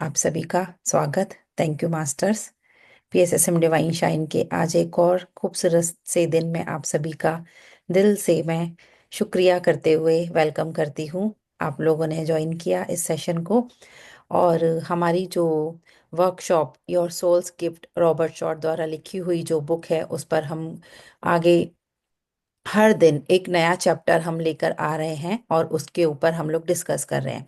आप सभी का स्वागत। Thank you masters. PSSM divine shine के आज एक और खूबसूरत से दिन में आप सभी का दिल से मैं शुक्रिया करते हुए वेलकम करती हूँ। आप लोगों ने ज्वाइन किया इस सेशन को। और हमारी जो workshop your soul's gift Robert Short द्वारा लिखी हुई जो बुक है उस पर हम आगे हर दिन एक नया चैप्टर हम लेकर आ रहे हैं और उसके ऊपर हम लोग डिस्कस कर रहे हैं।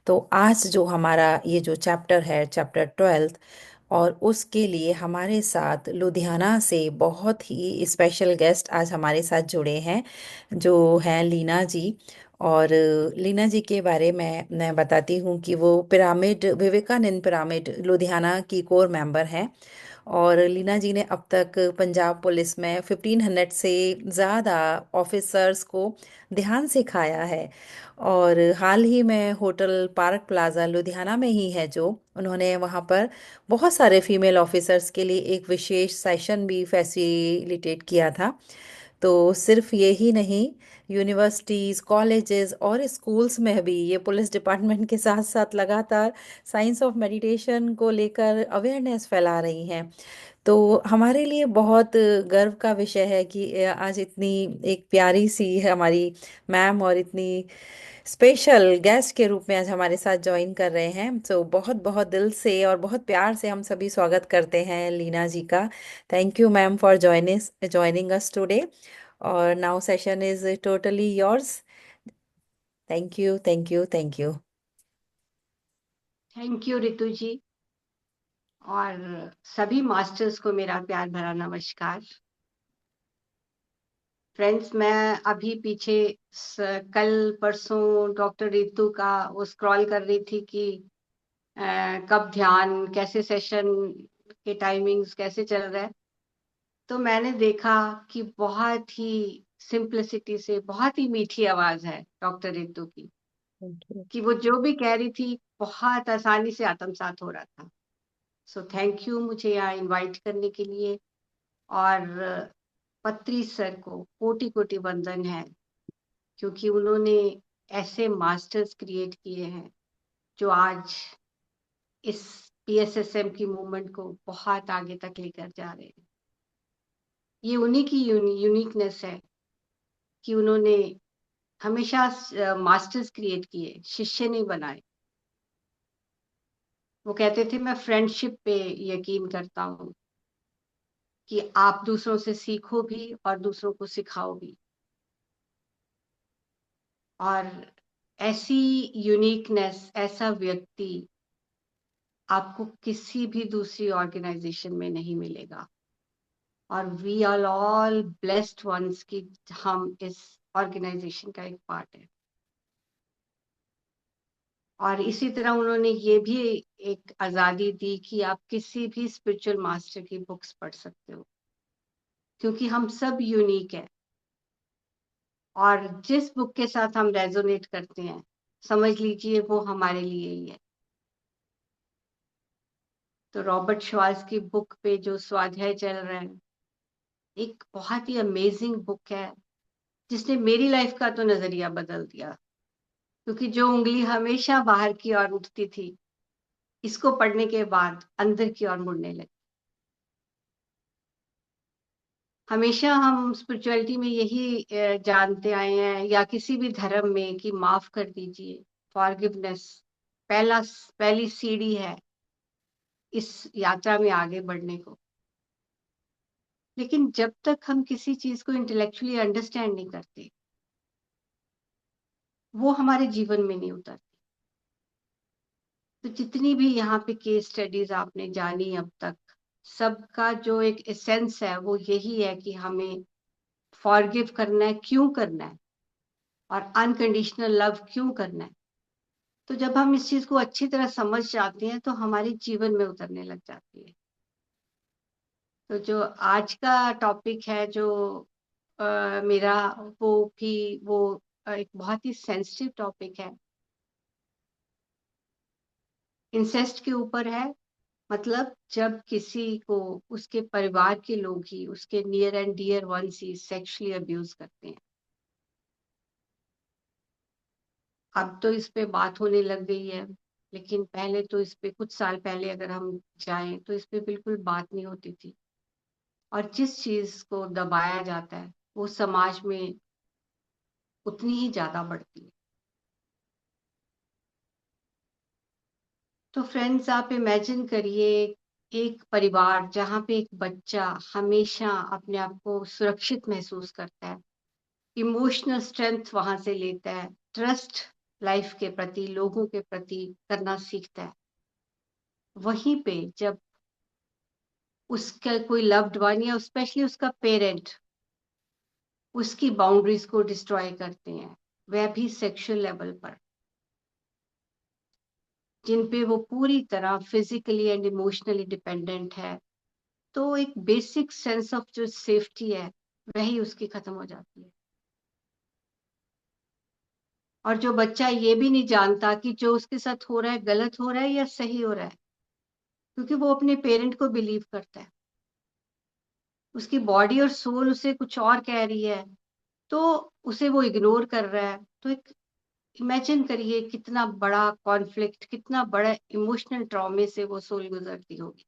तो आज जो हमारा ये जो चैप्टर है चैप्टर 12, और उसके लिए हमारे साथ लुधियाना से बहुत ही स्पेशल गेस्ट आज हमारे साथ जुड़े हैं जो हैं लीना जी। और लीना जी के बारे में मैं बताती हूँ कि वो पिरामिड विवेकानंद पिरामिड लुधियाना की कोर मेंबर हैं। और लीना जी ने अब तक पंजाब पुलिस में 1500 से ज़्यादा ऑफिसर्स को ध्यान सिखाया है। और हाल ही में होटल पार्क प्लाजा लुधियाना में ही है जो उन्होंने वहाँ पर बहुत सारे फीमेल ऑफिसर्स के लिए एक विशेष सेशन भी फैसिलिटेट किया था। तो सिर्फ ये ही नहीं, यूनिवर्सिटीज़ कॉलेजेस और स्कूल्स में भी ये पुलिस डिपार्टमेंट के साथ साथ लगातार साइंस ऑफ मेडिटेशन को लेकर अवेयरनेस फैला रही हैं। तो हमारे लिए बहुत गर्व का विषय है कि आज इतनी एक प्यारी सी हमारी मैम और इतनी स्पेशल गेस्ट के रूप में आज हमारे साथ ज्वाइन कर रहे हैं। तो बहुत बहुत दिल से और बहुत प्यार से हम सभी स्वागत करते हैं लीना जी का। Thank you ma'am for joining us today. और now session is totally yours. Thank you, thank you, thank you. Thank you Ritu ji. और सभी मास्टर्स को मेरा प्यार भरा नमस्कार। फ्रेंड्स, मैं अभी पीछे कल परसों डॉक्टर रितु का वो स्क्रॉल कर रही थी कि कब ध्यान, कैसे सेशन के टाइमिंग्स कैसे चल रहा है। तो मैंने देखा कि बहुत ही सिंप्लिसिटी से बहुत ही मीठी आवाज है डॉक्टर रितु की, थैंक यू। कि वो जो भी कह रही थी बहुत आसानी से आत्मसात हो रहा था। सो थैंक यू मुझे यहाँ इनवाइट करने के लिए। और पत्री सर को कोटि कोटि वंदन है, क्योंकि उन्होंने ऐसे मास्टर्स क्रिएट किए हैं जो आज इस पीएसएसएम की मूवमेंट को बहुत आगे तक लेकर जा रहे हैं। ये उन्हीं की यूनिकनेस है कि उन्होंने हमेशा मास्टर्स क्रिएट किए, शिष्य नहीं बनाए। वो कहते थे मैं फ्रेंडशिप पे यकीन करता हूँ, कि आप दूसरों से सीखो भी और दूसरों को सिखाओ भी। और ऐसी यूनिकनेस, ऐसा व्यक्ति आपको किसी भी दूसरी ऑर्गेनाइजेशन में नहीं मिलेगा। और we are all blessed ones कि हम इस ऑर्गेनाइजेशन का एक पार्ट है। और इसी तरह उन्होंने ये भी एक आजादी दी कि आप किसी भी स्पिरिचुअल मास्टर की बुक्स पढ़ सकते हो, क्योंकि हम सब यूनिक है। और जिस बुक के साथ हम रेजोनेट करते हैं, समझ लीजिए वो हमारे लिए ही है। तो रॉबर्ट श्वार्ट्ज की बुक पे जो स्वाध्याय चल रहा है, एक बहुत ही अमेजिंग बुक है, जिसने मेरी लाइफ का तो नजरिया बदल दिया। क्योंकि जो उंगली हमेशा बाहर की ओर उठती थी, इसको पढ़ने के बाद अंदर की ओर मुड़ने लगी। हमेशा हम स्पिरिचुअलिटी में यही जानते आए हैं, या किसी भी धर्म में, कि माफ कर दीजिए, फॉरगिवनेस पहली सीढ़ी है इस यात्रा में आगे बढ़ने को। लेकिन जब तक हम किसी चीज को इंटेलेक्चुअली अंडरस्टैंड नहीं करते, वो हमारे जीवन में नहीं उतरती। तो जितनी भी यहाँ पे केस स्टडीज आपने जानी अब तक, सबका जो एक एसेंस है वो यही है कि हमें फॉरगिव करना है, क्यों करना है, और अनकंडीशनल लव क्यों करना है। तो जब हम इस चीज को अच्छी तरह समझ जाते हैं, तो हमारे जीवन में उतरने लग जाती है। तो जो आज का टॉपिक है जो मेरा, वो भी वो एक बहुत ही सेंसिटिव टॉपिक है, इंसेस्ट के ऊपर है। मतलब जब किसी को उसके परिवार के लोग ही, उसके नियर एंड डियर वंस ही सेक्सुअली अब्यूज करते हैं। अब तो इस पे बात होने लग गई है, लेकिन पहले तो इस पे कुछ साल पहले अगर हम जाएं तो इस पे बिल्कुल बात नहीं होती थी। और जिस चीज को दबाया जाता है वो समाज में उतनी ही ज्यादा बढ़ती है। तो फ्रेंड्स, आप इमेजिन करिए एक परिवार जहाँ पे एक बच्चा हमेशा अपने आप को सुरक्षित महसूस करता है, इमोशनल स्ट्रेंथ वहां से लेता है, ट्रस्ट लाइफ के प्रति, लोगों के प्रति करना सीखता है। वहीं पे जब उसका कोई लव्ड वन या स्पेशली उसका पेरेंट उसकी बाउंड्रीज को डिस्ट्रॉय करते हैं, वह भी सेक्सुअल लेवल पर, जिन पे वो पूरी तरह फिजिकली एंड इमोशनली डिपेंडेंट है, तो एक बेसिक सेंस ऑफ जो सेफ्टी है वही उसकी खत्म हो जाती है। और जो बच्चा ये भी नहीं जानता कि जो उसके साथ हो रहा है गलत हो रहा है या सही हो रहा है, क्योंकि वो अपने पेरेंट को बिलीव करता है, उसकी बॉडी और सोल उसे कुछ और कह रही है, तो उसे वो इग्नोर कर रहा है। तो एक इमेजिन करिए कितना बड़ा कॉन्फ्लिक्ट, कितना बड़ा इमोशनल ट्रॉमे से वो सोल गुजरती होगी।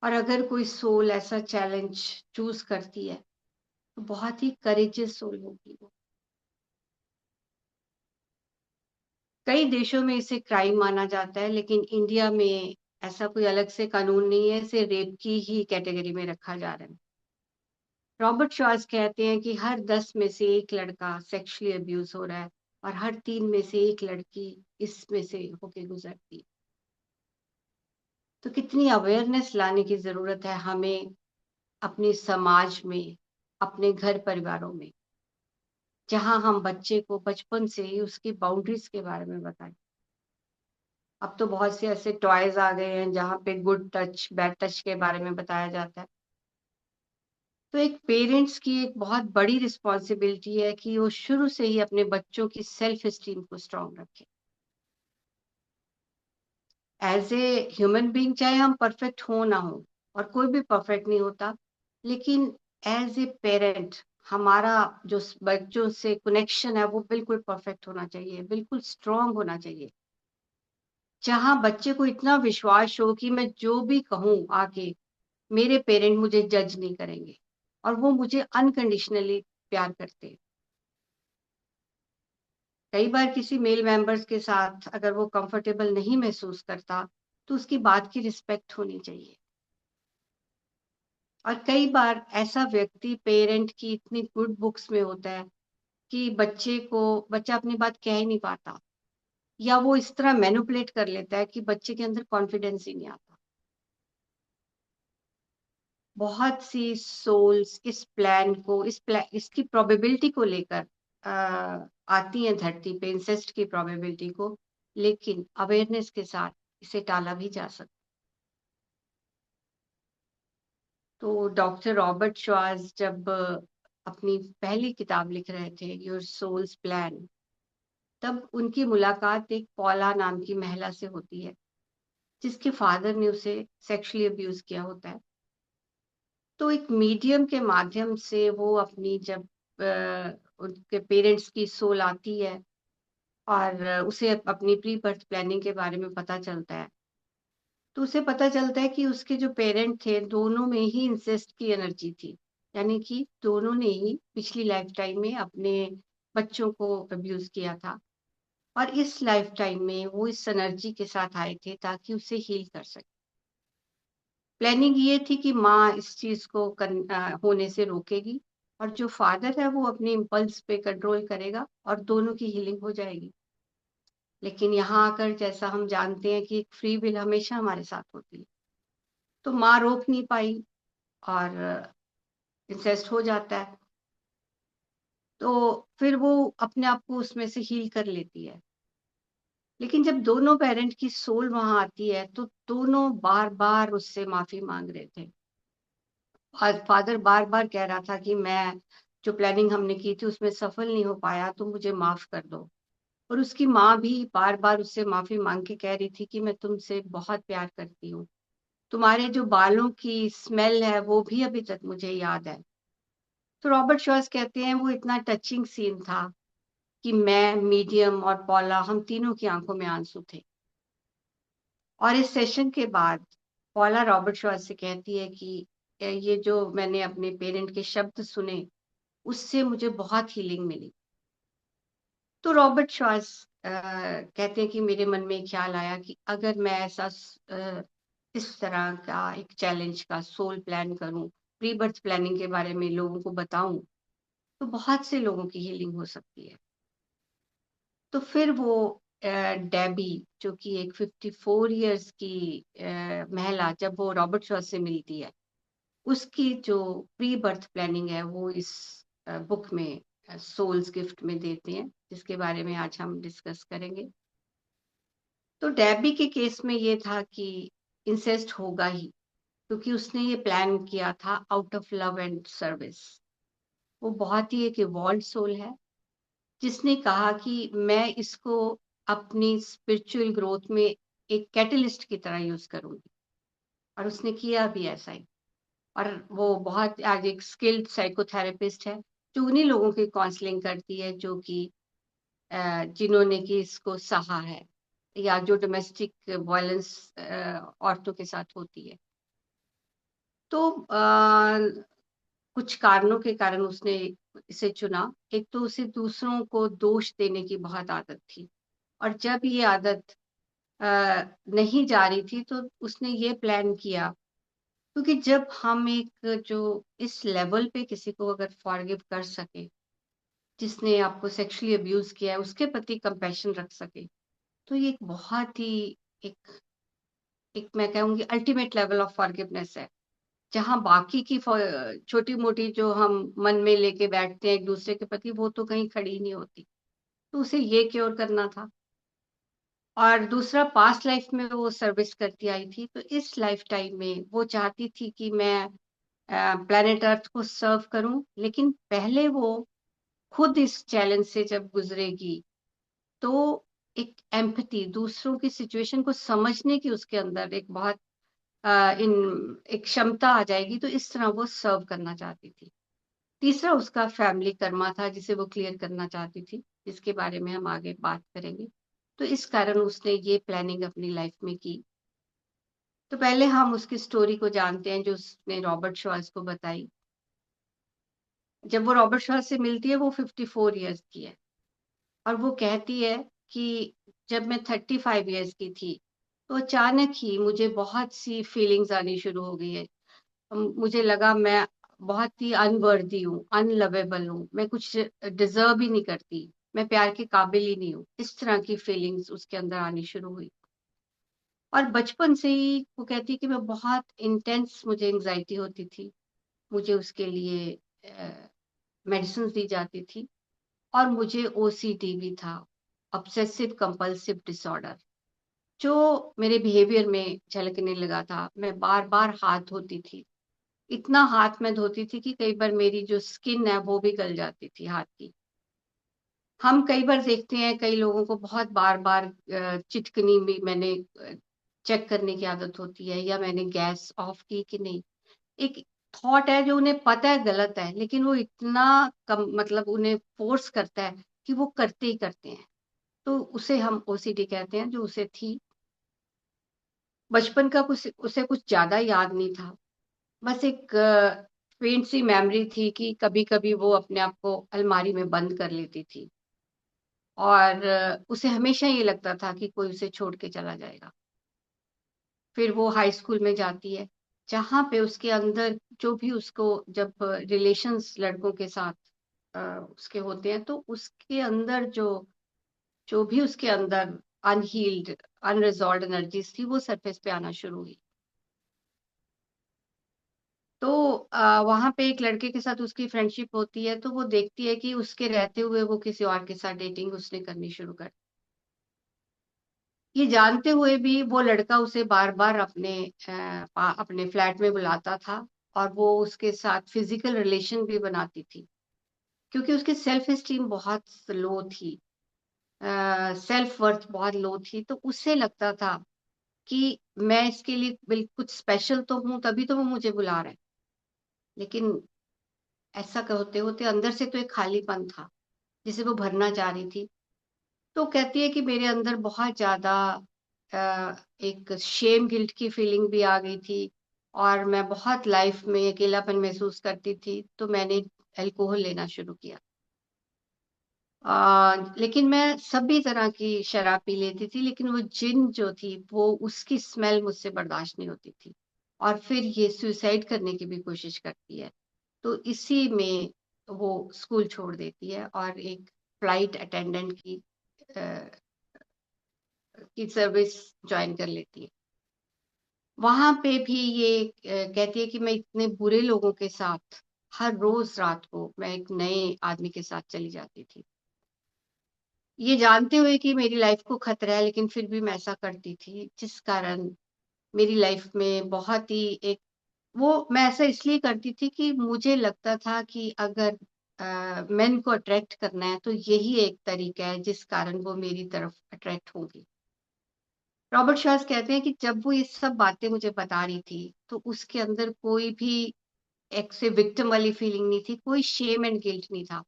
और अगर कोई सोल ऐसा चैलेंज चूज करती है तो बहुत ही करेजियस सोल होगी वो। कई देशों में इसे क्राइम माना जाता है, लेकिन इंडिया में ऐसा कोई अलग से कानून नहीं है, इसे रेप की ही कैटेगरी में रखा जा रहा है। रॉबर्ट शॉर्स कहते हैं कि हर 10 में से एक लड़का सेक्सुअली अब्यूज हो रहा है और हर 3 में से एक लड़की इसमें से होके गुजरती है। तो कितनी अवेयरनेस लाने की जरूरत है हमें अपने समाज में, अपने घर परिवारों में, जहां हम बच्चे को बचपन से ही उसकी बाउंड्रीज के बारे में बताएं। अब तो बहुत से ऐसे टॉयज आ गए हैं जहाँ पे गुड टच बैड टच के बारे में बताया जाता है। तो एक पेरेंट्स की एक बहुत बड़ी रिस्पॉन्सिबिलिटी है कि वो शुरू से ही अपने बच्चों की सेल्फ एस्टीम को स्ट्रांग रखें। एज ए ह्यूमन बीइंग, चाहे हम परफेक्ट हो ना हो, और कोई भी परफेक्ट नहीं होता, लेकिन एज ए पेरेंट हमारा जो बच्चों से कनेक्शन है वो बिल्कुल परफेक्ट होना चाहिए, बिल्कुल स्ट्रांग होना चाहिए, जहां बच्चे को इतना विश्वास हो कि मैं जो भी कहूँ आके मेरे पेरेंट मुझे जज नहीं करेंगे और वो मुझे अनकंडीशनली प्यार करते हैं। कई बार किसी मेल मेंबर्स के साथ अगर वो कंफर्टेबल नहीं महसूस करता तो उसकी बात की रिस्पेक्ट होनी चाहिए। और कई बार ऐसा व्यक्ति पेरेंट की इतनी गुड बुक्स में होता है कि बच्चा अपनी बात कह ही नहीं पाता, या वो इस तरह मैनिपुलेट कर लेता है कि बच्चे के अंदर कॉन्फिडेंस ही नहीं आता। बहुत सी सोल्स इसकी प्रोबेबिलिटी को लेकर आती हैं धरती पे, इंसेस्ट की प्रोबेबिलिटी को, लेकिन अवेयरनेस के साथ इसे टाला भी जा सकता। तो डॉक्टर रॉबर्ट श्वार्ट्ज जब अपनी पहली किताब लिख रहे थे, योर सोल्स प्लान, तब उनकी मुलाकात एक पॉला नाम की महिला से होती है जिसके फादर ने उसे सेक्सुअली अब्यूज किया होता है। तो एक मीडियम के माध्यम से वो अपनी जब उनके पेरेंट्स की सोल आती है और उसे अपनी प्री बर्थ प्लानिंग के बारे में पता चलता है, तो उसे पता चलता है कि उसके जो पेरेंट थे दोनों में ही इंसेस्ट की एनर्जी थी, यानी कि दोनों ने ही पिछली लाइफ टाइम में अपने बच्चों को अब्यूज किया था, और इस लाइफ टाइम में वो इस एनर्जी के साथ आए थे ताकि उसे हील कर सके। प्लानिंग ये थी कि माँ इस चीज को होने से रोकेगी और जो फादर है वो अपने इम्पल्स पे कंट्रोल करेगा और दोनों की हीलिंग हो जाएगी। लेकिन यहाँ आकर जैसा हम जानते हैं कि फ्री विल हमेशा हमारे साथ होती है, तो माँ रोक नहीं पाई और इंसेस्ट हो जाता है। तो फिर वो अपने आप को उसमें से हील कर लेती है। लेकिन जब दोनों पेरेंट की सोल वहां आती है तो दोनों बार बार उससे माफी मांग रहे थे। फादर बार बार कह रहा था कि मैं जो प्लानिंग हमने की थी उसमें सफल नहीं हो पाया, तो मुझे माफ कर दो। और उसकी माँ भी बार बार उससे माफी मांग के कह रही थी कि मैं तुमसे बहुत प्यार करती हूँ, तुम्हारे जो बालों की स्मेल है वो भी अभी तक मुझे याद है। तो रॉबर्ट शॉस कहते हैं वो इतना टचिंग सीन था कि मैं, मीडियम और पॉला, हम तीनों की आंखों में आंसू थे। और इस सेशन के बाद पॉला रॉबर्ट शॉ से कहती है कि ये जो मैंने अपने पेरेंट के शब्द सुने, उससे मुझे बहुत हीलिंग मिली। तो रॉबर्ट शॉस कहते हैं कि मेरे मन में ख्याल आया कि अगर मैं ऐसा इस तरह का एक चैलेंज का सोल प्लान करूं, प्री बर्थ प्लानिंग के बारे में लोगों को बताऊं, तो बहुत से लोगों की हीलिंग हो सकती है। तो फिर वो डेबी, जो कि एक 54 इयर्स की महिला, जब वो रॉबर्ट शॉ से मिलती है, उसकी जो प्री बर्थ प्लानिंग है वो इस बुक में, सोल्स गिफ्ट में देते हैं, जिसके बारे में आज हम डिस्कस करेंगे। तो डेबी के केस में ये था कि इंसेस्ट होगा ही, क्योंकि उसने ये प्लान किया था out of love and service. वो बहुत ही एक इवॉल्व सोल है, जिसने कहा कि मैं इसको अपनी स्पिरिचुअल ग्रोथ में एक कैटलिस्ट की तरह यूज करूंगी, और उसने किया भी ऐसा ही। और वो बहुत आज एक स्किल्ड साइकोथेरेपिस्ट है, जो उन्हीं लोगों की काउंसलिंग करती है जो कि जिन्होंने कि इसको सहा है, या जो डोमेस्टिक वायलेंस औरतों के साथ होती है। तो कुछ कारणों के कारण उसने इसे चुना। एक तो उसे दूसरों को दोष देने की बहुत आदत थी, और जब ये आदत नहीं जा रही थी, तो उसने ये प्लान किया, क्योंकि जब हम एक जो इस लेवल पे किसी को अगर फॉरगिव कर सके, जिसने आपको सेक्सुअली अब्यूज किया है, उसके प्रति कंपैशन रख सके, तो ये एक बहुत ही एक एक मैं कहूंगी अल्टीमेट लेवल ऑफ फॉरगिवनेस है, जहां बाकी की छोटी मोटी जो हम मन में लेके बैठते हैं एक दूसरे के प्रति, वो तो कहीं खड़ी नहीं होती। तो उसे ये क्योर करना था। और दूसरा, पास्ट लाइफ में वो सर्विस करती आई थी, तो इस लाइफ टाइम में वो चाहती थी कि मैं प्लेनेट अर्थ को सर्व करूं, लेकिन पहले वो खुद इस चैलेंज से जब गुजरेगी, तो एक एम्पैथी, दूसरों की सिचुएशन को समझने की उसके अंदर एक बहुत इन एक क्षमता आ जाएगी, तो इस तरह वो सर्व करना चाहती थी। तीसरा उसका फैमिली कर्मा था, जिसे वो क्लियर करना चाहती थी, जिसके बारे में हम आगे बात करेंगे। तो इस कारण उसने ये प्लानिंग अपनी लाइफ में की। तो पहले हम उसकी स्टोरी को जानते हैं, जो उसने रॉबर्ट शॉल्स को बताई। जब वो रॉबर्ट शॉल्स से मिलती है, वो 54 इयर्स की है, और वो कहती है कि जब मैं 35 इयर्स की थी, तो अचानक ही मुझे बहुत सी फीलिंग्स आनी शुरू हो गई है। मुझे लगा मैं बहुत ही अनवर्दी हूँ, अनलवेबल हूँ, मैं कुछ डिजर्व ही नहीं करती, मैं प्यार के काबिल ही नहीं हूँ। इस तरह की फीलिंग्स उसके अंदर आनी शुरू हुई। और बचपन से ही वो कहती है कि मैं बहुत इंटेंस, मुझे एंजाइटी होती थी, मुझे उसके लिए मेडिसिन दी जाती थी। और मुझे ओसीडी भी था, ऑब्सेसिव कंपल्सिव डिसऑर्डर, जो मेरे बिहेवियर में झलकने लगा था। मैं बार बार हाथ धोती थी, इतना हाथ में धोती थी कि कई बार मेरी जो स्किन है वो भी गल जाती थी हाथ की। हम कई बार देखते हैं कई लोगों को बहुत बार बार चिटकनी भी मैंने चेक करने की आदत होती है, या मैंने गैस ऑफ की कि नहीं। एक थॉट है जो उन्हें पता है गलत है, लेकिन वो इतना कम, मतलब उन्हें फोर्स करता है कि वो करते ही करते हैं। तो उसे हम ओसीडी कहते हैं, जो उसे थी। बचपन का कुछ उसे कुछ ज्यादा याद नहीं था, बस एक फेंट सी मेमोरी थी कि कभी कभी वो अपने आप को अलमारी में बंद कर लेती थी, और उसे हमेशा ये लगता था कि कोई उसे छोड़ के चला जाएगा। फिर वो हाई स्कूल में जाती है, जहाँ पे उसके अंदर जो भी उसको, जब रिलेशंस लड़कों के साथ उसके होते हैं, तो उसके अंदर जो जो भी उसके अंदर अनहील्ड, अनरिजॉल्व एनर्जीज थी, वो सरफेस पे आना शुरू हुई। तो वहां पे एक लड़के के साथ उसकी फ्रेंडशिप होती है, तो वो देखती है कि उसके रहते हुए वो किसी और के साथ डेटिंग उसने करनी शुरू कर। ये जानते हुए भी वो लड़का उसे बार बार अपने फ्लैट में बुलाता था, और वो उसके साथ फिजिकल रिलेशन भी बनाती थी, क्योंकि उसकी सेल्फ एस्टीम बहुत लो थी, सेल्फ वर्थ बहुत लो थी। तो उसे लगता था कि मैं इसके लिए बिल्कुल कुछ स्पेशल तो हूं, तभी तो वो मुझे बुला रहा है। लेकिन ऐसा होते होते अंदर से तो एक खालीपन था। जिसे वो भरना चाह रही थी। तो कहती है कि मेरे अंदर बहुत ज़्यादा एक शेम गिल्ट की फीलिंग भी आ गई थी और मैं बहुत लाइफ में अकेलापन महसूस करती थी, तो मैंने अल्कोहल लेना शुरू किया। लेकिन मैं सभी तरह की शराब पी लेती थी, लेकिन वो जिन जो थी, वो उसकी स्मेल मुझसे बर्दाश्त नहीं होती थी और फिर ये सुसाइड करने की भी कोशिश करती है। तो इसी में वो स्कूल छोड़ देती है और एक फ्लाइट अटेंडेंट की सर्विस जॉइन कर लेती है। वहां पे भी ये कहती है कि मैं इतने बुरे लोगों के साथ हर रोज रात को मैं एक नए आदमी के साथ चली जाती थी, ये जानते हुए कि मेरी लाइफ को खतरा है, लेकिन फिर भी मैं ऐसा करती थी, जिस कारण मेरी लाइफ में बहुत ही एक वो मैं ऐसा इसलिए करती थी कि मुझे लगता था कि अगर मेन को अट्रैक्ट करना है तो यही एक तरीका है जिस कारण वो मेरी तरफ अट्रैक्ट होंगी। रॉबर्ट शॉस कहते हैं कि जब वो ये सब बातें मुझे बता रही थी, तो उसके अंदर कोई भी एक से विक्टिम वाली फीलिंग नहीं थी, कोई शेम एंड गिल्ट नहीं था,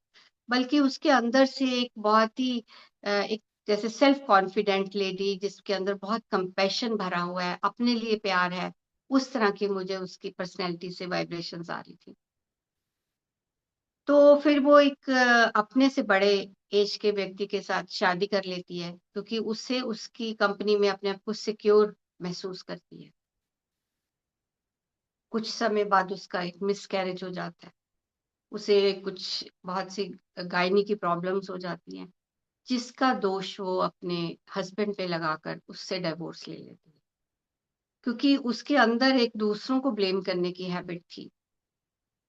बल्कि उसके अंदर से एक बहुत ही एक जैसे सेल्फ कॉन्फिडेंट लेडी जिसके अंदर बहुत कंपैशन भरा हुआ है, अपने लिए प्यार है, उस तरह की मुझे उसकी पर्सनैलिटी से वाइब्रेशंस आ रही थी। तो फिर वो एक अपने से बड़े एज के व्यक्ति के साथ शादी कर लेती है, क्योंकि उससे उसकी कंपनी में अपने आप को सिक्योर महसूस करती है। कुछ समय बाद उसका एक मिसकैरेज हो जाता है, उसे कुछ बहुत सी गायनी की प्रॉब्लम्स हो जाती हैं, जिसका दोष वो अपने हस्बैंड पे लगाकर उससे डिवोर्स ले लेती है, क्योंकि उसके अंदर एक दूसरों को ब्लेम करने की हैबिट थी।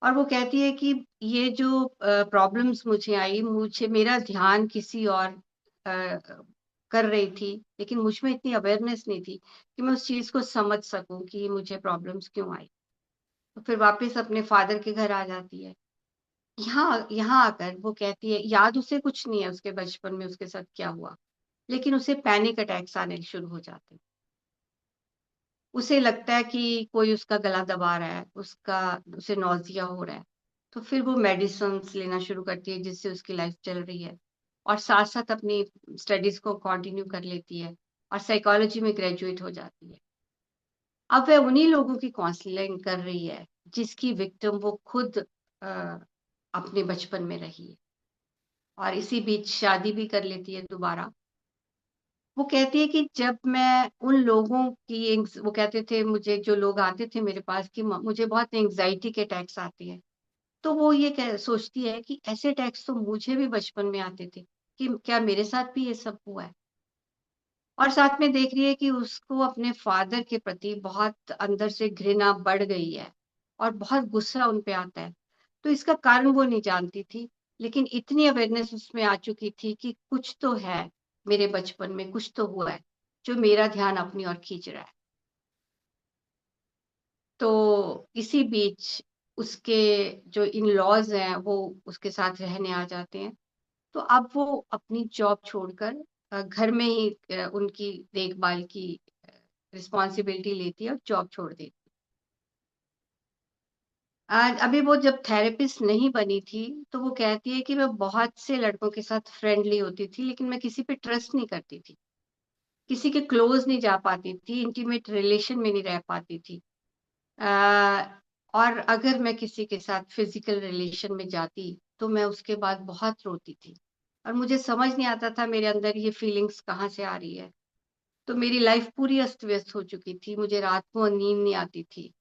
और वो कहती है कि ये जो प्रॉब्लम्स मुझे आई, मुझे मेरा ध्यान किसी और कर रही थी, लेकिन मुझ में इतनी अवेयरनेस नहीं थी कि मैं उस चीज को समझ सकूं कि मुझे प्रॉब्लम्स क्यों आई। तो फिर वापस अपने फादर के घर आ जाती है। यहाँ यहाँ आकर वो कहती है, याद उसे कुछ नहीं है उसके बचपन में उसके साथ क्या हुआ, लेकिन उसे पैनिक अटैक्स आने शुरू हो जाते हैं। उसे लगता है कि कोई उसका गला दबा रहा है, उसे नौजिया हो रहा है। तो फिर वो मेडिसिन्स लेना शुरू करती है, जिससे उसकी लाइफ चल रही है और साथ साथ अपनी स्टडीज को कंटिन्यू कर लेती है और साइकोलॉजी में ग्रेजुएट हो जाती है। अब वह उन्हीं लोगों की काउंसलिंग कर रही है जिसकी विक्टिम वो खुद अपने बचपन में रही है, और इसी बीच शादी भी कर लेती है दोबारा। वो कहती है कि जब मैं उन लोगों की वो कहते थे, मुझे जो लोग आते थे मेरे पास कि मुझे बहुत एंग्जाइटी के अटैक्स आते हैं, तो वो ये सोचती है कि ऐसे अटैक्स तो मुझे भी बचपन में आते थे, कि क्या मेरे साथ भी ये सब हुआ है। और साथ में देख रही है कि उसको अपने फादर के प्रति बहुत अंदर से घृणा बढ़ गई है और बहुत गुस्सा उन पे आता है। तो इसका कारण वो नहीं जानती थी, लेकिन इतनी अवेयरनेस उसमें आ चुकी थी कि कुछ तो है, मेरे बचपन में कुछ तो हुआ है जो मेरा ध्यान अपनी ओर खींच रहा है। तो इसी बीच उसके जो इन लॉज हैं वो उसके साथ रहने आ जाते हैं। तो अब वो अपनी जॉब छोड़कर घर में ही उनकी देखभाल की रिस्पॉन्सिबिलिटी लेती है और जॉब छोड़ देती है। आज अभी वो जब थेरेपिस्ट नहीं बनी थी, तो वो कहती है कि मैं बहुत से लड़कों के साथ फ्रेंडली होती थी, लेकिन मैं किसी पे ट्रस्ट नहीं करती थी, किसी के क्लोज नहीं जा पाती थी, इंटीमेट रिलेशन में नहीं रह पाती थी। और अगर मैं किसी के साथ फिजिकल रिलेशन में जाती, तो मैं उसके बाद बहुत रोती थी और मुझे समझ नहीं आता था मेरे अंदर ये फीलिंग्स कहाँ से आ रही है। तो मेरी लाइफ पूरी अस्त व्यस्त हो चुकी थी, मुझे रात को नींद नहीं आती थी।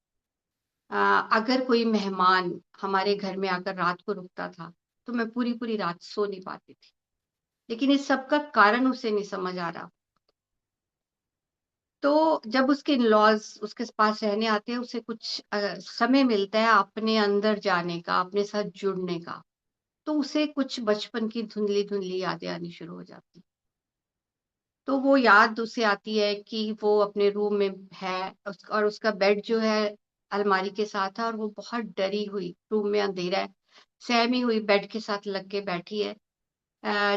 अगर कोई मेहमान हमारे घर में आकर रात को रुकता था, तो मैं पूरी पूरी रात सो नहीं पाती थी, लेकिन इस सब का कारण उसे नहीं समझ आ रहा। तो जब उसके इन-लॉज़ उसके पास रहने आते हैं, उसे कुछ समय मिलता है अपने अंदर जाने का, अपने साथ जुड़ने का, तो उसे कुछ बचपन की धुंधली-धुंधली यादें आनी शुरू हो जाती। तो वो याद उसे आती है कि वो अपने रूम में है, और उसका बेड जो है अलमारी के साथ है और वो बहुत डरी हुई, रूम में अंधेरा है, सहमी हुई बेड के साथ लग के बैठी है।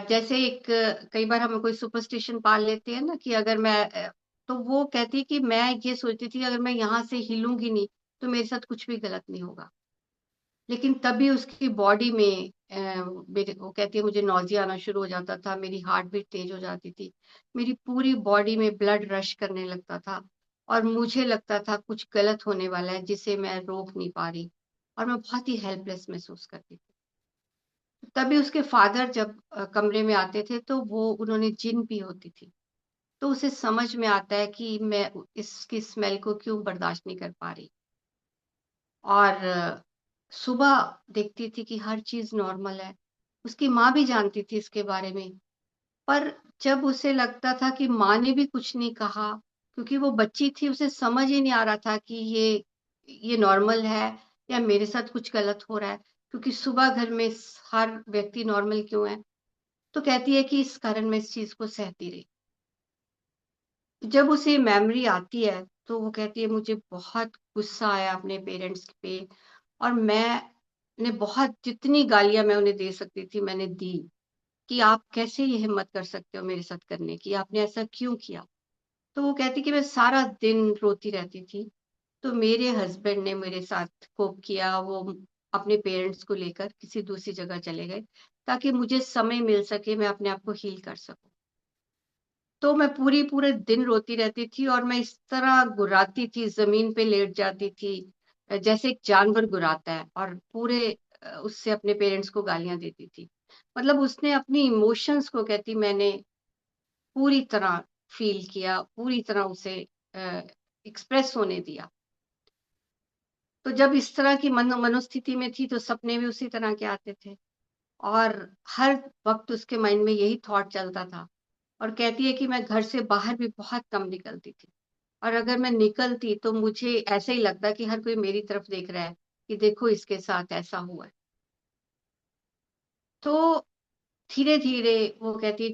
जैसे एक कई बार हम कोई सुपरस्टिशन पाल लेते हैं ना कि अगर मैं तो वो कहती है कि मैं ये सोचती थी अगर मैं यहाँ से हिलूंगी नहीं, तो मेरे साथ कुछ भी गलत नहीं होगा। लेकिन तभी उसकी बॉडी में मेरे वो कहती है मुझे नौजिया आना शुरू हो जाता था, मेरी हार्ट बीट तेज हो जाती थी, मेरी पूरी बॉडी में ब्लड रश करने लगता था और मुझे लगता था कुछ गलत होने वाला है जिसे मैं रोक नहीं पा रही और मैं बहुत ही हेल्पलेस महसूस करती थी। तभी उसके फादर जब कमरे में आते थे तो वो उन्होंने जिन पी होती थी, तो उसे समझ में आता है कि मैं इसकी स्मेल को क्यों बर्दाश्त नहीं कर पा रही। और सुबह देखती थी कि हर चीज नॉर्मल है। उसकी माँ भी जानती थी इसके बारे में, पर जब उसे लगता था कि माँ ने भी कुछ नहीं कहा, क्योंकि वो बच्ची थी, उसे समझ ही नहीं आ रहा था कि ये नॉर्मल है या मेरे साथ कुछ गलत हो रहा है, क्योंकि सुबह घर में हर व्यक्ति नॉर्मल क्यों है। तो कहती है कि इस कारण मैं इस चीज को सहती रही। जब उसे मेमोरी आती है तो वो कहती है मुझे बहुत गुस्सा आया अपने पेरेंट्स पे और मैंने बहुत जितनी गालियां मैं उन्हें दे सकती थी मैंने दी, कि आप कैसे ये हिम्मत कर सकते हो मेरे साथ करने की, आपने ऐसा क्यों किया। तो वो कहती कि मैं सारा दिन रोती रहती थी। तो मेरे हस्बैंड ने मेरे साथ कोप किया, वो अपने पेरेंट्स को लेकर किसी दूसरी जगह चले गए ताकि मुझे समय मिल सके, मैं अपने आप को हील कर सकूं। तो मैं पूरे दिन रोती रहती थी और मैं इस तरह गुर्राती थी, जमीन पे लेट जाती थी, जैसे एक जानवर गुर्राता है, और उससे अपने पेरेंट्स को गालियां देती थी। मतलब उसने अपनी इमोशंस को, कहती, मैंने पूरी तरह फील किया, पूरी तरह उसे एक्सप्रेस होने दिया। तो जब इस तरह की मनोस्थिति में थी तो सपने भी उसी तरह के आते थे और हर वक्त उसके माइंड में यही थॉट चलता था। और कहती है कि मैं घर से बाहर भी बहुत कम निकलती थी और अगर मैं निकलती तो मुझे ऐसे ही लगता कि हर कोई मेरी तरफ देख रहा है कि देखो इसके साथ ऐसा हुआ है। तो धीरे धीरे वो कहती है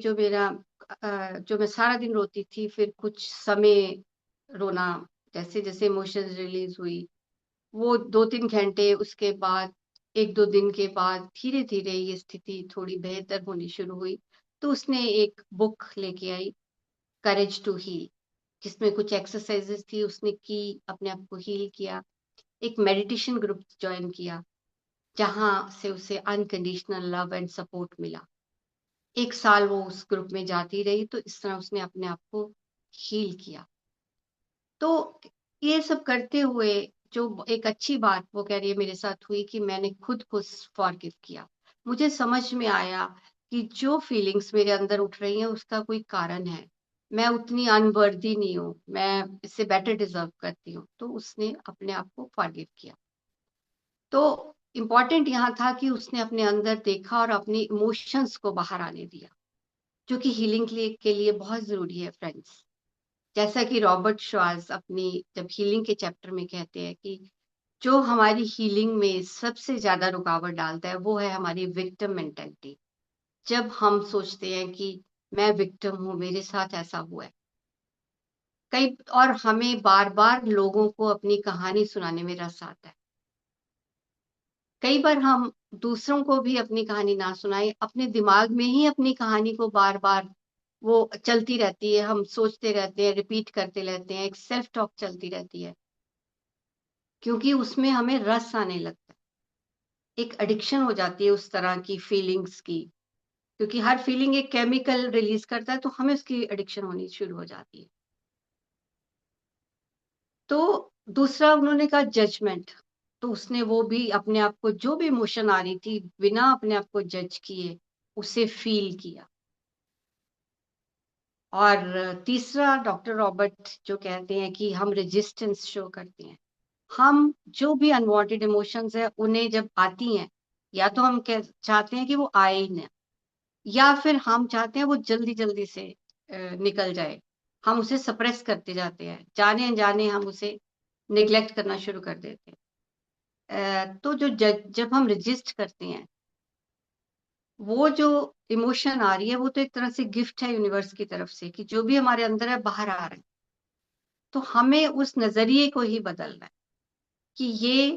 जो मैं सारा दिन रोती थी, फिर कुछ समय रोना, जैसे जैसे इमोशंस रिलीज हुई, वो 2-3 घंटे, उसके बाद 1-2 दिन के बाद धीरे धीरे ये स्थिति थोड़ी बेहतर होनी शुरू हुई। तो उसने एक बुक लेके आई, करेज टू हील, जिसमें कुछ एक्सरसाइजेस थी, उसने की, अपने आप को हील किया। एक मेडिटेशन ग्रुप ज्वाइन किया जहां से उसे अनकंडीशनल लव एंड सपोर्ट मिला। 1 साल वो उस ग्रुप में जाती रही, तो इस तरह उसने अपने आप को हील किया। तो ये सब करते हुए जो एक अच्छी बात वो कह रही है मेरे साथ हुई कि मैंने खुद को फॉरगिव किया। मुझे समझ में आया कि जो फीलिंग्स मेरे अंदर उठ रही हैं उसका कोई कारण है, मैं उतनी अनवर्दी नहीं हूँ, मैं इससे बेटर डिजर्व करती हूँ। तो उसने अपने आप को फॉरगिव किया। तो इम्पोर्टेंट यहाँ था कि उसने अपने अंदर देखा और अपनी इमोशंस को बाहर आने दिया, जो कि हीलिंग के लिए बहुत जरूरी है फ्रेंड्स। जैसा कि रॉबर्ट श्वार्ट्ज अपनी जब हीलिंग के चैप्टर में कहते हैं कि जो हमारी हीलिंग में सबसे ज्यादा रुकावट डालता है वो है हमारी विक्टिम मेंटेलिटी। जब हम सोचते हैं कि मैं विक्टिम हूं, मेरे साथ ऐसा हुआ है, कई और हमें बार बार लोगों को अपनी कहानी सुनाने में रस आता है। कई बार हम दूसरों को भी अपनी कहानी ना सुनाए, अपने दिमाग में ही अपनी कहानी को बार बार वो चलती रहती है, हम सोचते रहते हैं, रिपीट करते रहते हैं, एक सेल्फ टॉक चलती रहती है, क्योंकि उसमें हमें रस आने लगता है, एक एडिक्शन हो जाती है उस तरह की फीलिंग्स की, क्योंकि हर फीलिंग एक केमिकल रिलीज करता है, तो हमें उसकी एडिक्शन होनी शुरू हो जाती है। तो दूसरा उन्होंने कहा जजमेंट। तो उसने वो भी अपने आप को, जो भी इमोशन आ रही थी, बिना अपने आप को जज किए उसे फील किया। और तीसरा डॉक्टर रॉबर्ट जो कहते हैं कि हम रेजिस्टेंस शो करते हैं, हम जो भी अनवांटेड इमोशंस है उन्हें जब आती हैं, या तो हम चाहते हैं कि वो आए ही ना, या फिर हम चाहते हैं वो जल्दी जल्दी से निकल जाए, हम उसे सप्रेस करते जाते हैं, जाने अनजाने हम उसे निग्लेक्ट करना शुरू कर देते हैं। तो जब हम रजिस्ट करते हैं, वो जो इमोशन आ रही है वो तो एक तरह से गिफ्ट है यूनिवर्स की तरफ से कि जो भी हमारे अंदर है बाहर आ रहा है। तो हमें उस नजरिए को ही बदलना है कि ये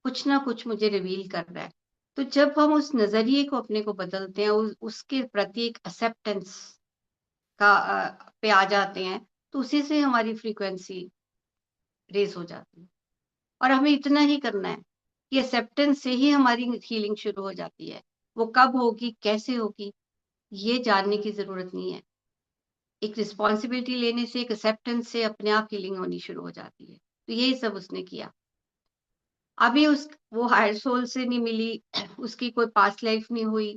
कुछ ना कुछ मुझे रिवील कर रहा है। तो जब हम उस नजरिए को अपने को बदलते हैं, उसके प्रति एक एक्सेप्टेंस पे आ जाते हैं, तो उसी से हमारी फ्रीक्वेंसी रेज हो जाती है। और हमें इतना ही करना है ये एक्सेप्टेंस से ही हमारी हीलिंग शुरू हो जाती है। वो कब होगी, कैसे होगी, ये जानने की जरूरत नहीं है। एक रिस्पॉन्सिबिलिटी लेने से, एक एक्सेप्टेंस से अपने आप हीलिंग होनी शुरू हो जाती है। तो यही सब उसने किया। अभी वो हायर सोल से नहीं मिली, उसकी कोई पास्ट लाइफ नहीं हुई।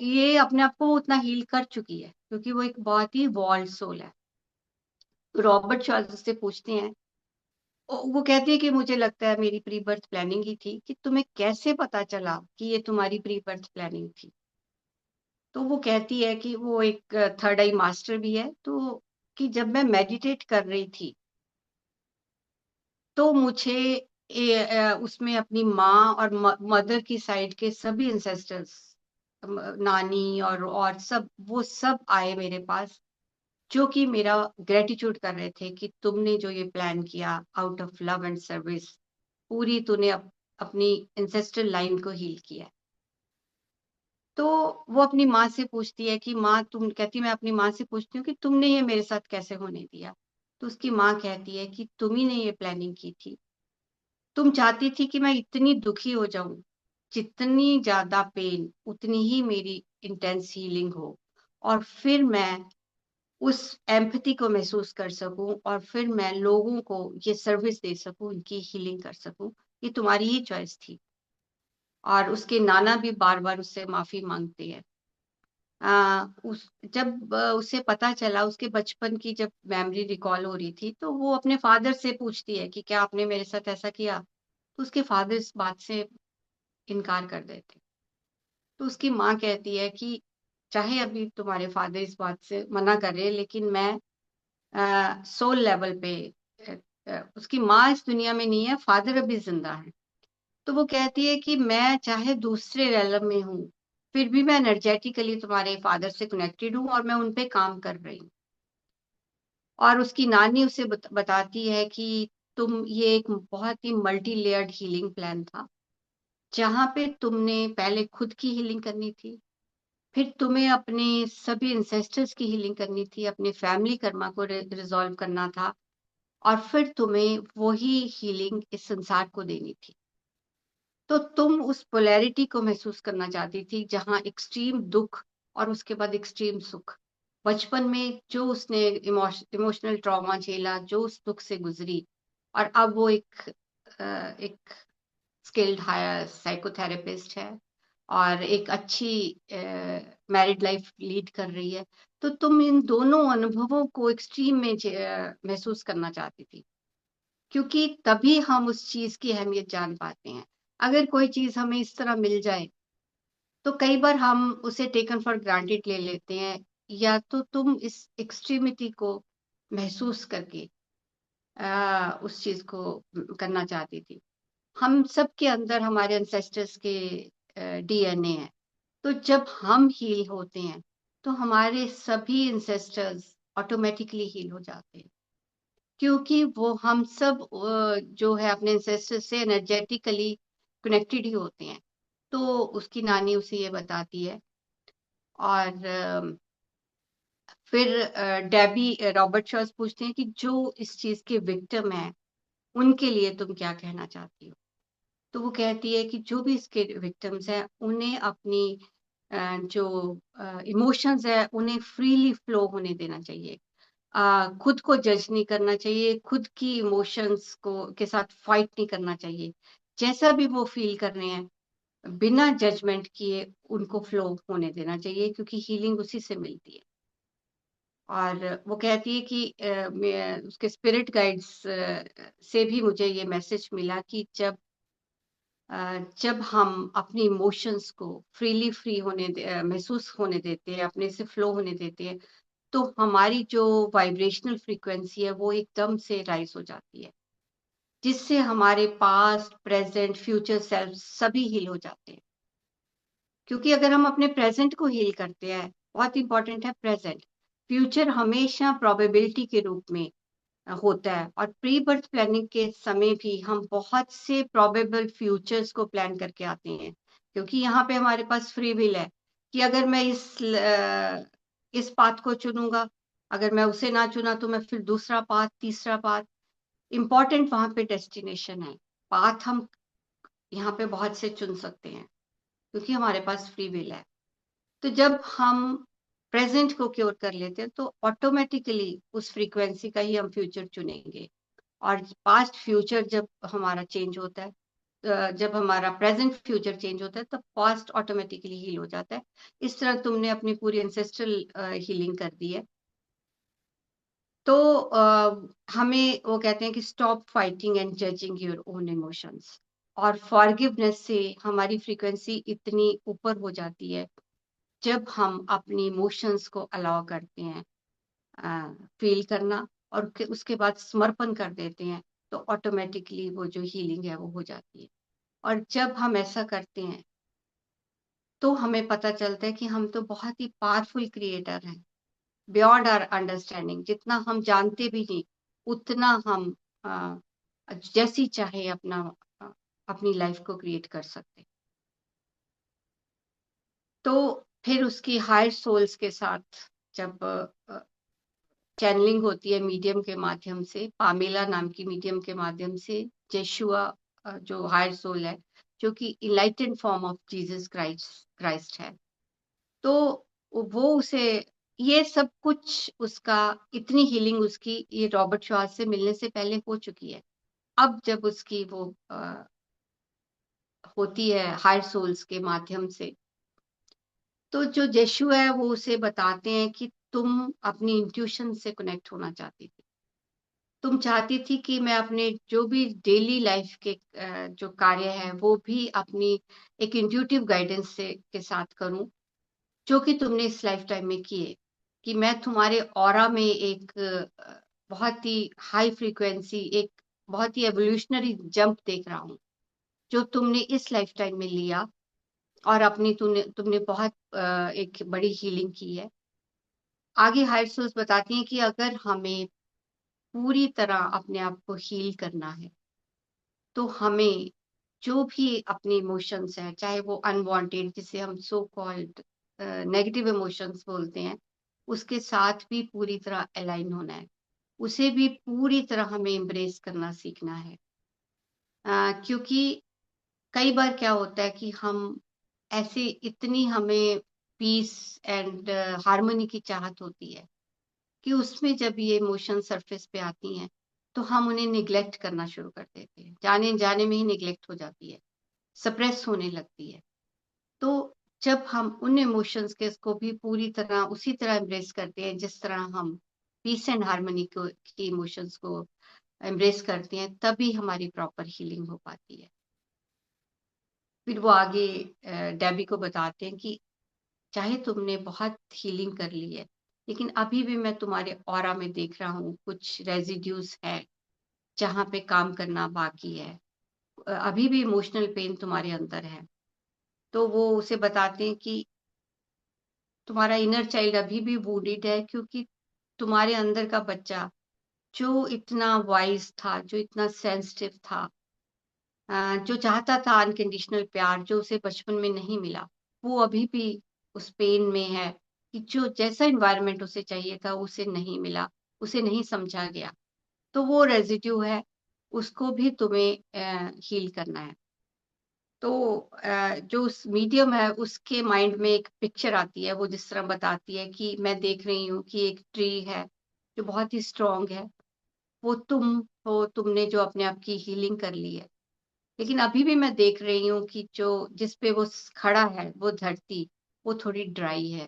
ये अपने आप को उतना हील कर चुकी है, क्योंकि वो एक बहुत ही वॉल्ड सोल है। रॉबर्ट शॉर्ट से पूछते हैं, वो कहती है कि मुझे लगता है मेरी प्री बर्थ प्लानिंग ही थी। कि तुम्हें कैसे पता चला कि ये तुम्हारी प्री बर्थ प्लानिंग थी? तो वो कहती है कि वो एक थर्ड आई मास्टर भी है। तो कि जब मैं मेडिटेट कर रही थी, तो मुझे उसमें अपनी माँ और मदर की साइड के सभी इंसेस्टर्स, नानी और सब, वो सब आए मेरे पास, जो कि मेरा ग्रेटिट्यूड कर रहे थे कि तुमने जो ये प्लान किया out of love and service, पूरी तूने अपनी इंसेस्टर लाइन को हील किया। तो वो अपनी माँ से पूछती है कि माँ, तुम, कहती मैं अपनी माँ से पूछती हूँ कि तुमने ये मेरे साथ कैसे होने दिया? तो उसकी माँ कहती है कि तुम ही ने ये प्लानिंग की थी। तुम चाहती थी कि मैं इतनी दुखी हो जाऊं, जितनी ज्यादा पेन उतनी ही मेरी इंटेंस हीलिंग हो, और फिर मैं उस एम्पैथी को महसूस कर सकूं, और फिर मैं लोगों को ये सर्विस दे सकूं, उनकी हीलिंग कर सकूं। ये तुम्हारी ही चॉइस थी। और उसके नाना भी बार बार उससे माफी मांगते हैं। जब उसे पता चला, उसके बचपन की जब मेमोरी रिकॉल हो रही थी, तो वो अपने फादर से पूछती है कि क्या आपने मेरे साथ ऐसा किया? तो उसके फादर इस बात से इनकार कर देते। तो उसकी माँ कहती है कि चाहे अभी तुम्हारे फादर इस बात से मना कर रहे हैं, लेकिन मैं सोल लेवल पे, उसकी माँ इस दुनिया में नहीं है, फादर अभी जिंदा है। तो वो कहती है कि मैं चाहे दूसरे रेलम में हूँ, फिर भी मैं एनर्जेटिकली तुम्हारे फादर से कनेक्टेड हूँ, और मैं उन पे काम कर रही हूँ। और उसकी नानी उसे बताती है कि ये एक बहुत ही मल्टी लेयर्ड हीलिंग प्लान था, जहाँ पे तुमने पहले खुद की हीलिंग करनी थी, फिर तुम्हें अपने सभी इंसेस्टर्स की हीलिंग करनी थी, अपने फैमिली कर्मा को रिजॉल्व करना था, और फिर तुम्हें वही हीलिंग इस संसार को देनी थी। तो तुम उस पोलैरिटी को महसूस करना चाहती थी, जहां एक्सट्रीम दुख और उसके बाद एक्सट्रीम सुख। बचपन में जो उसने इमोशनल ट्रॉमा झेला, जो उस दुख से गुजरी, और अब वो एक स्किल्ड हायर साइकोथेरेपिस्ट है, और एक अच्छी मैरिड लाइफ लीड कर रही है। तो तुम इन दोनों अनुभवों को एक्सट्रीम में महसूस करना चाहती थी, क्योंकि तभी हम उस चीज की अहमियत जान पाते हैं। अगर कोई चीज हमें इस तरह मिल जाए, तो कई बार हम उसे टेकन फॉर ग्रांटेड ले लेते हैं। या तो तुम इस एक्सट्रीमिटी को महसूस करके उस चीज को करना चाहती थी। हम सब के अंदर हमारे एंसेस्टर्स के डीएनए है। तो जब हम हील होते हैं, तो हमारे सभी एंसेस्टर्स ऑटोमेटिकली हील हो जाते हैं, क्योंकि वो हम सब जो है अपने एंसेस्टर से एनर्जेटिकली कनेक्टेड ही होते हैं। तो उसकी नानी उसे ये बताती है। और फिर डेबी रॉबर्ट शॉस पूछते हैं कि जो इस चीज के विक्टिम है, उनके लिए तुम क्या कहना चाहती हो? तो वो कहती है कि जो भी इसके विक्टिम्स हैं, उन्हें अपनी जो इमोशंस है, उन्हें फ्रीली फ्लो होने देना चाहिए। खुद को जज नहीं करना चाहिए, खुद की इमोशंस को के साथ फाइट नहीं करना चाहिए। जैसा भी वो फील कर रहे हैं, बिना जजमेंट किए उनको फ्लो होने देना चाहिए, क्योंकि हीलिंग उसी से मिलती है। और वो कहती है कि उसके स्पिरिट गाइड्स से भी मुझे ये मैसेज मिला कि जब हम अपनी इमोशंस को फ्री महसूस होने देते हैं, अपने से फ्लो होने देते हैं, तो हमारी जो वाइब्रेशनल फ्रीक्वेंसी है, वो एकदम से राइज हो जाती है, जिससे हमारे पास्ट, प्रेजेंट, फ्यूचर सेल्फ सभी हील हो जाते हैं। क्योंकि अगर हम अपने प्रेजेंट को हील करते हैं, बहुत इंपॉर्टेंट है प्रेजेंट। फ्यूचर हमेशा प्रोबेबिलिटी के रूप में होता है, और प्री बर्थ प्लानिंग के समय भी हम बहुत से प्रोबेबल फ्यूचर्स को प्लान करके आते हैं, क्योंकि यहाँ पे हमारे पास फ्री विल है कि अगर मैं इस पाथ को चुनूंगा, अगर मैं उसे ना चुना तो मैं फिर दूसरा पाथ, तीसरा पाथ। इंपॉर्टेंट वहां पे डेस्टिनेशन है। पाथ हम यहाँ पे बहुत से चुन सकते हैं क्योंकि हमारे पास फ्री विल है। तो जब हम प्रेजेंट को क्योर कर लेते हैं तो ऑटोमेटिकली उस फ्रीक्वेंसी का ही हम फ्यूचर चुनेंगे। और पास्ट फ्यूचर जब हमारा चेंज होता है, जब हमारा प्रेजेंट फ्यूचर चेंज होता है, तब पास्ट ऑटोमेटिकली हील हो जाता है। इस तरह तुमने अपनी पूरी एंसेस्ट्रल हीलिंग कर दी है। तो हमें वो कहते हैं कि stop fighting and judging your own emotions, और फॉरगिवनेस से हमारी फ्रीक्वेंसी इतनी ऊपर हो जाती है जब हम अपनी इमोशंस को अलाउ करते हैं फील करना, और उसके बाद समर्पण कर देते हैं, तो ऑटोमेटिकली वो जो हीलिंग है वो हो जाती है। और जब हम ऐसा करते हैं तो हमें पता चलता है कि हम तो बहुत ही पावरफुल क्रिएटर हैं, बियॉन्ड आवर अंडरस्टैंडिंग। जितना हम जानते भी नहीं उतना हम अ, जैसी चाहे अ, अपनी लाइफ को क्रिएट कर सकते हैं। तो फिर उसकी हायर सोल्स के साथ जब चैनलिंग होती है मीडियम के माध्यम से, पामेला नाम की मीडियम के माध्यम से, जेशुआ जो हायर सोल है, जो कि enlightened form of Jesus Christ Christ है, तो वो उसे ये सब कुछ उसका इतनी हीलिंग उसकी ये रॉबर्ट श्वार्ट से मिलने से पहले हो चुकी है। अब जब उसकी वो होती है हायर सोल्स के माध्यम से, तो जो जेशु है वो उसे बताते हैं कि तुम अपनी इंट्यूशन से कनेक्ट होना चाहती थी। तुम चाहती थी कि मैं अपने जो भी डेली लाइफ के जो कार्य है वो भी अपनी एक इंट्यूटिव गाइडेंस से के साथ करूं, जो कि तुमने इस लाइफ टाइम में किए। कि मैं तुम्हारे ऑरा में एक बहुत ही हाई फ्रीक्वेंसी, एक बहुत ही एवोल्यूशनरी जंप देख रहा हूँ, जो तुमने इस लाइफ टाइम में लिया, और अपनी तुमने तुमने बहुत एक बड़ी हीलिंग की है। आगे हायर सोल्स बताती हैं कि अगर हमें पूरी तरह अपने आप को हील करना है, तो हमें जो भी अपने इमोशंस हैं, चाहे वो अनवांटेड जिसे हम सो कॉल्ड नेगेटिव इमोशंस बोलते हैं, उसके साथ भी पूरी तरह अलाइन होना है। उसे भी पूरी तरह हमें एम्ब्रेस करना सीखना है। क्योंकि कई बार क्या होता है कि हम ऐसे इतनी हमें पीस एंड हार्मनी की चाहत होती है कि उसमें जब ये इमोशन सरफेस पे आती हैं तो हम उन्हें निग्लेक्ट करना शुरू कर देते हैं, जाने जाने में ही निग्लेक्ट हो जाती है, सप्रेस होने लगती है। तो जब हम उन इमोशंस के इसको भी पूरी तरह उसी तरह एम्ब्रेस करते हैं जिस तरह हम पीस एंड हार्मनी को की इमोशंस को एम्ब्रेस करते हैं, तभी हमारी प्रॉपर हीलिंग हो पाती है। फिर वो आगे डेबी को बताते हैं कि चाहे तुमने बहुत हीलिंग कर ली है, लेकिन अभी भी मैं तुम्हारे ऑरा में देख रहा हूँ कुछ रेजिड्यूज है जहाँ पे काम करना बाकी है। अभी भी इमोशनल पेन तुम्हारे अंदर है। तो वो उसे बताते हैं कि तुम्हारा इनर चाइल्ड अभी भी वुंडेड है, क्योंकि तुम्हारे अंदर का बच्चा जो इतना वाइज था, जो इतना सेंसिटिव था, जो चाहता था अनकंडीशनल प्यार, जो उसे बचपन में नहीं मिला, वो अभी भी उस पेन में है कि जो जैसा इन्वायरमेंट उसे चाहिए था उसे नहीं मिला, उसे नहीं समझा गया। तो वो रेजिड्यू है, उसको भी तुम्हें हील करना है। तो जो उस मीडियम है उसके माइंड में एक पिक्चर आती है, वो जिस तरह बताती है कि मैं देख रही हूँ कि एक ट्री है जो बहुत ही स्ट्रांग है, वो तुम हो, तुमने जो अपने आप की हीलिंग कर ली है। लेकिन अभी भी मैं देख रही हूँ कि जो जिस पे वो खड़ा है वो धरती, वो थोड़ी ड्राई है,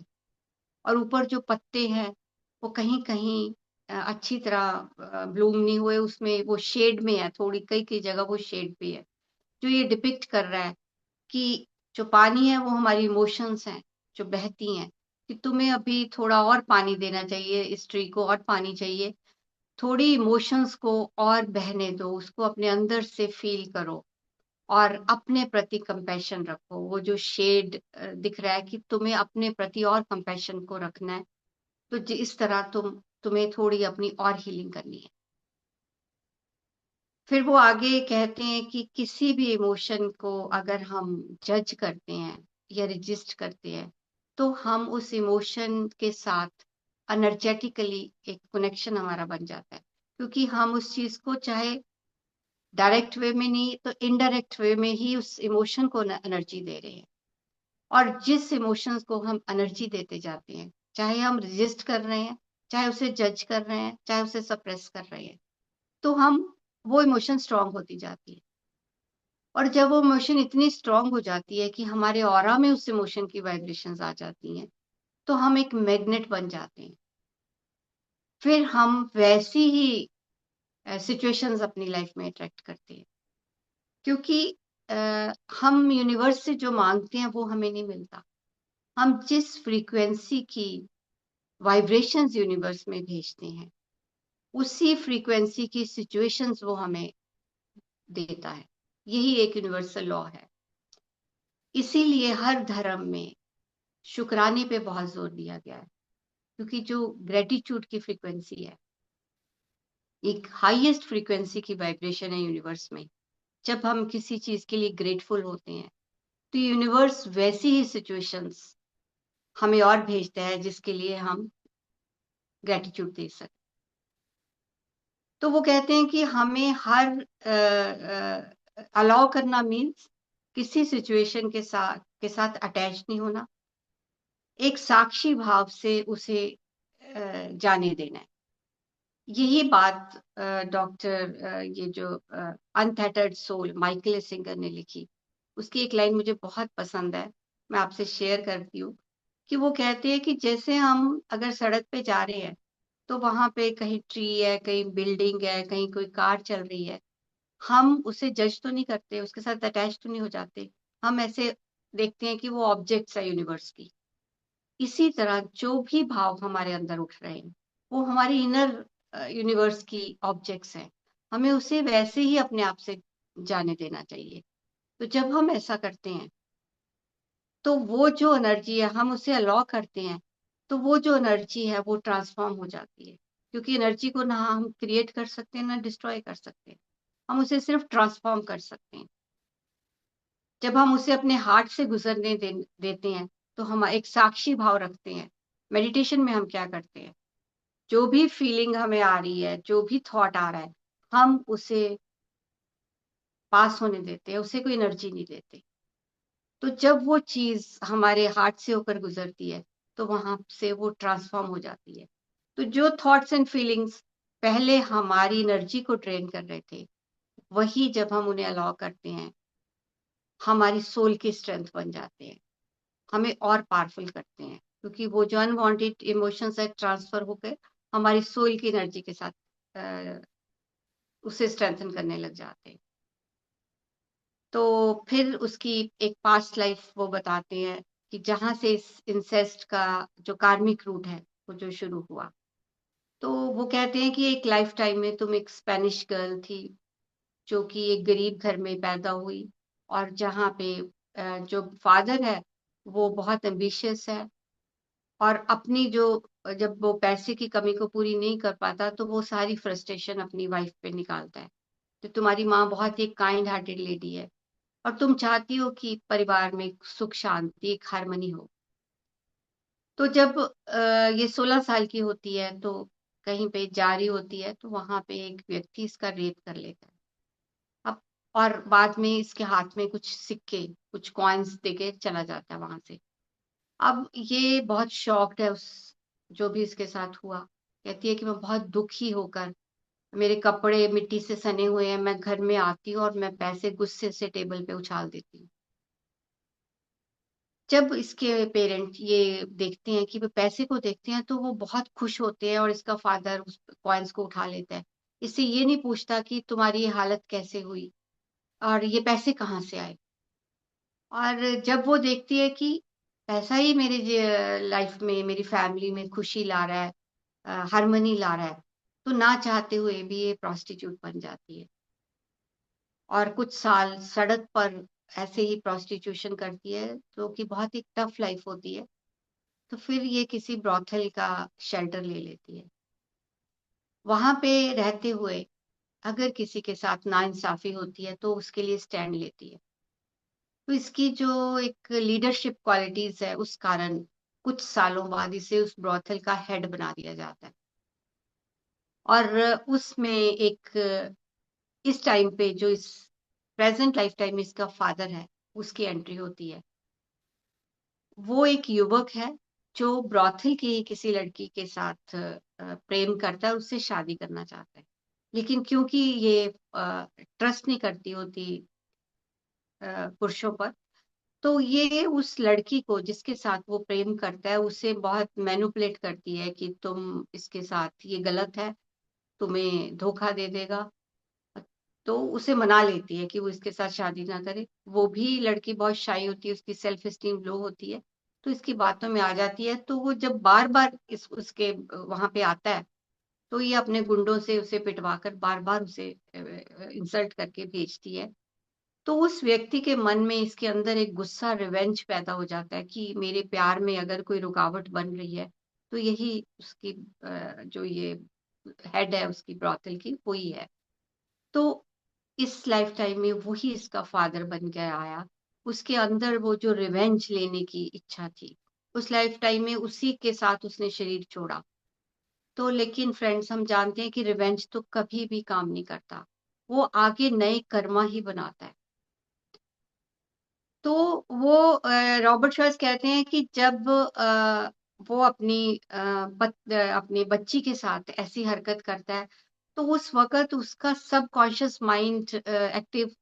और ऊपर जो पत्ते हैं वो कहीं कहीं अच्छी तरह ब्लूम नहीं हुए, उसमें वो शेड में है, थोड़ी कई कई जगह वो शेड भी है, जो ये डिपिक्ट कर रहा है कि जो पानी है वो हमारी इमोशंस हैं जो बहती हैं, कि तुम्हें अभी थोड़ा और पानी देना चाहिए, इस ट्री को और पानी चाहिए, थोड़ी इमोशंस को और बहने दो, उसको अपने अंदर से फील करो, और अपने प्रति कंपैशन रखो। वो जो शेड दिख रहा है कि तुम्हें अपने प्रति और कंपैशन को रखना है, तो इस तरह तुम्हें थोड़ी अपनी और हीलिंग करनी है। फिर वो आगे कहते हैं कि किसी भी इमोशन को अगर हम जज करते हैं या रजिस्ट करते हैं, तो हम उस इमोशन के साथ एनर्जेटिकली एक कनेक्शन हमारा बन जाता है, क्योंकि हम उस चीज को चाहे डायरेक्ट वे में नहीं तो इनडायरेक्ट वे में ही उस इमोशन को एनर्जी दे रहे हैं। और जिस इमोशंस को हम एनर्जी देते जाते हैं, चाहे हम रेजिस्ट कर रहे हैं, चाहे उसे जज कर रहे हैं, चाहे उसे सप्रेस कर रहे हैं, तो हम वो इमोशन स्ट्रांग होती जाती है। और जब वो इमोशन इतनी स्ट्रांग हो जाती है कि हमारे ऑरा में उस इमोशन की वाइब्रेशंस आ जाती हैं, तो हम एक मैग्नेट बन जाते हैं। फिर हम वैसी ही सिचुएशंस अपनी लाइफ में अट्रैक्ट करते हैं, क्योंकि हम यूनिवर्स से जो मांगते हैं वो हमें नहीं मिलता। हम जिस फ्रीक्वेंसी की वाइब्रेशंस यूनिवर्स में भेजते हैं, उसी फ्रीक्वेंसी की सिचुएशंस वो हमें देता है। यही एक यूनिवर्सल लॉ है। इसीलिए हर धर्म में शुक्राने पे बहुत जोर दिया गया है, क्योंकि जो ग्रेटिट्यूड की फ्रीक्वेंसी है, एक हाईएस्ट फ्रीक्वेंसी की वाइब्रेशन है यूनिवर्स में। जब हम किसी चीज के लिए ग्रेटफुल होते हैं, तो यूनिवर्स वैसी ही सिचुएशंस हमें और भेजता है जिसके लिए हम ग्रेटिट्यूड दे सकें। तो वो कहते हैं कि हमें हर अलाउ करना मीन्स किसी सिचुएशन के साथ अटैच नहीं होना, एक साक्षी भाव से उसे जाने देना है। यही बात डॉक्टर ये जो अनथैटर्ड सोल माइकल सिंगर ने लिखी, उसकी एक लाइन मुझे बहुत पसंद है, मैं आपसे शेयर करती हूँ। कि वो कहते हैं कि जैसे हम अगर सड़क पे जा रहे हैं, तो वहां पे कहीं ट्री है, कहीं बिल्डिंग है, कहीं कोई कार चल रही है, हम उसे जज तो नहीं करते, उसके साथ अटैच तो नहीं हो जाते। हम ऐसे देखते हैं कि वो ऑब्जेक्ट्स है यूनिवर्स की। इसी तरह जो भी भाव हमारे अंदर उठ रहे हैं, वो हमारी इनर यूनिवर्स की ऑब्जेक्ट्स हैं। हमें उसे वैसे ही अपने आप से जाने देना चाहिए। तो जब हम ऐसा करते हैं, तो वो जो एनर्जी है हम उसे अलाउ करते हैं, तो वो जो एनर्जी है वो ट्रांसफॉर्म हो जाती है। क्योंकि एनर्जी को ना हम क्रिएट कर सकते हैं ना डिस्ट्रॉय कर सकते हैं, हम उसे सिर्फ ट्रांसफॉर्म कर सकते हैं। जब हम उसे अपने हार्ट से देते हैं, तो हम एक साक्षी भाव रखते हैं। मेडिटेशन में हम क्या करते हैं, जो भी फीलिंग हमें आ रही है, जो भी थॉट आ रहा है, हम उसे पास होने देते हैं, उसे कोई एनर्जी नहीं देते। तो जब वो चीज हमारे हार्ट से होकर गुजरती है, तो वहां से वो ट्रांसफॉर्म हो जाती है। तो जो थॉट्स एंड फीलिंग्स पहले हमारी एनर्जी को ड्रेन कर रहे थे, वही जब हम उन्हें अलाउ करते हैं, हमारी सोल की स्ट्रेंथ बन जाते हैं, हमें और पावरफुल करते हैं। क्योंकि वो जो अनवांटेड इमोशंस है ट्रांसफर होकर हमारी सोल की एनर्जी के साथ अ, उसे स्ट्रेंथन करने लग जाते हैं। तो फिर उसकी एक पास्ट लाइफ वो बताते हैं कि जहां से इस इंसेस्ट का जो कार्मिक रूट है वो जो शुरू हुआ। तो वो कहते हैं कि एक लाइफ टाइम में तुम एक स्पेनिश गर्ल थी, जो कि एक गरीब घर में पैदा हुई, और जहाँ पे जो फादर है वो बहुत एम्बिशियस है, और अपनी जो जब वो पैसे की कमी को पूरी नहीं कर पाता, तो वो सारी फ्रस्ट्रेशन अपनी वाइफ पे निकालता है। तो तुम्हारी माँ बहुत ही काइंड हार्टेड लेडी है, और तुम चाहती हो कि परिवार में सुख शांति एक हार्मनी हो। तो जब ये 16 साल की होती है, तो कहीं पे जा रही होती है, तो वहां पे एक व्यक्ति इसका रेप कर लेता है। अब और बाद में इसके हाथ में कुछ सिक्के, कुछ कॉइन्स देके चला जाता है वहां से। अब ये बहुत शॉक्ड है उस जो भी इसके साथ हुआ। कहती है कि मैं बहुत दुखी होकर, मेरे कपड़े मिट्टी से सने हुए हैं, मैं घर में आती हूँ और मैं पैसे गुस्से से टेबल पे उछाल देती हूँ। जब इसके पेरेंट ये देखते हैं कि वो पैसे को देखते हैं, तो वो बहुत खुश होते हैं, और इसका फादर उस कॉइन्स को उठा लेता है। इससे ये नहीं पूछता कि तुम्हारी ये हालत कैसे हुई और ये पैसे कहाँ से आए। और जब वो देखती है कि पैसा ही मेरे लाइफ में, मेरी फैमिली में खुशी ला रहा है, हार्मनी ला रहा है, तो ना चाहते हुए भी ये प्रोस्टिट्यूट बन जाती है, और कुछ साल सड़क पर ऐसे ही प्रोस्टिट्यूशन करती है, जो कि बहुत ही टफ लाइफ होती है। तो फिर ये किसी ब्रॉथल का शेल्टर ले लेती है। वहां पे रहते हुए अगर किसी के साथ नाइंसाफी होती है, तो उसके लिए स्टैंड लेती है। तो इसकी जो एक लीडरशिप क्वालिटीज है, उस कारण कुछ सालों बाद इसे उस ब्रॉथल का हेड बना दिया जाता है। और उसमें एक इस टाइम पे जो इस प्रेजेंट लाइफ टाइम में इसका फादर है, उसकी एंट्री होती है। वो एक युवक है जो ब्रॉथल की किसी लड़की के साथ प्रेम करता है, उससे शादी करना चाहता है। लेकिन क्योंकि ये ट्रस्ट नहीं करती होती पुरुषों पर, तो ये उस लड़की को जिसके साथ वो प्रेम करता है उसे बहुत मैनिपुलेट करती है कि तुम इसके साथ, ये गलत है, तुम्हें धोखा दे देगा। तो उसे मना लेती है कि वो इसके साथ शादी ना करे। वो भी लड़की बहुत शाई होती है, उसकी सेल्फ एस्टीम लो होती है, तो इसकी बातों में आ जाती है। तो वो जब बार बार इस उसके वहां पे आता है, तो ये अपने गुंडों से उसे पिटवाकर बार बार उसे इंसल्ट करके भेजती है। तो उस व्यक्ति के मन में, इसके अंदर एक गुस्सा, रिवेंज पैदा हो जाता है कि मेरे प्यार में अगर कोई रुकावट बन रही है, तो यही उसकी जो ये हेड है उसकी ब्रॉथल की, वही है। तो इस लाइफ टाइम में वही इसका फादर बन के आया। उसके अंदर वो जो रिवेंज लेने की इच्छा थी, उस लाइफ टाइम में उसी के साथ उसने शरीर छोड़ा। तो लेकिन फ्रेंड्स, हम जानते हैं कि रिवेंज तो कभी भी काम नहीं करता, वो आगे नए कर्मा ही बनाता है। तो वो रॉबर्ट शॉयस कहते हैं कि जब वो अपनी बच्ची के साथ ऐसी हरकत करता है, तो उस वक्त उसका सबकॉन्शियस माइंड एक्टिव,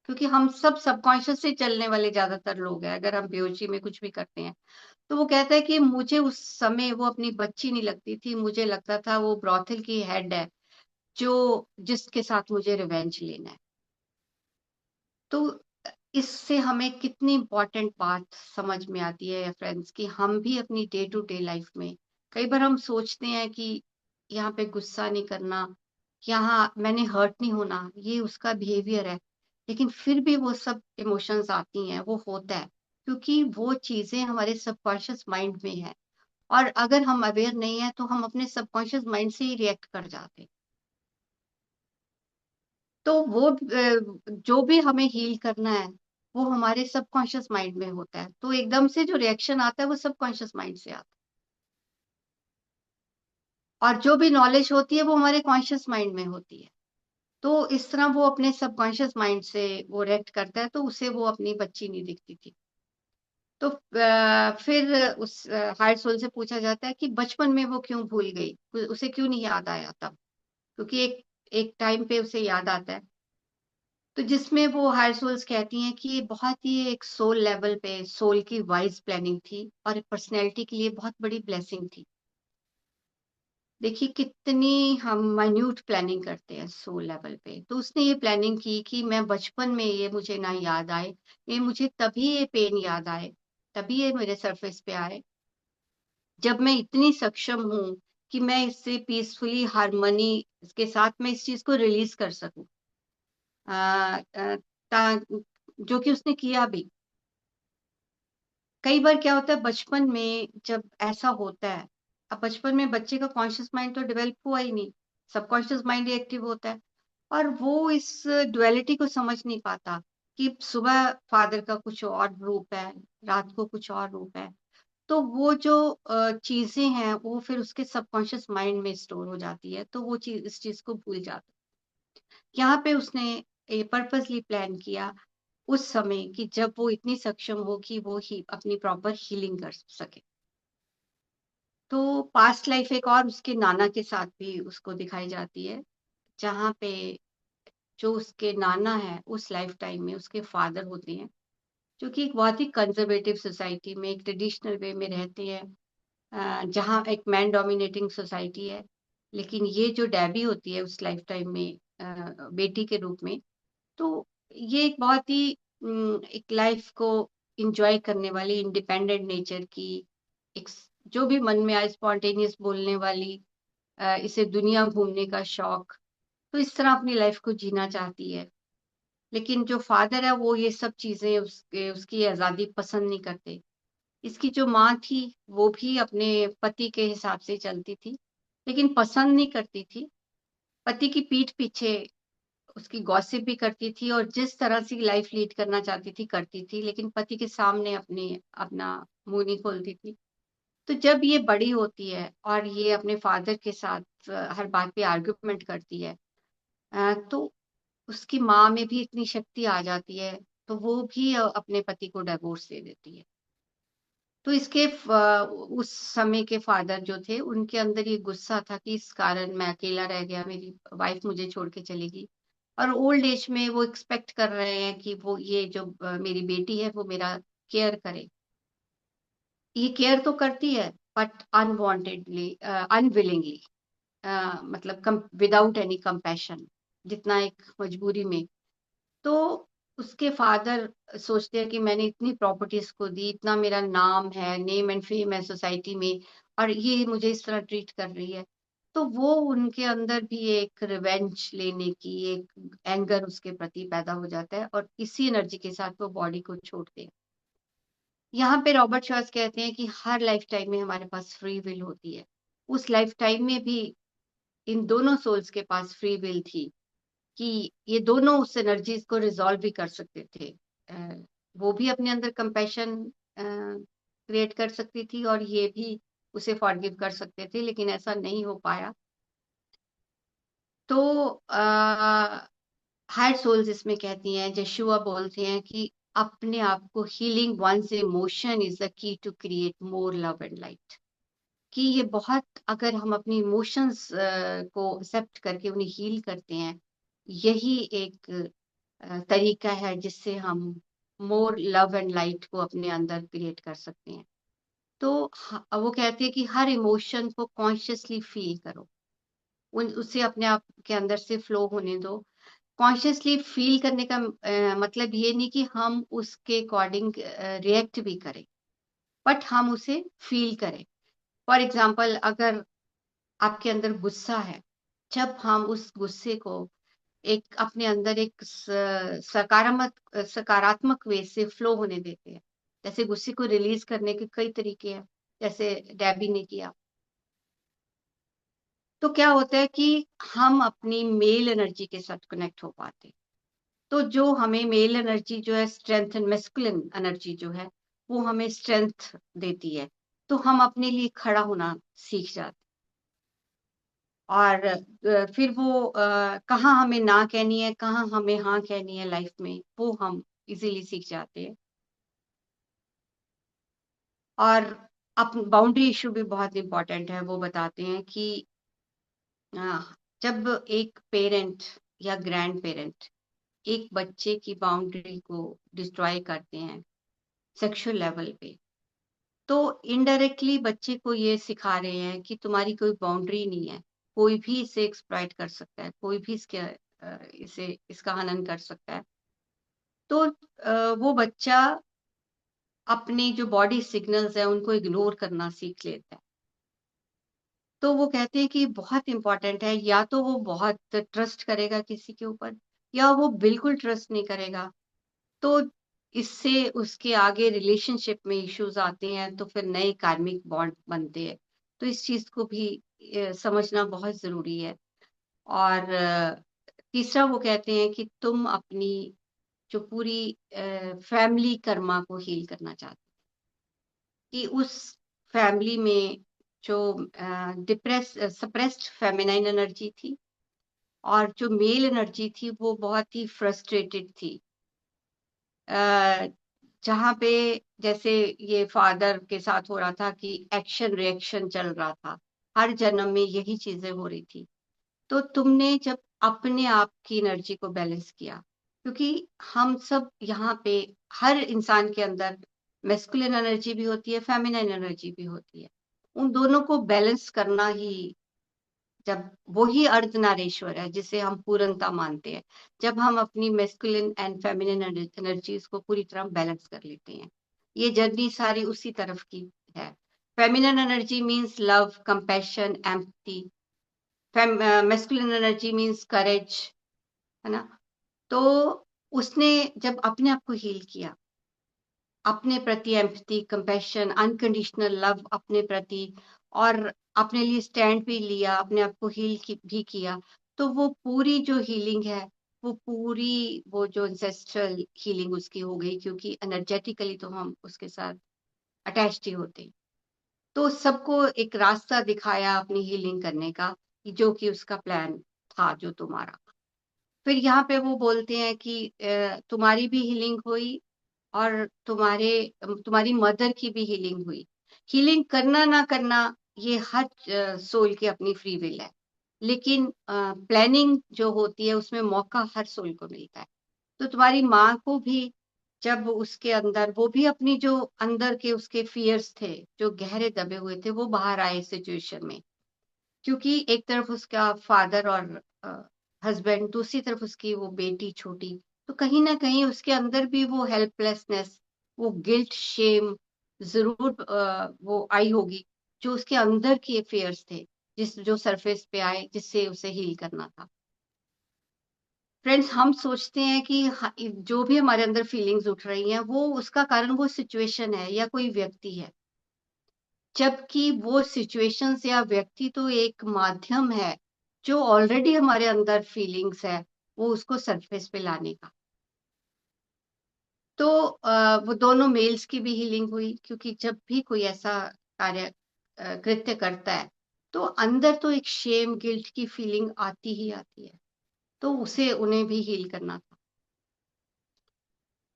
क्योंकि हम सब सबकॉन्शियस से चलने वाले ज्यादातर लोग हैं अगर हम बेहोशी में कुछ भी करते हैं। तो वो कहता है कि मुझे उस समय वो अपनी बच्ची नहीं लगती थी, मुझे लगता था वो ब्रॉथल की हेड है, जो जिसके साथ मुझे रिवेंज लेना है। तो इससे हमें कितनी इम्पोर्टेंट बात समझ में आती है फ्रेंड्स, कि हम भी अपनी डे टू डे लाइफ में कई बार हम सोचते हैं कि यहाँ पे गुस्सा नहीं करना, यहाँ मैंने हर्ट नहीं होना, ये उसका बिहेवियर है। लेकिन फिर भी वो सब इमोशंस आती हैं, वो होता है, क्योंकि वो चीजें हमारे सबकॉन्शियस माइंड में है। और अगर हम अवेयर नहीं है तो हम अपने सबकॉन्शियस माइंड से ही रिएक्ट कर जाते हैं। तो वो जो भी हमें हील करना है, वो हमारे सबकॉन्शियस माइंड में होता है। तो एकदम से जो रिएक्शन आता है वो सबकॉन्शियस माइंड से आता है, और जो भी नॉलेज होती है वो हमारे कॉन्शियस माइंड में होती है। तो इस तरह वो अपने सबकॉन्शियस माइंड से वो रिएक्ट करता है, तो उसे वो अपनी बच्ची नहीं दिखती थी। तो फिर उस हायर सोल से पूछा जाता है कि बचपन में वो क्यों भूल गई, उसे क्यों नहीं याद आया तब, क्योंकि एक एक टाइम पे उसे याद आता है। तो जिसमें वो हायर सोल्स कहती हैं कि ये बहुत ही एक सोल लेवल पे सोल की वाइज प्लानिंग थी, और पर्सनैलिटी के लिए बहुत बड़ी ब्लेसिंग थी। देखिए कितनी हम माइन्यूट प्लानिंग करते हैं सोल लेवल पे। तो उसने ये प्लानिंग की कि मैं बचपन में ये मुझे ना याद आए, ये मुझे तभी ये पेन याद आए, तभी ये मेरे सरफेस पे आए, जब मैं इतनी सक्षम हूँ कि मैं इससे पीसफुली हारमोनी के साथ मैं इस चीज को रिलीज कर सकूं। अ, अ, जो कि उसने किया भी। कई बार क्या होता है बचपन में जब ऐसा होता है, अब बचपन में बच्चे का कॉन्शियस माइंड तो डेवलप हुआ ही नहीं, सबकॉन्शियस माइंड ही एक्टिव होता है, और वो इस डुअलिटी को समझ नहीं पाता कि सुबह फादर का कुछ और रूप है, रात को कुछ और रूप है। तो वो जो चीजें हैं वो फिर उसके सबकॉन्शियस माइंड में स्टोर हो जाती है, तो वो चीज, इस चीज को भूल जाता है। यहाँ पे उसने ये पर्पसली प्लान किया उस समय कि जब वो इतनी सक्षम हो कि वो ही अपनी प्रॉपर हीलिंग कर सके। तो पास्ट लाइफ एक और उसके नाना के साथ भी उसको दिखाई जाती है, जहाँ पे जो उसके नाना है उस लाइफ टाइम में उसके फादर होते हैं, जो कि एक बहुत ही कंजर्वेटिव सोसाइटी में एक ट्रेडिशनल वे में रहते हैं, जहाँ एक मैन डोमिनेटिंग सोसाइटी है। लेकिन ये जो डैबी होती है उस लाइफ टाइम में बेटी के रूप में, तो ये एक बहुत ही एक लाइफ को इंजॉय करने वाली, इंडिपेंडेंट नेचर की, एक जो भी मन में आए स्पॉन्टेनियस बोलने वाली, इसे दुनिया घूमने का शौक, तो इस तरह अपनी लाइफ को जीना चाहती है। लेकिन जो फादर है वो ये सब चीजें उसकी आजादी पसंद नहीं करते। इसकी जो माँ थी वो भी अपने पति के हिसाब से चलती थी, लेकिन पसंद नहीं करती थी। पति की पीठ पीछे उसकी गॉसिप भी करती थी, और जिस तरह से लाइफ लीड करना चाहती थी करती थी, लेकिन पति के सामने अपना मुंह नहीं खोलती थी। तो जब ये बड़ी होती है और ये अपने फादर के साथ हर बात पे आर्गुमेंट करती है, तो उसकी माँ में भी इतनी शक्ति आ जाती है, तो वो भी अपने पति को डिवोर्स दे देती है। तो इसके उस समय के फादर जो थे, उनके अंदर ये गुस्सा था कि इस कारण मैं अकेला रह गया, मेरी वाइफ मुझे छोड़ के चली गई। और ओल्ड एज में वो एक्सपेक्ट कर रहे हैं कि वो ये जो मेरी बेटी है वो मेरा केयर करे। ये केयर तो करती है, बट अनवांटेडली, अनविलिंगली, मतलब विदाउट एनी कंपैशन, जितना एक मजबूरी में। तो उसके फादर सोचते हैं कि मैंने इतनी प्रॉपर्टीज को दी, इतना मेरा नाम है, नेम एंड फेम है सोसाइटी में, और ये मुझे इस तरह ट्रीट कर रही है। तो वो उनके अंदर भी एक रिवेंज लेने की एक एंगर उसके प्रति पैदा हो जाता है, और इसी एनर्जी के साथ वो बॉडी को छोड़ते हैं। यहाँ पे रॉबर्ट शॉस कहते हैं कि हर लाइफ टाइम में हमारे पास फ्री विल होती है। उस लाइफ टाइम में भी इन दोनों सोल्स के पास फ्री विल थी कि ये दोनों उस एनर्जीज को रिजॉल्व भी कर सकते थे। वो भी अपने अंदर कंपैशन क्रिएट कर सकती थी, और ये भी उसे फॉरगिव कर सकते थे, लेकिन ऐसा नहीं हो पाया। तो हायर सोल्स इसमें कहती हैं, यशुआ बोलते हैं कि अपने आप को healing ones emotion is the key to create more love and light. कि ये बहुत, अगर हम अपनी इमोशंस को एक्सेप्ट करके उन्हें हील करते हैं, यही एक तरीका है जिससे हम मोर लव एंड लाइट को अपने अंदर क्रिएट कर सकते हैं। तो वो कहते हैं कि हर इमोशन को कॉन्शियसली फील करो, उसे अपने आप के अंदर से फ्लो होने दो। कॉन्शियसली फील करने का मतलब ये नहीं कि हम उसके अकॉर्डिंग रिएक्ट भी करें, बट हम उसे फील करें। फॉर एग्जाम्पल, अगर आपके अंदर गुस्सा है, जब हम उस गुस्से को एक अपने अंदर एक सकारात्मक सकारात्मक वे से फ्लो होने देते हैं। जैसे गुस्से को रिलीज करने के कई तरीके हैं, जैसे डैबी ने किया। तो क्या होता है कि हम अपनी मेल एनर्जी के साथ कनेक्ट हो पाते हैं। तो जो हमें मेल एनर्जी जो है, स्ट्रेंथ एंड मेस्कुलिन एनर्जी जो है, वो हमें स्ट्रेंथ देती है। तो हम अपने लिए खड़ा होना सीख जाते हैं। और फिर वो कहाँ हमें ना कहनी है, कहाँ हमें हाँ कहनी है लाइफ में, वो हम इजीली सीख जाते हैं। और अप बाउंड्री इशू भी बहुत इंपॉर्टेंट है। वो बताते हैं कि अ, जब एक पेरेंट या ग्रैंड पेरेंट एक बच्चे की बाउंड्री को डिस्ट्रॉय करते हैं सेक्सुअल लेवल पे, तो इनडायरेक्टली बच्चे को ये सिखा रहे हैं कि तुम्हारी कोई बाउंड्री नहीं है, कोई भी इसे एक्सप्लॉइट कर सकता है, कोई भी इसे इसका हनन कर सकता है। तो वो बच्चा अपनी जो बॉडी सिग्नल्स है उनको इग्नोर करना सीख लेता है। तो वो कहते हैं कि बहुत इंपॉर्टेंट है, या तो वो बहुत ट्रस्ट करेगा किसी के ऊपर, या वो बिल्कुल ट्रस्ट नहीं करेगा। तो इससे उसके आगे रिलेशनशिप में इश्यूज आते हैं, तो फिर नए कार्मिक बॉन्ड बनते हैं। तो इस चीज को भी समझना बहुत जरूरी है। और तीसरा वो कहते हैं कि तुम अपनी जो पूरी फैमिली कर्मा को हील करना चाहते कि उस फैमिली में जो सप्रेस्ड फेमिनाइन एनर्जी थी, और जो मेल एनर्जी थी वो बहुत ही फ्रस्ट्रेटेड थी। जहाँ पे जैसे ये फादर के साथ हो रहा था कि एक्शन रिएक्शन चल रहा था, हर जन्म में यही चीजें हो रही थी। तो तुमने जब अपने आप की एनर्जी को बैलेंस किया, क्योंकि हम सब यहाँ पे, हर इंसान के अंदर मेस्कुलिन एनर्जी भी होती है, फेमिनाइन एनर्जी भी होती है। उन दोनों को बैलेंस करना ही, जब वो ही अर्धनारीश्वर है जिसे हम पूर्णता मानते हैं, जब हम अपनी मेस्कुलिन एंड फेमिनिन एनर्जीज को पूरी तरह बैलेंस कर लेते हैं। ये जर्नी सारी उसी तरफ की है। Feminine energy means love, compassion, empathy. Masculine energy means courage, है ना। तो उसने जब अपने आप को हील किया, अपने प्रति एम्पैथी, कंपैशन, अनकंडीशनल लव अपने प्रति, और अपने लिए स्टैंड भी लिया, अपने आप को भी किया, तो वो पूरी जो हीलिंग है, वो पूरी वो जो एंसेस्ट्रल हीलिंग उसकी हो गई, क्योंकि एनर्जेटिकली तो हम उसके साथ अटैच्ड ही होते। तो सबको एक रास्ता दिखाया अपनी हीलिंग करने का, जो कि उसका प्लान था, जो तुम्हारा। फिर यहाँ पे वो बोलते हैं कि तुम्हारी भी हीलिंग हुई और तुम्हारी मदर की भी हीलिंग हुई। हीलिंग करना ना करना ये हर सोल की अपनी फ्री विल है, लेकिन प्लानिंग जो होती है उसमें मौका हर सोल को मिलता है। तो तुम्हारी माँ को भी जब उसके अंदर वो भी अपनी जो अंदर के उसके फियर्स थे जो गहरे दबे हुए थे वो बाहर आए सिचुएशन में, क्योंकि एक तरफ उसका फादर और हस्बैंड, दूसरी तरफ उसकी वो बेटी छोटी, तो कहीं ना कहीं उसके अंदर भी वो हेल्पलेसनेस, वो गिल्ट, शेम जरूर वो आई होगी, जो उसके अंदर के अफेयर्स थे, जो सरफेस पे आए, जिससे उसे हील करना था। फ्रेंड्स, हम सोचते हैं कि जो भी हमारे अंदर फीलिंग्स उठ रही हैं वो उसका कारण वो सिचुएशन है या कोई व्यक्ति है, जबकि वो सिचुएशंस या व्यक्ति तो एक माध्यम है जो ऑलरेडी हमारे अंदर फीलिंग्स है वो उसको सरफेस पे लाने का। तो वो दोनों मेल्स की भी हीलिंग हुई, क्योंकि जब भी कोई ऐसा कार्य कृत्य करता है तो अंदर तो एक शेम गिल्ट की फीलिंग आती ही आती है, तो उसे उन्हें भी हील करना था।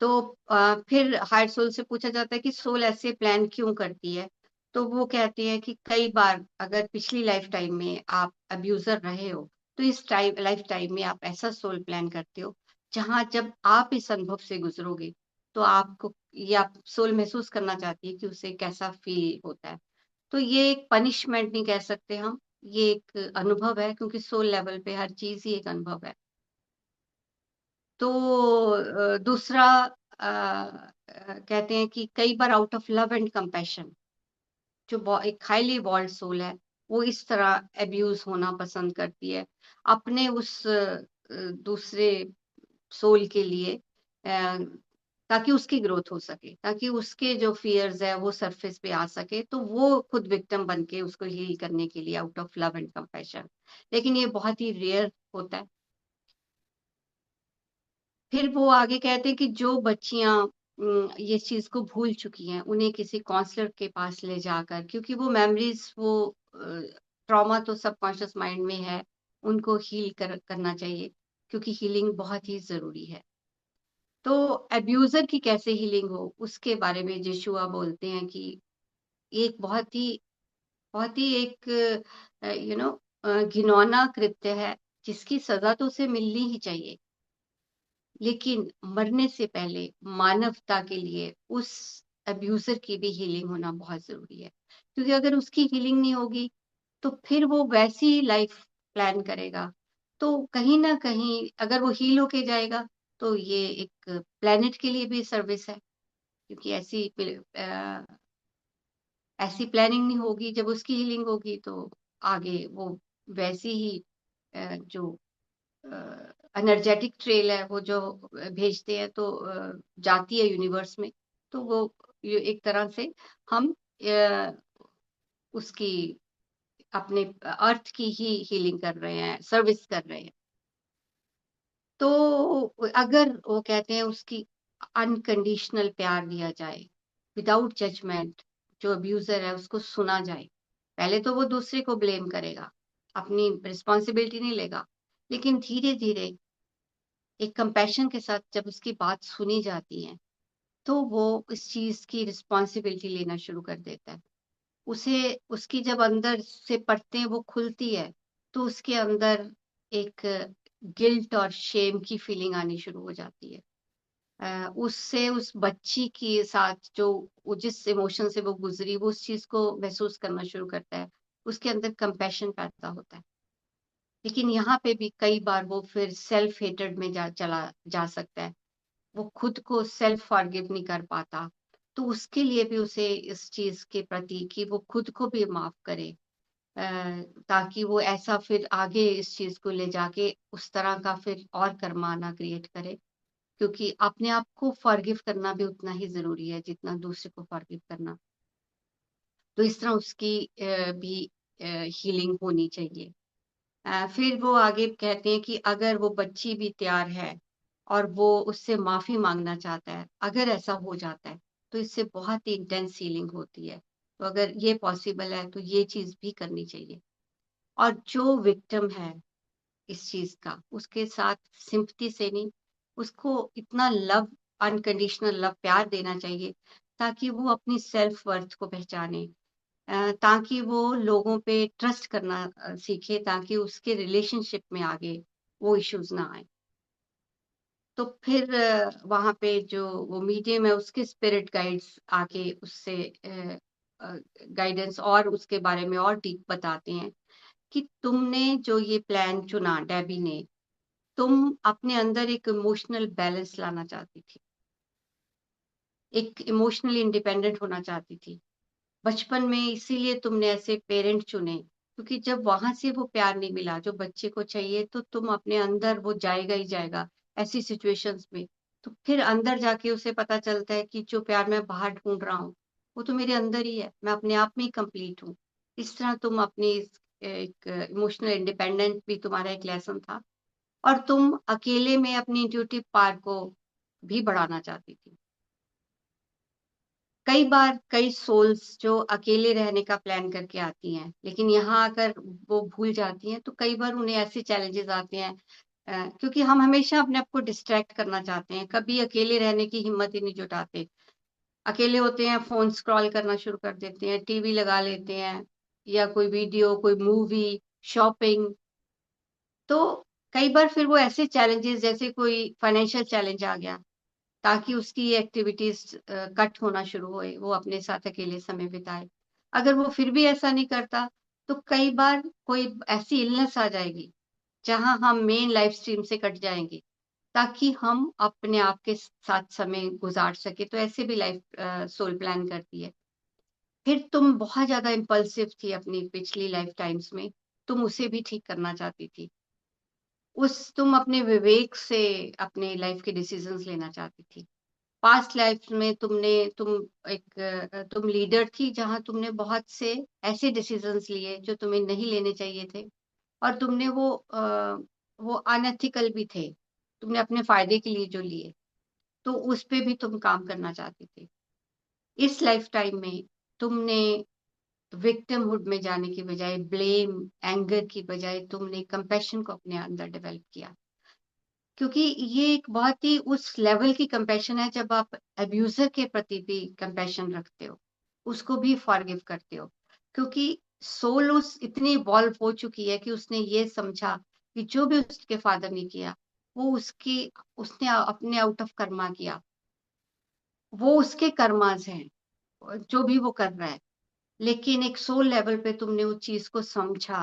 तो फिर हायर सोल से पूछा जाता है कि सोल ऐसे प्लान क्यों करती है, तो वो कहती है कि कई बार अगर पिछली लाइफ टाइम में आप अब्यूजर रहे हो तो इस टाइम लाइफ टाइम में आप ऐसा सोल प्लान करते हो जहां जब आप इस अनुभव से गुजरोगे तो आपको, ये आप सोल महसूस करना चाहती है कि उसे कैसा फील होता है। तो ये एक पनिशमेंट नहीं कह सकते हम, ये एक अनुभव है, क्योंकि सोल लेवल पे हर चीज ही एक अनुभव है। तो दूसरा कहते हैं कि कई बार out of love and compassion, जो एक हाईली इवॉल्व सोल है वो इस तरह एब्यूज होना पसंद करती है अपने उस दूसरे सोल के लिए, ताकि उसकी ग्रोथ हो सके, ताकि उसके जो फियर्स है वो सरफेस पे आ सके, तो वो खुद विक्टिम बन के उसको हील करने के लिए out of love and compassion. लेकिन ये बहुत ही रेयर होता है। फिर वो आगे कहते हैं कि जो बच्चियां ये चीज को भूल चुकी हैं उन्हें किसी काउंसलर के पास ले जाकर, क्योंकि वो मेमोरीज, वो ट्रॉमा तो सबकॉन्शियस माइंड में है, उनको करना चाहिए, क्योंकि हीलिंग बहुत ही जरूरी है। तो अब्यूजर की कैसे हीलिंग हो उसके बारे में यीशुआ बोलते हैं कि एक बहुत ही एक घिनौना कृत्य है जिसकी सजा तो उसे मिलनी ही चाहिए, लेकिन मरने से पहले मानवता के लिए उस अब्यूजर की भी हीलिंग होना बहुत जरूरी है, क्योंकि अगर उसकी हीलिंग नहीं होगी तो फिर वो वैसी लाइफ प्लान करेगा। तो कहीं ना कहीं अगर वो हील होके जाएगा तो ये एक प्लेनेट के लिए भी सर्विस है, क्योंकि ऐसी प्लानिंग नहीं होगी, जब उसकी हीलिंग होगी तो आगे वो वैसी ही जो एनर्जेटिक ट्रेल है वो जो भेजते हैं, तो जाती है यूनिवर्स में, तो वो एक तरह से हम उसकी अपने अर्थ की ही हीलिंग कर रहे हैं, सर्विस कर रहे हैं। तो अगर वो कहते हैं उसकी अनकंडीशनल प्यार दिया जाए विदाउट जजमेंट, जो अब्यूजर है उसको सुना जाए, पहले तो वो दूसरे को ब्लेम करेगा, अपनी रिस्पॉन्सिबिलिटी नहीं लेगा, लेकिन धीरे धीरे एक कंपैशन के साथ जब उसकी बात सुनी जाती है तो वो इस चीज की रिस्पॉन्सिबिलिटी लेना शुरू कर देता है। उसे उसकी जब अंदर से परतें वो खुलती है तो उसके अंदर एक गिल्ट और शेम की फीलिंग आनी शुरू हो जाती है। उससे उस बच्ची के साथ जो वो जिस इमोशन से वो गुजरी वो उस चीज को महसूस करना शुरू करता है, उसके अंदर कंपैशन पैदा होता है। लेकिन यहाँ पे भी कई बार वो फिर सेल्फ हेटेड में चला जा सकता है, वो खुद को सेल्फ फॉरगिव नहीं कर पाता, तो उसके लिए भी उसे इस चीज के प्रति कि वो खुद को भी माफ करे, ताकि वो ऐसा फिर आगे इस चीज को ले जाके उस तरह का फिर और कर्मा ना क्रिएट करे, क्योंकि अपने आप को फॉरगिव करना भी उतना ही जरूरी है जितना दूसरे को फॉरगिव करना। तो इस तरह उसकी भी हीलिंग होनी चाहिए। फिर वो आगे कहते हैं कि अगर वो बच्ची भी तैयार है और वो उससे माफी मांगना चाहता है, अगर ऐसा हो जाता है तो इससे बहुत ही इंटेंस हीलिंग होती है। तो अगर ये पॉसिबल है तो ये चीज भी करनी चाहिए। और जो विक्टिम है इस चीज का, उसके साथ सिंपथी से नहीं, उसको इतना लव, अनकंडीशनल लव, प्यार देना चाहिए ताकि वो अपनी सेल्फ वर्थ को पहचाने, ताकि वो लोगों पे ट्रस्ट करना सीखे, ताकि उसके रिलेशनशिप में आगे वो इश्यूज ना आए। तो फिर वहां पे जो वो मीडियम है उसके स्पिरिट गाइड्स आके उससे गाइडेंस और उसके बारे में और डीप बताते हैं कि तुमने जो ये प्लान चुना, डेबी ने, तुम अपने अंदर एक इमोशनल बैलेंस लाना चाहती थी, एक इमोशनली इंडिपेंडेंट होना चाहती थी बचपन में, इसीलिए तुमने ऐसे पेरेंट चुने, क्योंकि जब वहां से वो प्यार नहीं मिला जो बच्चे को चाहिए, तो तुम अपने अंदर, वो जाएगा ही जाएगा ऐसी सिचुएशंस में। तो फिर अंदर जाके उसे पता चलता है कि जो प्यार मैं बाहर ढूंढ रहा हूँ वो तो मेरे अंदर ही है, मैं अपने आप में ही कंप्लीट हूँ। इस तरह तुम अपनी एक इमोशनल इंडिपेंडेंट भी तुम्हारा एक लेसन था, और तुम अकेले में अपनी इंट्यूटिव पावर को भी बढ़ाना चाहती थी। कई बार कई सोल्स जो अकेले रहने का प्लान करके आती हैं, लेकिन यहाँ आकर वो भूल जाती हैं, तो कई बार उन्हें ऐसे चैलेंजेस आते हैं, क्योंकि हम हमेशा अपने आप को डिस्ट्रैक्ट करना चाहते हैं, कभी अकेले रहने की हिम्मत ही नहीं जुटाते। अकेले होते हैं, फोन स्क्रॉल करना शुरू कर देते हैं, टीवी लगा लेते हैं, या कोई वीडियो, कोई मूवी, शॉपिंग। तो कई बार फिर वो ऐसे चैलेंजेस, जैसे कोई फाइनेंशियल चैलेंज आ गया, ताकि उसकी एक्टिविटीज कट होना शुरू होए, वो अपने साथ अकेले समय बिताए। अगर वो फिर भी ऐसा नहीं करता, तो कई बार कोई ऐसी इलनेस आ जाएगी जहां हम मेन लाइफ स्ट्रीम से कट जाएंगे, ताकि हम अपने आप के साथ समय गुजार सके। तो ऐसे भी लाइफ सोल प्लान करती है। फिर तुम बहुत ज्यादा इम्पल्सिव थी अपनी पिछली लाइफ टाइम्स में, तुम उसे भी ठीक करना चाहती थी। तुम अपने विवेक से अपने लाइफ के डिसीजंस लेना चाहती थी। पास्ट लाइफ में तुम लीडर थी, जहां तुमने बहुत से ऐसे डिसीजंस लिए जो तुम्हें नहीं लेने चाहिए थे, और तुमने वो अनएथिकल भी थे, तुमने अपने फायदे के लिए जो लिए, तो उस पे भी तुम काम करना चाहते थे। इस लाइफ टाइम में तुमने विक्टिमहुड में जाने की बजाय, ब्लेम, एंगर की बजाय, तुमने कंपैशन को अपने अंदर डेवलप किया, क्योंकि ये एक बहुत ही उस लेवल की कंपैशन है जब आप अब्यूजर के प्रति भी कंपैशन रखते हो, उसको भी फॉरगिव करते हो, क्योंकि सोल उस इतनी इवॉल्व हो चुकी है कि उसने ये समझा कि जो भी उसके फादर ने किया, वो उसने अपने आउट ऑफ कर्मा किया, वो उसके कर्मास हैं जो भी वो कर रहा है। लेकिन एक सोल लेवल पे तुमने उस चीज को समझा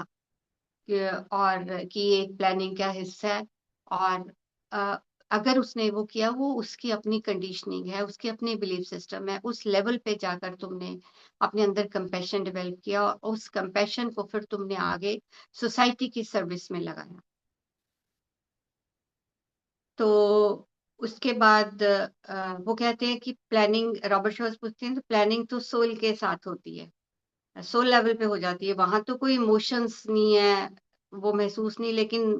और कि ये एक प्लानिंग का हिस्सा है, और अ, अगर उसने वो किया, वो उसकी अपनी कंडीशनिंग है, उसकी अपनी बिलीफ सिस्टम है। उस लेवल पे जाकर तुमने अपने अंदर कंपैशन डेवलप किया, और उस कंपैशन को फिर तुमने आगे सोसाइटी की सर्विस में लगाया। तो उसके बाद वो कहते हैं कि प्लानिंग, रॉबर्ट शॉस पूछते हैं, तो प्लानिंग तो सोल के साथ होती है, सोल लेवल पे हो जाती है, वहां तो कोई इमोशंस नहीं है, वो महसूस नहीं, लेकिन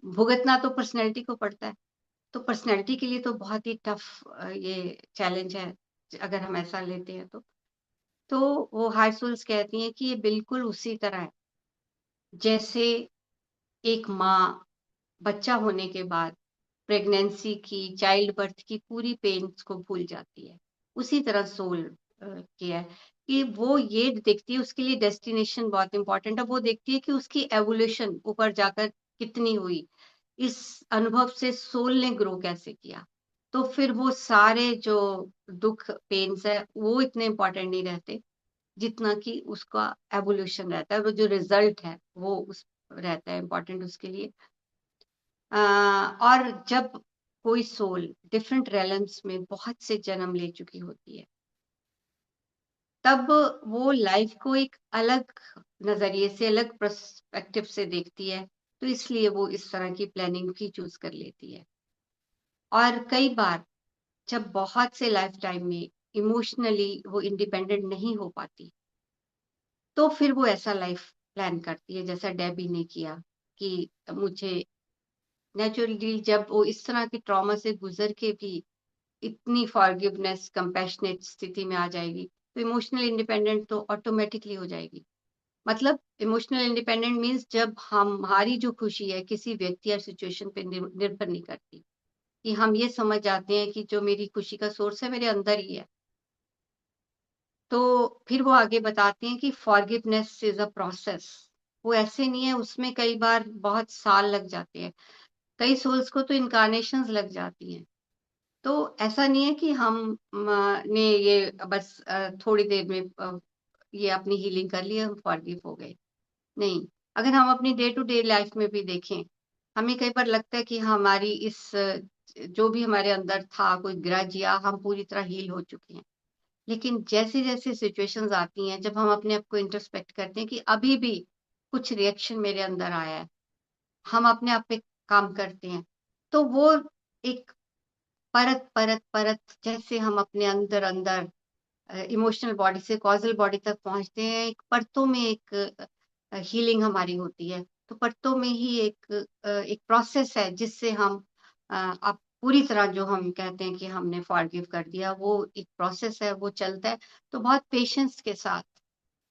भुगतना तो पर्सनैलिटी को पड़ता है। तो पर्सनैलिटी के लिए तो बहुत ही टफ ये चैलेंज है, अगर हम ऐसा लेते हैं तो वो हाई सोल्स कहती हैं कि ये बिल्कुल उसी तरह है जैसे एक माँ बच्चा होने के बाद प्रेगनेंसी की, चाइल्ड बर्थ की पूरी पेन्स को भूल जाती है। उसी तरह सोल किया है कि वो ये देखती है, उसके लिए डेस्टिनेशन बहुत इंपॉर्टेंट है, वो देखती है कि उसकी एवोल्यूशन ऊपर जाकर कितनी हुई, इस अनुभव से सोल ने ग्रो कैसे किया। तो फिर वो सारे जो दुख, पेन्स है, वो इतने इंपॉर्टेंट नहीं रहते जितना कि उसका एवोल्यूशन रहता है, वो जो रिजल्ट है वो उस रहता है इंपॉर्टेंट उसके लिए। और जब कोई सोल डिफरेंट रेलम्स में बहुत से जन्म ले चुकी होती है, तब वो लाइफ को एक अलग नजरिए से, अलग पर्सपेक्टिव से देखती है, तो इसलिए वो इस तरह की प्लानिंग भी चूज कर लेती है। और कई बार जब बहुत से लाइफ टाइम में इमोशनली वो इंडिपेंडेंट नहीं हो पाती, तो फिर वो ऐसा लाइफ प्लान करती है जैसा डेबी ने किया, कि मुझे नेचुरली जब वो इस तरह के ट्रॉमा से गुजर के भी इतनी फॉरगिवनेस, कंपैशनेट स्थिति में आ जाएगी, तो इमोशनल इंडिपेंडेंट तो ऑटोमेटिकली हो जाएगी। मतलब इमोशनल इंडिपेंडेंट मीन्स जब हमारी जो खुशी है किसी व्यक्ति या सिचुएशन पे निर्भर नहीं करती, कि हम ये समझ जाते हैं कि जो मेरी खुशी का सोर्स है मेरे अंदर ही है। तो फिर वो आगे बताते हैं कि फॉरगिवनेस इज अ प्रोसेस। वो ऐसे नहीं है, उसमें कई बार बहुत साल लग जाते हैं, कई सोल्स को तो इनकारनेशंस लग जाती हैं। तो ऐसा नहीं है कि हम ने ये बस थोड़ी देर में ये अपनी हीलिंग कर ली, हम फॉरगिव हो गए। नहीं, अगर हम अपनी डे टू डे लाइफ में भी देखें, हमें कई बार लगता है कि हमारी जो भी हमारे अंदर था कोई ग्रज, या हम पूरी तरह हील हो चुके हैं। लेकिन जैसे जैसे सिचुएशंस आती हैं, जब हम अपने आप को इंट्रोस्पेक्ट करते हैं कि अभी भी कुछ रिएक्शन मेरे अंदर आया है, हम अपने आप पे काम करते हैं, तो वो एक परत परत परत, जैसे हम अपने अंदर अंदर इमोशनल बॉडी से कॉजल बॉडी तक पहुंचते हैं, एक परतों में एक हीलिंग हमारी होती है। तो परतों में ही एक प्रोसेस है जिससे हम अब पूरी तरह, जो हम कहते हैं कि हमने फॉरगिव कर दिया, वो एक प्रोसेस है, वो चलता है। तो बहुत पेशेंस के साथ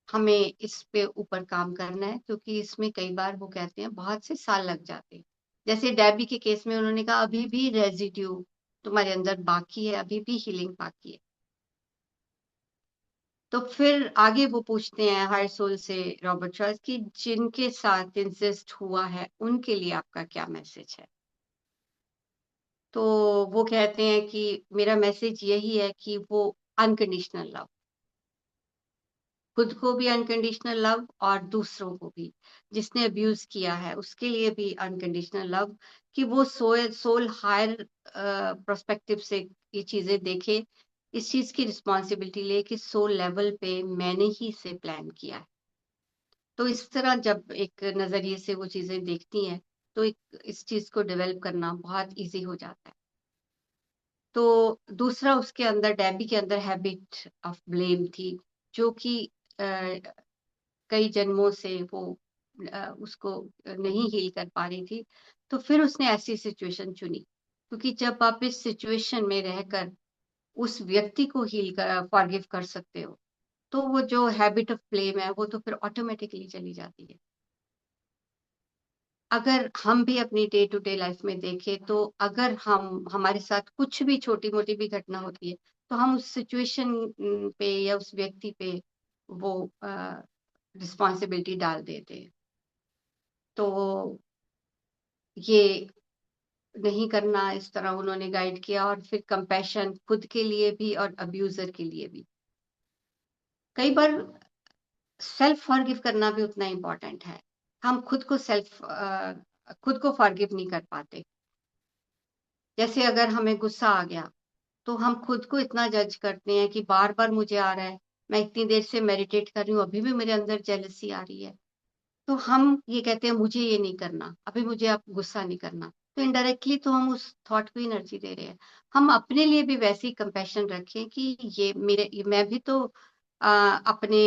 हमें इस पे ऊपर काम करना है, क्योंकि इसमें कई बार वो कहते हैं बहुत से साल लग जाते हैं। जैसे डेबी के केस में उन्होंने कहा अभी भी रेजिड्यू तुम्हारे अंदर बाकी है, अभी भी हीलिंग बाकी है। तो फिर आगे वो पूछते हैं हायर सोल से, रॉबर्ट शॉर्स, कि जिनके साथ इंसेस्ट हुआ है उनके लिए आपका क्या मैसेज है। तो वो कहते हैं कि मेरा मैसेज यही है कि वो अनकंडीशनल लव, खुद को भी अनकंडीशनल लव और दूसरों को भी, जिसने अब्यूज किया है उसके लिए भी अनकंडीशनल लव, कि वो सोल हायर प्रोस्पेक्टिव से ये चीजें देखे, इस चीज की रिस्पॉन्सिबिलिटी ले कि सोल लेवल पे मैंने ही इसे प्लान किया है। तो इस तरह जब एक नजरिए से वो चीजें देखती हैं, तो एक इस चीज को डेवलप करना बहुत इजी हो जाता है। तो दूसरा, उसके अंदर डेबी के अंदर हैबिट ऑफ ब्लेम थी, जो कि कई जन्मों से वो उसको नहीं हील कर पा रही थी। तो फिर उसने ऐसी सिचुएशन चुनी, क्योंकि जब आप इस सिचुएशन में रहकर उस व्यक्ति को हील कर फॉरगिव कर सकते हो, तो वो जो हैबिट ऑफ ब्लेम है वो तो फिर ऑटोमेटिकली चली जाती है। अगर हम भी अपनी डे टू डे लाइफ में देखें, तो अगर हम हमारे साथ कुछ भी छोटी मोटी भी घटना होती है, तो हम उस सिचुएशन पे या उस व्यक्ति पे वो रिस्पॉन्सिबिलिटी डाल देते हैं। तो ये नहीं करना, इस तरह उन्होंने गाइड किया। और फिर कंपैशन खुद के लिए भी और अब्यूजर के लिए भी। कई बार सेल्फ फॉरगिव करना भी उतना इम्पोर्टेंट है। हम खुद को फॉरगिव नहीं कर पाते। जैसे अगर हमें गुस्सा आ गया, तो हम खुद को इतना जज करते हैं कि बार बार मुझे आ रहा है, मैं इतनी देर से मेडिटेट कर रही हूँ, अभी भी मेरे अंदर जेलसी आ रही है। तो हम ये कहते हैं मुझे ये नहीं करना, अभी मुझे अब गुस्सा नहीं करना। तो इनडायरेक्टली तो हम उस थॉट को एनर्जी दे रहे हैं। हम अपने लिए भी वैसे ही कंपैशन रखें कि मैं भी तो अपने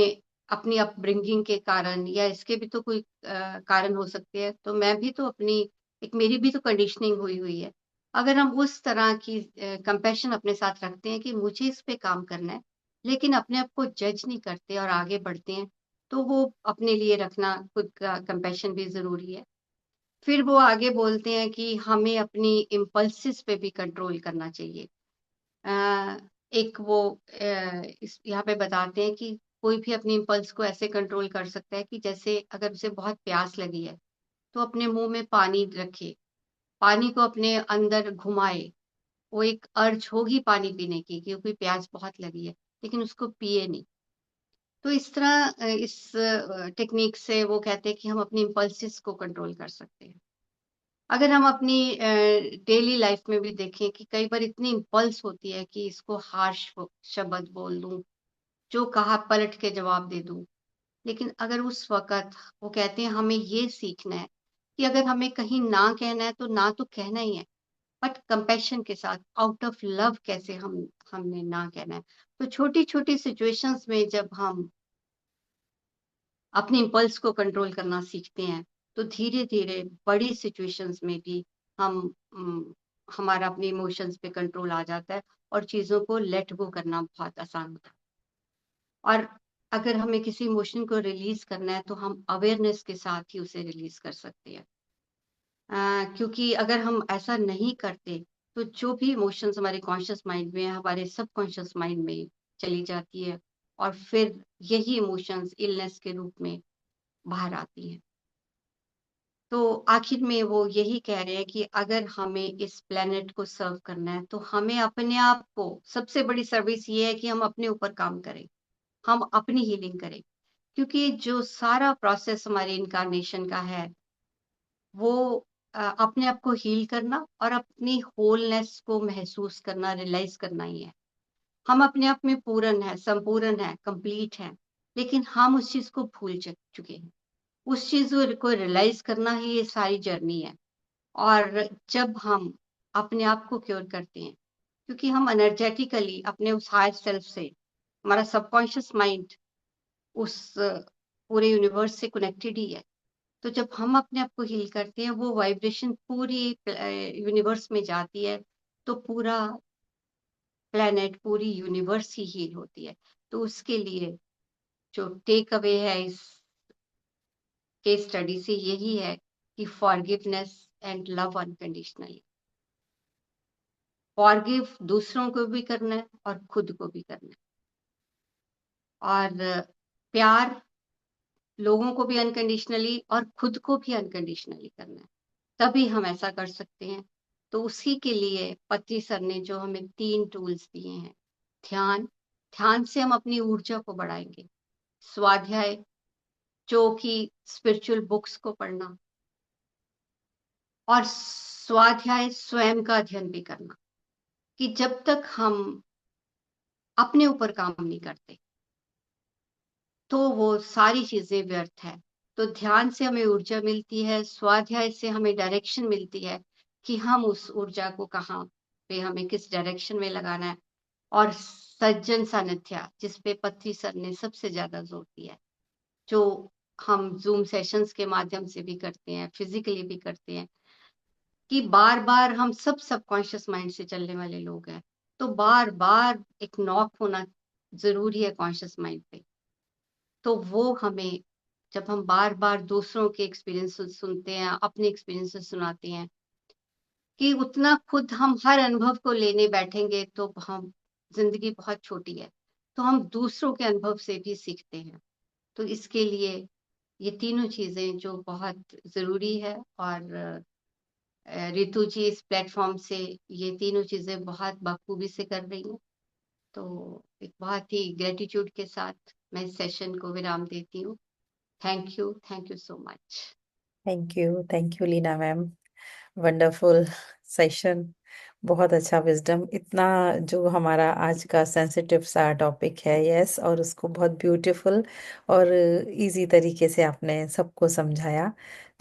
अपनी अपब्रिंगिंग के कारण, या इसके भी तो कोई कारण हो सकते हैं। तो मैं भी तो मेरी भी तो कंडीशनिंग हुई हुई है। अगर हम उस तरह की कंपैशन अपने साथ रखते हैं कि मुझे इस पे काम करना है, लेकिन अपने आप को जज नहीं करते और आगे बढ़ते हैं, तो वो अपने लिए रखना खुद का कंपैशन भी जरूरी है। फिर वो आगे बोलते हैं कि हमें अपनी इम्पल्सिस पे भी कंट्रोल करना चाहिए। अ, एक वो इस यहाँ पे बताते हैं कि कोई भी अपनी इम्पल्स को ऐसे कंट्रोल कर सकता है कि जैसे अगर उसे बहुत प्यास लगी है, तो अपने मुंह में पानी रखे, पानी को अपने अंदर घुमाए। वो एक अर्ज होगी पानी पीने की, क्योंकि प्यास बहुत लगी है, लेकिन उसको पिए नहीं। तो इस तरह इस टेक्निक से वो कहते हैं कि हम अपनी इम्पल्सिस को कंट्रोल कर सकते हैं। अगर हम अपनी डेली लाइफ में भी देखें कि कई बार इतनी इम्पल्स होती है कि इसको हार्श शब्द बोल दूं, जो कहा पलट के जवाब दे दूं। लेकिन अगर उस वक्त, वो कहते हैं हमें ये सीखना है कि अगर हमें कहीं ना कहना है तो ना तो कहना ही है, बट कंपैशन के साथ, आउट ऑफ लव, कैसे हमने ना कहना है। तो छोटी छोटी सिचुएशंस में जब हम अपने इम्पल्स को कंट्रोल करना सीखते हैं, तो धीरे धीरे बड़ी सिचुएशंस में भी हम हमारा अपने इमोशंस पे कंट्रोल आ जाता है, और चीजों को लेट गो करना बहुत आसान होता है। और अगर हमें किसी इमोशन को रिलीज करना है तो हम अवेयरनेस के साथ ही उसे रिलीज कर सकते हैं। क्योंकि अगर हम ऐसा नहीं करते तो जो भी इमोशंस हमारे कॉन्शियस माइंड में हमारे सबकॉन्शियस माइंड में चली जाती है, और फिर यही इमोशंस इलनेस के रूप में बाहर आती हैं। तो आखिर में वो यही कह रहे हैं कि अगर हमें इस प्लेनेट को सर्व करना है तो हमें अपने आप को, सबसे बड़ी सर्विस ये है कि हम अपने ऊपर काम करें, हम अपनी हीलिंग करें। क्योंकि जो सारा प्रोसेस हमारे इनकारनेशन का है वो अपने आप को हील करना और अपनी होलनेस को महसूस करना, रियलाइज करना ही है। हम अपने आप में पूर्ण है, संपूर्ण है, कंप्लीट है, लेकिन हम उस चीज को भूल चुके हैं। उस चीज को रियलाइज करना ही ये सारी जर्नी है। और जब हम अपने आप को क्योर करते हैं, क्योंकि हम एनर्जेटिकली अपने उस हायर सेल्फ से, हमारा सबकॉन्शियस माइंड उस पूरे यूनिवर्स से कनेक्टेड ही है। तो जब हम अपने आप को हील करते हैं वो वाइब्रेशन पूरी यूनिवर्स में जाती है, तो पूरा प्लेनेट, पूरी यूनिवर्स ही हील होती है। तो उसके लिए जो टेक अवे है इस केस स्टडी से यही है कि forgiveness and love unconditionally. Forgive दूसरों को भी करना है और खुद को भी करना है, और प्यार लोगों को भी अनकंडीशनली और खुद को भी अनकंडीशनली करना है। तभी हम ऐसा कर सकते हैं। तो उसी के लिए पत्री सर ने जो हमें 3 टूल्स दिए हैं, ध्यान, ध्यान से हम अपनी ऊर्जा को बढ़ाएंगे। स्वाध्याय, जो कि स्पिरिचुअल बुक्स को पढ़ना, और स्वाध्याय स्वयं का अध्ययन भी करना, कि जब तक हम अपने ऊपर काम नहीं करते तो वो सारी चीजें व्यर्थ है। तो ध्यान से हमें ऊर्जा मिलती है, स्वाध्याय से हमें डायरेक्शन मिलती है कि हम उस ऊर्जा को कहाँ पे हमें किस डायरेक्शन में लगाना है। और सज्जन सानिध्य, जिस पे पत्नी सर ने सबसे ज्यादा जोर दिया है, जो हम जूम सेशंस के माध्यम से भी करते हैं, फिजिकली भी करते हैं, कि बार बार हम सब सबकॉन्शियस माइंड से चलने वाले लोग हैं। तो बार बार एक नॉक होना जरूरी है कॉन्शियस माइंड पे। तो वो हमें, जब हम बार बार दूसरों के एक्सपीरियंस सुनते हैं, अपने एक्सपीरियंस सुनाते हैं, कि उतना खुद हम हर अनुभव को लेने बैठेंगे तो हम, जिंदगी बहुत छोटी है, तो हम दूसरों के अनुभव से भी सीखते हैं। तो इसके लिए ये तीनों चीजें जो बहुत जरूरी है, और रितु जी इस प्लेटफॉर्म से ये तीनों चीजें बहुत बखूबी से कर रही हैं। तो एक बहुत ही ग्रेटिट्यूड के साथ मैं इस सेशन को विराम देती हूँ। Thank you so much. Thank you Leena ma'am. Wonderful session, बहुत अच्छा विजडम, इतना जो हमारा आज का सेंसिटिव सा टॉपिक है, यस, और उसको बहुत ब्यूटीफुल और इजी तरीके से आपने सबको समझाया।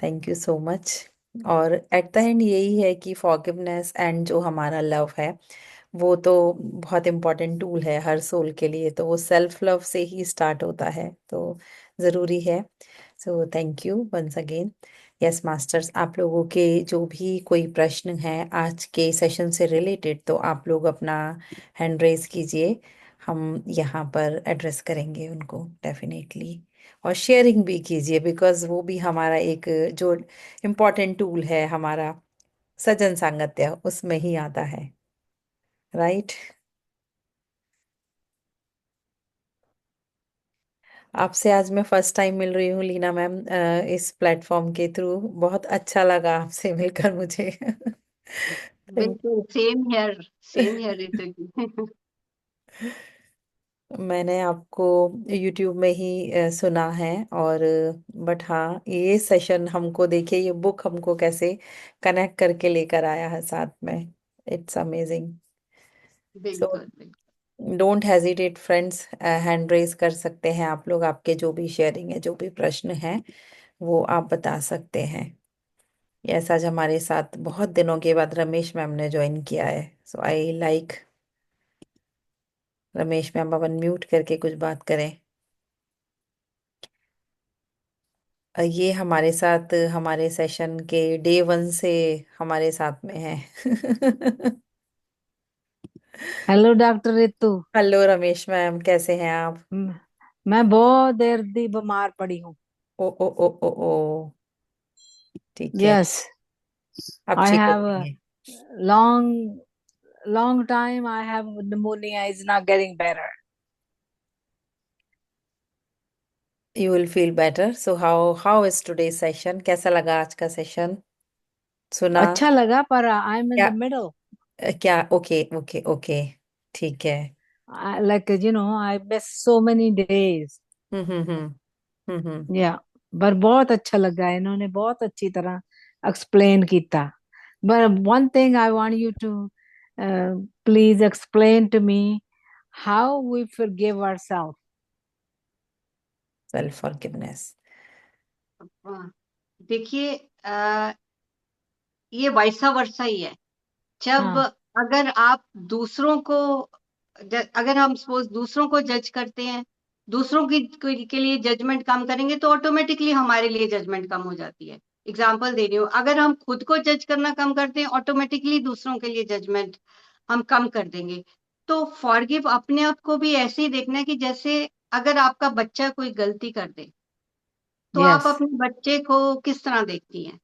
Thank you so much. और एट द एंड यही है कि फॉरगिवनेस एंड जो हमारा लव है वो तो बहुत इम्पोर्टेंट टूल है हर सोल के लिए, तो वो सेल्फ लव से ही स्टार्ट होता है, तो ज़रूरी है। So thank you once again. Yes masters, आप लोगों के जो भी कोई प्रश्न हैं आज के सेशन से रिलेटेड, तो आप लोग अपना हैंड रेज कीजिए, हम यहाँ पर एड्रेस करेंगे उनको डेफिनेटली। और शेयरिंग भी कीजिए, बिकॉज वो भी हमारा एक जो इम्पोर्टेंट टूल है हमारा, सज्जन सांगत्य उसमें ही आता है, राइट। आपसे आज मैं फर्स्ट टाइम मिल रही हूँ लीना मैम, इस प्लेटफॉर्म के थ्रू, बहुत अच्छा लगा आपसे मिलकर मुझे। थैंक बिल्कुल सेम हियर रितु जी। मैंने आपको यूट्यूब में ही सुना है, और बट हाँ, ये सेशन हमको देखिए, ये बुक हमको कैसे कनेक्ट करके लेकर आया है साथ में, इट्स अमेजिंग। सो बिल्कुल बिल्कुल। Don't hesitate friends, hand raise कर सकते हैं आप लोग, आपके जो भी शेयरिंग है, जो भी प्रश्न है वो आप बता सकते हैं। यस, आज हमारे साथ बहुत दिनों के बाद रमेश मैम ने ज्वाइन किया है, so I like. Ramesh ma'am अपन म्यूट करके कुछ बात करें। ये हमारे साथ हमारे सेशन के डे वन से हमारे साथ में है। Hello doctor Ritu. Hello Ramesh ma'am, कैसे हैं आप? मैं बहुत देर दी बीमार पड़ी हूँ। ओ ओ ओ ओ ओ। ठीक है। यस। अब आई ठीक हो हैव जाएंगे। Long long time I have pneumonia is not getting better. You will feel better. So how is today session? कैसा लगा आज का सेशन? सुना? अच्छा लगा पर आई एम इन क्या? The middle. क्या? Okay okay okay. ठीक है। Like I miss so many days. हम्म हम्म हम्म हम्म। या पर बहुत अच्छा लगा, इन्होंने बहुत अच्छी तरह एक्सप्लेन किया। But one thing I want you to please explain to me how we forgive ourselves. Self forgiveness. हाँ, देखिए, ये वैसा वर्षा ही है। जब हाँ। अगर आप दूसरों को अगर हम सपोज दूसरों को जज करते हैं, दूसरों के लिए जजमेंट कम करेंगे तो ऑटोमेटिकली हमारे लिए जजमेंट कम हो जाती है। एग्जाम्पल दे रही हूँ, अगर हम खुद को जज करना कम करते हैं ऑटोमेटिकली दूसरों के लिए जजमेंट हम कम कर देंगे। तो फॉरगिव अपने आप को भी ऐसे ही देखना है कि जैसे अगर आपका बच्चा कोई गलती कर दे तो आप Yes. अपने बच्चे को किस तरह देखती हैं?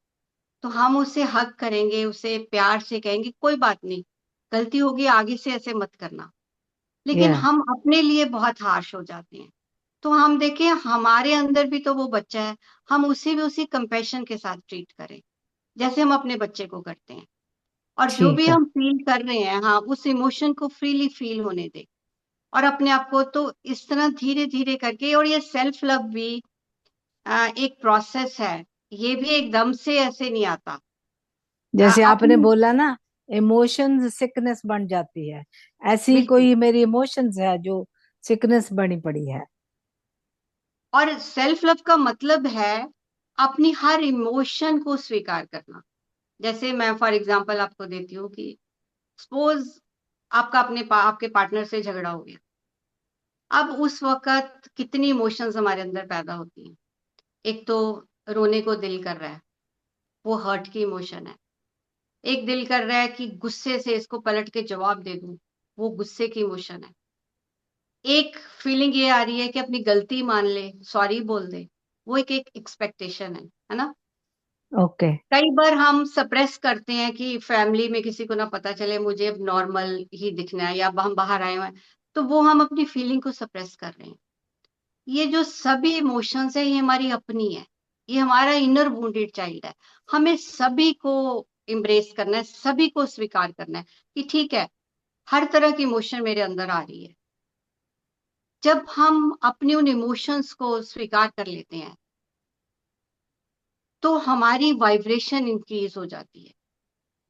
तो हम उसे हग करेंगे, उसे प्यार से कहेंगे कोई बात नहीं, गलती होगी, आगे से ऐसे मत करना। लेकिन Yeah. हम अपने लिए बहुत हार्श हो जाते हैं। तो हम देखें हमारे अंदर भी तो वो बच्चा है, हम उसे भी उसी कंपैशन के साथ ट्रीट करें जैसे हम अपने बच्चे को करते हैं। और जो भी ठीक है। हम फील कर रहे हैं, हाँ, उस इमोशन को फ्रीली फील होने दें। और अपने आप को तो इस तरह धीरे धीरे करके, और ये सेल्फ लव भी एक प्रोसेस है, ये भी एकदम से ऐसे नहीं आता। जैसे आपने अपनी बोला ना, इमोशंस सिकनेस बन जाती है, ऐसी बिल्कुल। कोई मेरी इमोशंस है जो सिकनेस बनी पड़ी है। और सेल्फ लव का मतलब है अपनी हर इमोशन को स्वीकार करना। जैसे मैं फॉर एग्जांपल आपको देती हूँ कि सपोज आपका आपके पार्टनर से झगड़ा हो गया। अब उस वक्त कितनी इमोशंस हमारे अंदर पैदा होती हैं। एक तो रोने को दिल कर रहा है, वो हर्ट की इमोशन है। एक दिल कर रहा है कि गुस्से से इसको पलट के जवाब दे दूं, वो गुस्से की इमोशन है। एक फीलिंग ये आ रही है कि अपनी गलती मान ले, सॉरी बोल दे, वो एक एक एक्सपेक्टेशन है ना। ओके। कई बार हम सप्रेस करते हैं कि फैमिली में किसी को ना पता चले, मुझे अब नॉर्मल ही दिखना है, या हम बाहर आए हुए हैं, तो वो हम अपनी फीलिंग को सप्रेस कर रहे हैं। ये जो सभी इमोशंस है ये हमारी अपनी है, ये हमारा इनर वुंडेड चाइल्ड है। हमें सभी को एम्ब्रेस करना है, सभी को स्वीकार करना है कि ठीक है, हर तरह की इमोशन मेरे अंदर आ रही है। जब हम अपने उन इमोशंस को स्वीकार कर लेते हैं तो हमारी वाइब्रेशन इंक्रीज हो जाती है।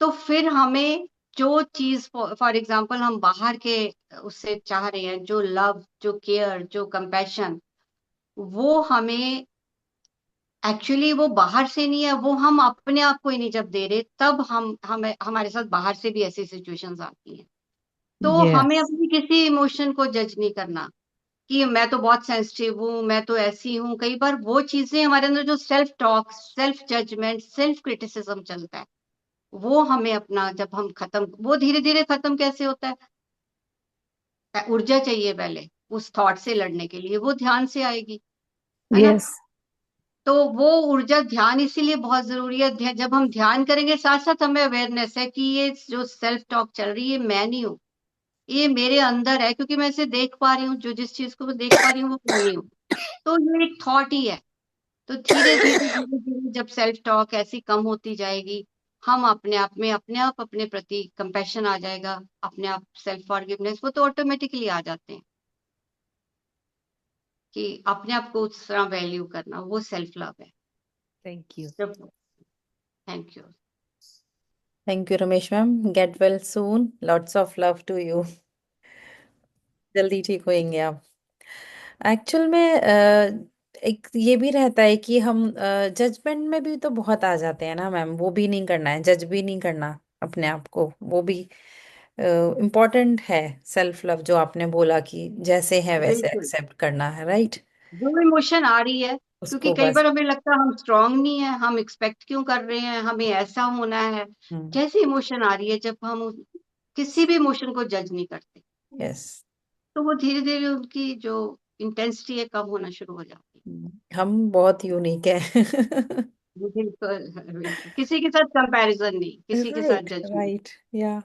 तो फिर हमें जो चीज फॉर एग्जांपल हम बाहर के उससे चाह रहे हैं, जो लव, जो केयर, जो कंपैशन, वो हमें एक्चुअली वो बाहर से नहीं है, वो हम अपने आप को ही नहीं जब दे रहे, तब हमें हमारे साथ बाहर से भी ऐसी सिचुएशंस आती हैं। तो हमें यस। अपनी किसी इमोशन को जज नहीं करना कि मैं तो बहुत सेंसिटिव हूँ, मैं तो ऐसी हूँ। कई बार वो चीजें हमारे अंदर जो self talk, self judgement, self criticism चलता है, वो हमें अपना जब हम खत्म, वो धीरे धीरे खत्म कैसे होता है, ऊर्जा चाहिए पहले उस थॉट से लड़ने के लिए, वो ध्यान से आएगी, है ना। यस। तो वो ऊर्जा, ध्यान इसीलिए बहुत जरूरी है। जब हम ध्यान करेंगे साथ साथ हमें अवेयरनेस है कि ये जो सेल्फ टॉक चल रही है मैं नहीं हूँ, ये मेरे अंदर है, क्योंकि मैं इसे देख पा रही हूँ, जो जिस चीज को मैं देख पा रही हूँ वो मैं नहीं हूँ। तो ये एक थॉट ही है। तो धीरे धीरे धीरे धीरे जब सेल्फ टॉक ऐसी कम होती जाएगी, हम अपने आप में अपने आप अपने प्रति कंपैशन आ जाएगा, अपने आप सेल्फ फॉरगिवनेस, वो तो ऑटोमेटिकली आ जाते हैं कि अपने आप को उस तरह वैल्यू करना, वो सेल्फ लव है। Thank you. जब thank you. Thank you Ramesh ma'am. Get well soon. Lots of love to you. जल्दी ठीक होएंगे आप। एक्चुअल में एक ये भी रहता है कि हम जजमेंट में भी तो बहुत आ जाते हैं ना मैम। वो भी नहीं करना है, जज भी नहीं करना अपने आप को। वो भी इम्पोर्टेंट है। सेल्फ लव जो आपने बोला कि जैसे है वैसे बिल्कुल, एक्सेप्ट करना है, राइट? जो इमोशन आ रही है, क्योंकि उसको कई बस। बार हमें लगता है हम स्ट्रांग नहीं है, हम एक्सपेक्ट क्यों कर रहे हैं, हमें ऐसा होना है। हम्म। जैसी इमोशन आ रही है, जब हम किसी भी इमोशन को जज नहीं करते, यस। तो वो धीरे धीरे उनकी जो इंटेंसिटी है कम होना शुरू हो जाती हम बहुत यूनिक है। है। बिल्कुल बिल्कुल, किसी के साथ कंपैरिजन नहीं, किसी के साथ राइट जजमेंट। राइट या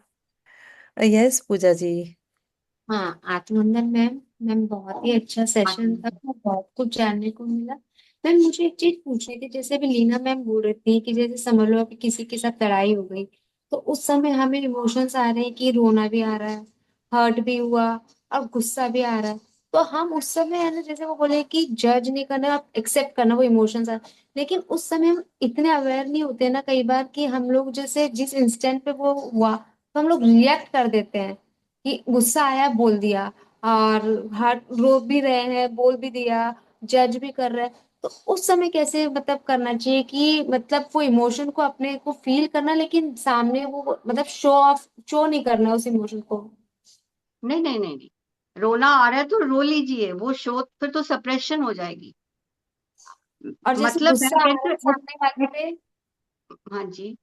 यस पूजा जी। हाँ, आत्मवंदन मैम। मैम बहुत ही अच्छा सेशन था, बहुत कुछ जानने को मिला। मैम मुझे एक चीज पूछनी थी, जैसे अभी लीना मैम बोल रही थी कि जैसे समझ लो कि किसी के साथ लड़ाई हो गई, तो उस समय हमें इमोशंस आ रहे हैं कि रोना भी आ रहा है, हर्ट भी हुआ और गुस्सा भी आ रहा है। तो हम उस समय है ना, जैसे वो बोले कि जज नहीं करना, एक्सेप्ट करना वो इमोशंस आ, लेकिन उस समय हम इतने अवेयर नहीं होते ना कई बार कि हम लोग जैसे जिस इंस्टेंट पे वो हुआ तो हम लोग रिएक्ट कर देते हैं कि गुस्सा आया बोल दिया, और हार्ट रो भी रहे हैं बोल भी दिया, जज भी कर रहे हैं। तो उस समय कैसे मतलब करना चाहिए कि मतलब वो इमोशन को अपने को फील करना, लेकिन सामने वो मतलब शो नहीं करना उस इमोशन को। नहीं नहीं नहीं नहीं, रोना आ रहा है तो रो लीजिए, वो शो फिर तो सप्रेशन हो जाएगी। और जैसे मतलब है गुस्सा आ रहा कैसे है सामने वाले पे, हाँ जी।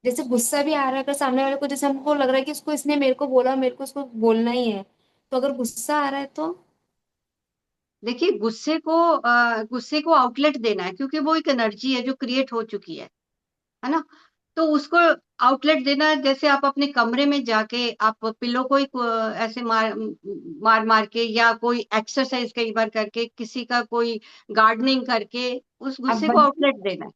जैसे गुस्सा भी आ रहा है अगर सामने वाले को, जैसे हमको लग रहा है कि इसको इसने मेरे को बोला, मेरे को इसको बोलना ही है, तो अगर गुस्सा आ रहा है तो। देखिए गुस्से को आउटलेट देना है, क्योंकि वो एक एनर्जी है जो क्रिएट हो चुकी है ना। तो उसको आउटलेट देना है, जैसे आप अपने कमरे में जाके आप पिलो को एक ऐसे मार मार मार के, या कोई एक्सरसाइज कई बार करके, किसी का कोई गार्डनिंग करके उस अब गुस्से को वही आउटलेट देना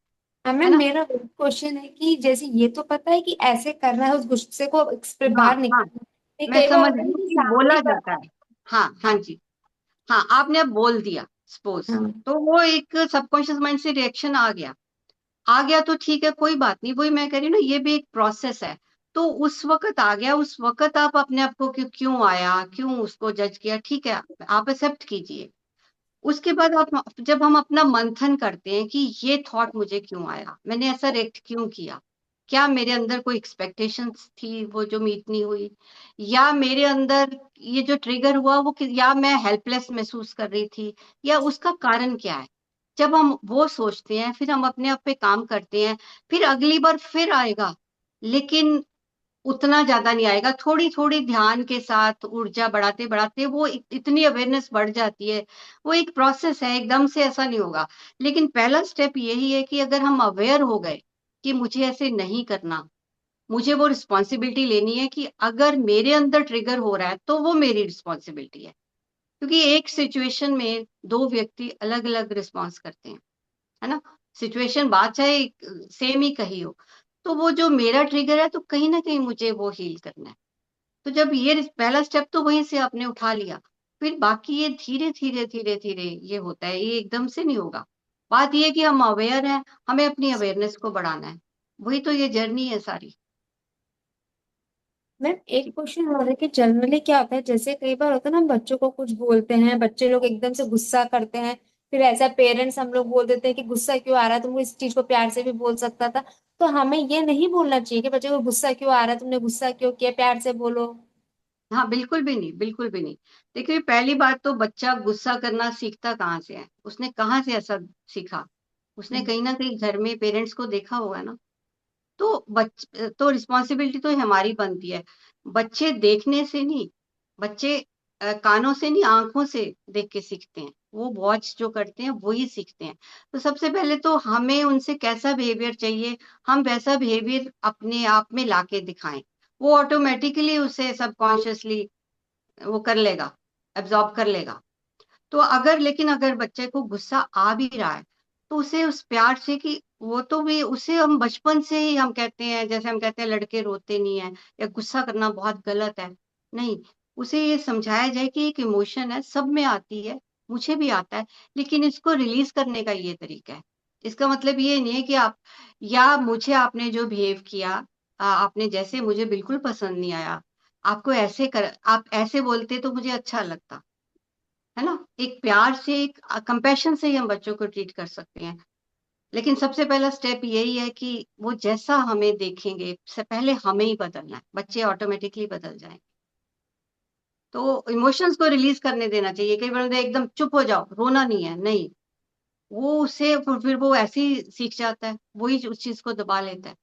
है मैम ना। मेरा क्वेश्चन है कि जैसे ये तो पता है कि ऐसे करना है उस गुस्से को हाँ बाहर हाँ, निकालना है, मैं कई बार समझ होता है रही ना हूँ कि कि सामने बोला जाता वाला। है। हाँ हाँ हाँ जी। हाँ, आपने अब बोल दिया सपोज, हाँ तो वो एक सबकॉन्शियस माइंड से रिएक्शन आ गया तो ठीक है, कोई बात नहीं, वही मैं कह रही हूँ ना, ये भी एक प्रोसेस है। तो उस वक्त आ गया, उस वक्त आप अपने आप को क्यों आया, क्यों उसको जज किया, ठीक है, आप एक्सेप्ट कीजिए। उसके बाद आप, जब हम अपना मंथन करते हैं कि ये थॉट मुझे क्यों आया, मैंने ऐसा रिएक्ट क्यों किया, क्या मेरे अंदर कोई एक्सपेक्टेशंस थी वो जो मीट नहीं हुई, या मेरे अंदर ये जो ट्रिगर हुआ वो या मैं हेल्पलेस महसूस कर रही थी, या उसका कारण क्या है। जब हम वो सोचते हैं, फिर हम अपने आप पे काम करते हैं, फिर अगली बार फिर आएगा, लेकिन उतना ज्यादा नहीं आएगा, थोड़ी थोड़ी ध्यान के साथ ऊर्जा बढ़ाते बढ़ाते वो इतनी अवेयरनेस बढ़ जाती है। वो एक प्रोसेस है, एकदम से ऐसा नहीं होगा। लेकिन पहला स्टेप यही है कि अगर हम अवेयर हो गए कि मुझे ऐसे नहीं करना, मुझे वो रिस्पॉन्सिबिलिटी लेनी है कि अगर मेरे अंदर ट्रिगर हो रहा है तो वो मेरी रिस्पॉन्सिबिलिटी है। क्योंकि एक सिचुएशन में दो व्यक्ति अलग अलग रिस्पॉन्स करते हैं, है ना। सिचुएशन बात चाहे सेम ही कही हो, तो वो जो मेरा ट्रिगर है तो कहीं ना कहीं मुझे वो हील करना है। तो जब ये पहला स्टेप तो वहीं से आपने उठा लिया, फिर बाकी ये धीरे धीरे धीरे धीरे ये होता है, ये एकदम से नहीं होगा। बात ये है कि हम अवेयर हैं, हमें अपनी अवेयरनेस को बढ़ाना है, वही तो ये जर्नी है सारी। मैम एक क्वेश्चन हो रहा है कि जनरली क्या होता है, जैसे कई बार होता है ना हम बच्चों को कुछ बोलते हैं, बच्चे लोग एकदम से गुस्सा करते हैं, फिर ऐसा पेरेंट्स हम लोग बोल देते हैं कि गुस्सा क्यों आ रहा है, तुमको इस चीज को प्यार से भी बोल सकता था। तो हमें ये नहीं बोलना चाहिए कि बच्चे को गुस्सा क्यों आ रहा है, तुमने गुस्सा क्यों किया, प्यार से बोलो। हाँ, बिल्कुल भी नहीं, बिल्कुल भी नहीं। देखिए पहली बात तो बच्चा गुस्सा करना सीखता कहाँ से है, उसने कहाँ से ऐसा सीखा, उसने हम्म। कहीं ना कहीं घर में पेरेंट्स को देखा होगा ना। तो रिस्पॉन्सिबिलिटी तो हमारी बनती है। बच्चे देखने से नहीं, बच्चे कानों से नहीं, आंखों से देख के सीखते हैं, वो वॉच जो करते हैं वही सीखते हैं। तो सबसे पहले तो हमें उनसे कैसा बिहेवियर चाहिए, हम वैसा बिहेवियर अपने आप में लाके दिखाएं, वो ऑटोमेटिकली उसे सबकॉन्शियसली वो कर लेगा, एब्जॉर्ब कर लेगा। तो लेकिन अगर बच्चे को गुस्सा आ भी रहा है, तो उसे उस प्यार से कि वो तो भी उसे हम बचपन से ही हम कहते हैं, जैसे हम कहते हैं लड़के रोते नहीं है, या गुस्सा करना बहुत गलत है, नहीं। उसे ये समझाया जाए कि एक इमोशन है, सब में आती है, मुझे भी आता है, लेकिन इसको रिलीज करने का ये तरीका है। इसका मतलब ये नहीं है कि आप, या मुझे आपने जो बिहेव किया, आपने जैसे, मुझे बिल्कुल पसंद नहीं आया, आपको ऐसे कर, आप ऐसे बोलते तो मुझे अच्छा लगता, है ना। एक प्यार से, एक कंपैशन से ही हम बच्चों को ट्रीट कर सकते हैं। लेकिन सबसे पहला स्टेप यही है कि वो जैसा हमें देखेंगे, से पहले हमें ही बदलना है, बच्चे ऑटोमेटिकली बदल जाएंगे। तो इमोशंस को रिलीज करने देना चाहिए। कई बार होता है, एकदम चुप हो जाओ, रोना नहीं है, नहीं। वो उसे फिर वो ऐसे ही सीख जाता है, वही उस चीज को दबा लेता है।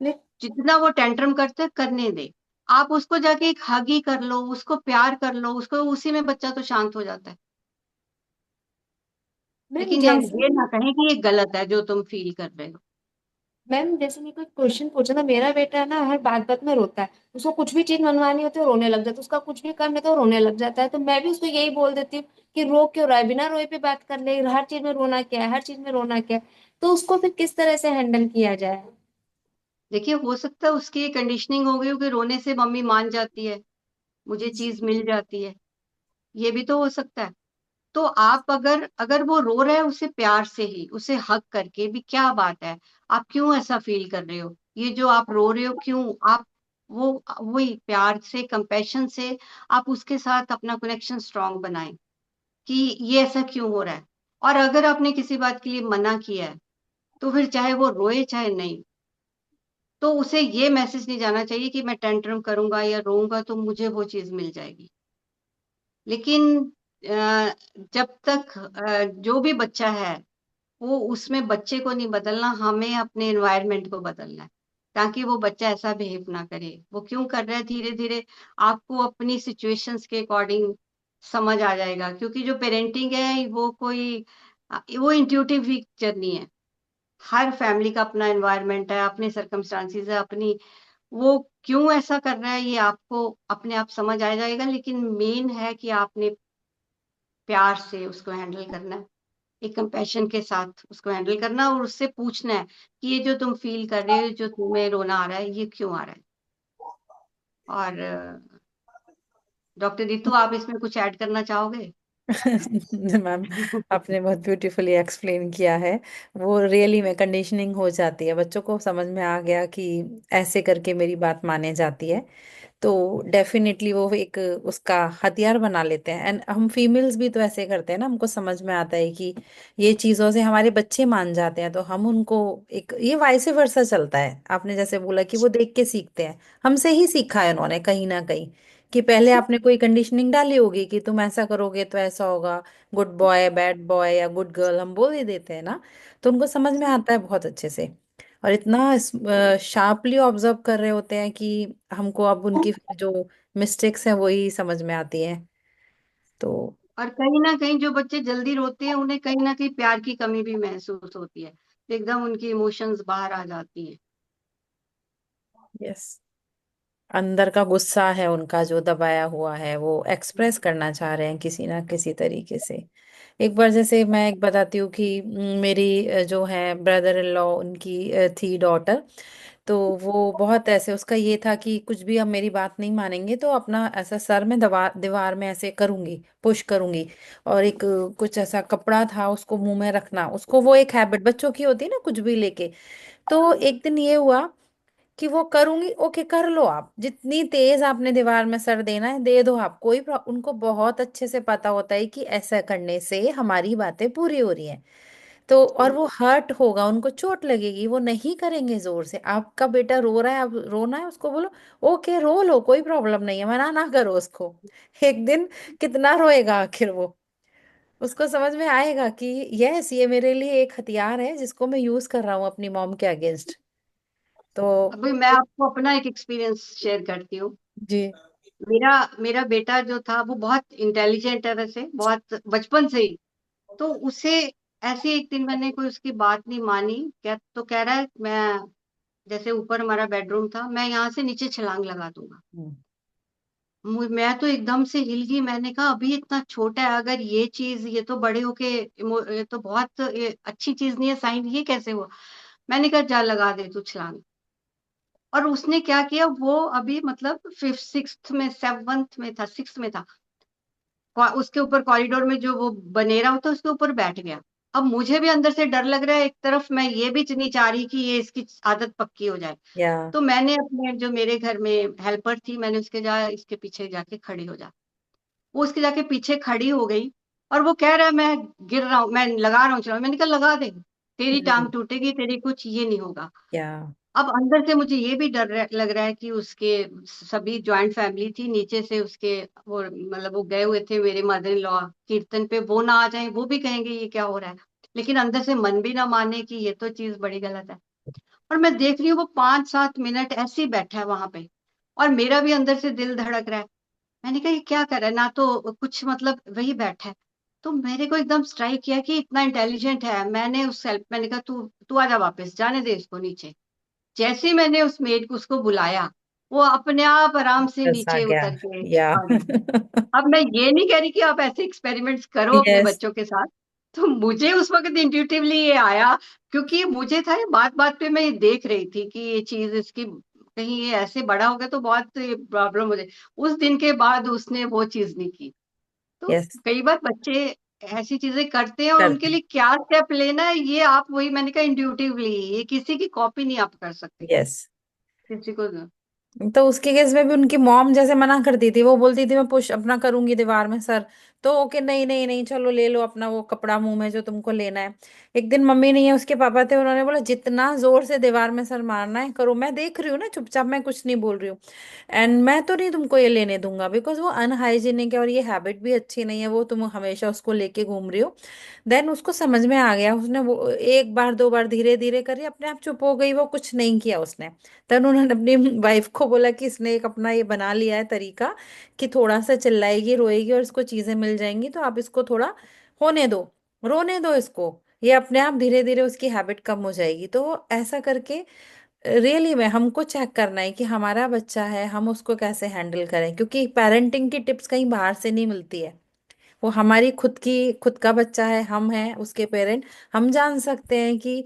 ले- जितना वो टेंट्रम करता है करने दे, आप उसको जाके एक हग ही कर लो, उसको प्यार कर लो, उसको, उसी में बच्चा तो शांत हो जाता है। मैम लेकिन हम जैसे ये ना कहें कि ये गलत है जो तुम फील कर रहे हो। मैम जैसे मेरे को एक क्वेश्चन पूछा था, मेरा बेटा है ना हर बात बात में रोता है, उसको कुछ भी चीज मनवानी होती है रोने लग जाता है, उसका कुछ भी काम है तो रोने लग जाता है, तो मैं भी उसको यही बोल देती हूँ कि रो क्यों रहा है, बिना रोए पे बात कर ले, हर चीज में रोना क्या है, हर चीज में रोना क्या है। तो उसको फिर किस तरह से हैंडल किया जाए? देखिए, हो सकता है उसकी कंडीशनिंग हो गई हो कि रोने से मम्मी मान जाती है, मुझे चीज मिल जाती है, ये भी तो हो सकता है। तो आप अगर अगर वो रो रहा है, उसे प्यार से ही, उसे हक करके भी, क्या बात है, आप क्यों ऐसा फील कर रहे हो, ये जो आप रो रहे हो क्यों, आप वो वही प्यार से, कंपैशन से आप उसके साथ अपना कनेक्शन स्ट्रांग बनाएं कि ये ऐसा क्यों हो रहा है। और अगर आपने किसी बात के लिए मना किया है, तो फिर चाहे वो रोए चाहे नहीं, तो उसे ये मैसेज नहीं जाना चाहिए कि मैं टेंट्रम करूंगा या रोऊंगा तो मुझे वो चीज मिल जाएगी। लेकिन जब तक जो भी बच्चा है, वो उसमें बच्चे को नहीं बदलना, हमें अपने एनवायरनमेंट को बदलना है, ताकि वो बच्चा ऐसा बिहेव ना करे। वो क्यों कर रहा है, धीरे धीरे आपको अपनी सिचुएशंस के अकॉर्डिंग समझ आ जाएगा, क्योंकि जो पेरेंटिंग है वो कोई वो इंट्यूटिव जर्नी है। हर फैमिली का अपना एनवायरनमेंट है, अपने सर्कमस्टांसिस है, अपनी वो क्यों ऐसा कर रहा है ये आपको अपने आप समझ आ जाएगा। लेकिन मेन है कि आपने प्यार से उसको हैंडल करना है, एक कंपैशन के साथ उसको हैंडल करना, और उससे पूछना है कि ये जो तुम फील कर रहे हो, जो तुम्हें रोना आ रहा है, ये क्यों आ रहा है। और डॉक्टर रितु, आप इसमें कुछ ऐड करना चाहोगे? मैम, आपने बहुत ब्यूटीफुली एक्सप्लेन किया है। वो रियली में कंडीशनिंग हो जाती है, बच्चों को समझ में आ गया कि ऐसे करके मेरी बात माने जाती है, तो डेफिनेटली वो एक उसका हथियार बना लेते हैं। एंड हम फीमेल्स भी तो ऐसे करते हैं ना, हमको समझ में आता है कि ये चीज़ों से हमारे बच्चे मान जाते हैं, तो हम उनको एक, ये वाइस वर्सा चलता है। आपने जैसे बोला कि वो देख के सीखते हैं, हमसे ही सीखा है उन्होंने कहीं ना कहीं, कि पहले आपने कोई कंडीशनिंग डाली होगी कि तुम ऐसा करोगे तो ऐसा होगा, गुड बॉय, बैड बॉय या गुड गर्ल हम बोल ही देते हैं ना, तो उनको समझ में आता है बहुत अच्छे से। और इतना शार्पली ऑब्जर्व कर रहे होते हैं कि हमको अब उनकी जो मिस्टेक्स हैं वही समझ में आती हैं। तो और कहीं ना कहीं जो बच्चे जल्दी रोते हैं, उन्हें कहीं ना कहीं प्यार की कमी भी महसूस होती है, एकदम उनकी इमोशंस बाहर आ जाती हैं। यस, अंदर का गुस्सा है उनका जो दबाया हुआ है, वो एक्सप्रेस करना चाह रहे हैं किसी ना किसी तरीके से। एक बार जैसे मैं एक बताती हूँ कि मेरी जो है ब्रदर इन लॉ, उनकी थी डॉटर, तो वो बहुत ऐसे, उसका ये था कि कुछ भी अब मेरी बात नहीं मानेंगे तो अपना ऐसा सर में दीवार दीवार में ऐसे करूंगी, पुश करूंगी। और एक कुछ ऐसा कपड़ा था उसको मुंह में रखना, उसको वो एक हैबिट बच्चों की होती है ना, कुछ भी लेके। तो एक दिन ये हुआ कि वो करूंगी, ओके कर लो, आप जितनी तेज आपने दीवार में सर देना है दे दो आप, उनको बहुत अच्छे से पता होता है कि ऐसा करने से हमारी बातें पूरी हो रही हैं। तो और वो हर्ट होगा, उनको चोट लगेगी, वो नहीं करेंगे जोर से। आपका बेटा रो रहा है, आप रोना है उसको बोलो, ओके रो लो, कोई प्रॉब्लम नहीं है, मना ना करो उसको। एक दिन कितना रोएगा आखिर वो, उसको समझ में आएगा कि यस, ये मेरे लिए एक हथियार है जिसको मैं यूज कर रहा हूँ अपनी मॉम के अगेंस्ट। तो अभी मैं आपको अपना एक एक्सपीरियंस शेयर करती हूँ। जी। मेरा मेरा बेटा जो था वो बहुत इंटेलिजेंट है, वैसे बहुत बचपन से ही। तो उसे ऐसे एक दिन मैंने कोई उसकी बात नहीं मानी, क्या तो कह रहा है, मैं जैसे ऊपर हमारा बेडरूम था, मैं यहाँ से नीचे छलांग लगा दूंगा। हम्म। मैं तो एकदम से हिल गई, मैंने कहा अभी इतना छोटा है, अगर ये चीज, ये तो बड़े होके ये तो बहुत अच्छी चीज नहीं है, साइन, ये कैसे हुआ। मैंने कहा जा लगा दे तू छलांग। और उसने क्या किया, वो अभी मतलब फिफ्थ सिक्स्थ में, सेवंथ में था, सिक्स्थ में था, उसके ऊपर कॉरिडोर में जो वो बनेरा होता है उसके ऊपर बैठ गया। अब मुझे भी अंदर से डर लग रहा है, एक तरफ मैं ये भी नहीं चाह रही कि ये इसकी आदत पक्की हो जाए। या तो मैंने अपने, जो मेरे घर में हेल्पर थी, मैंने उसके इसके पीछे जाके खड़ी हो जा, वो उसके जाके पीछे खड़ी हो गई। और वो कह रहा है मैं गिर रहा हूँ, मैं लगा रहा हूँ चलो, मैंने कहा लगा दे, तेरी टांग टूटेगी, तेरी कुछ ये नहीं होगा। या अब अंदर से मुझे ये भी लग रहा है कि उसके सभी ज्वाइंट फैमिली थी नीचे से, उसके वो मतलब वो गए हुए थे मेरे मदर इन लॉ कीर्तन पे, वो ना आ जाए, वो भी कहेंगे ये क्या हो रहा है। लेकिन अंदर से मन भी ना माने कि ये तो चीज बड़ी गलत है। और मैं देख रही हूँ वो 5-7 मिनट ऐसे ही बैठा है वहां पे, और मेरा भी अंदर से दिल धड़क रहा है। मैंने कहा ये क्या कर रहा है, ना तो कुछ मतलब वही बैठा है। तो मेरे को एकदम स्ट्राइक किया कि इतना इंटेलिजेंट है। मैंने कहा तू तू आजा वापस, जाने दे इसको नीचे। जैसे ही मैंने उस मेड को उसको बुलाया, वो अपने आप आराम से बस आ नीचे गया। उतर के या आ गई। अब मैं ये नहीं कह रही कि आप ऐसे एक्सपेरिमेंट्स करो अपने यस बच्चों के साथ। तो मुझे उस वक्त इंट्यूटिवली ये आया, क्योंकि मुझे था ये बात बात पे मैं ये देख रही थी कि ये चीज इसकी कहीं ये ऐसे बड़ा हो गया तो बहुत प्रॉब्लम हो जाए। उस दिन के बाद उसने वो चीज नहीं की। तो यस कई बार बच्चे ऐसी चीजें करते हैं, और उनके करते लिए क्या स्टेप लेना है ये आप, वही मैंने कहा इंट्यूटिवली, ये किसी की कॉपी नहीं आप कर सकते यस। किसी को। तो उसके केस में भी उनकी मॉम जैसे मना करती थी, वो बोलती थी मैं पुश अपना करूंगी दीवार में सर। तो ओके नहीं नहीं नहीं, चलो ले लो अपना वो कपड़ा मुंह में जो तुमको लेना है। एक दिन मम्मी नहीं है, उसके पापा थे, उन्होंने बोला जितना जोर से दीवार में सर मारना है करो, मैं देख रही हूँ ना चुपचाप, मैं कुछ नहीं बोल रही हूँ। एंड मैं तो नहीं तुमको ये लेने दूंगा, बिकॉज वो अनहाइजीनिक है और ये हैबिट भी अच्छी नहीं है, वो तुम हमेशा उसको लेके घूम रही हो। देन उसको समझ में आ गया, उसने वो एक बार दो बार धीरे धीरे करी, अपने आप चुप हो गई, वो कुछ नहीं किया उसने। तब उन्होंने अपनी वाइफ को बोला कि इसने एक अपना ये बना लिया है तरीका कि थोड़ा सा चिल्लाएगी रोएगी और इसको चीजें मिल जाएंगी, तो आप इसको थोड़ा होने दो, रोने दो इसको, ये अपने आप धीरे धीरे उसकी हैबिट कम हो जाएगी। तो ऐसा करके रियली में हमको चेक करना है कि हमारा बच्चा है, हम उसको कैसे हैंडल करें, क्योंकि पेरेंटिंग की टिप्स कहीं बाहर से नहीं मिलती है। वो हमारी खुद का बच्चा है, हम हैं उसके पेरेंट, हम जान सकते हैं कि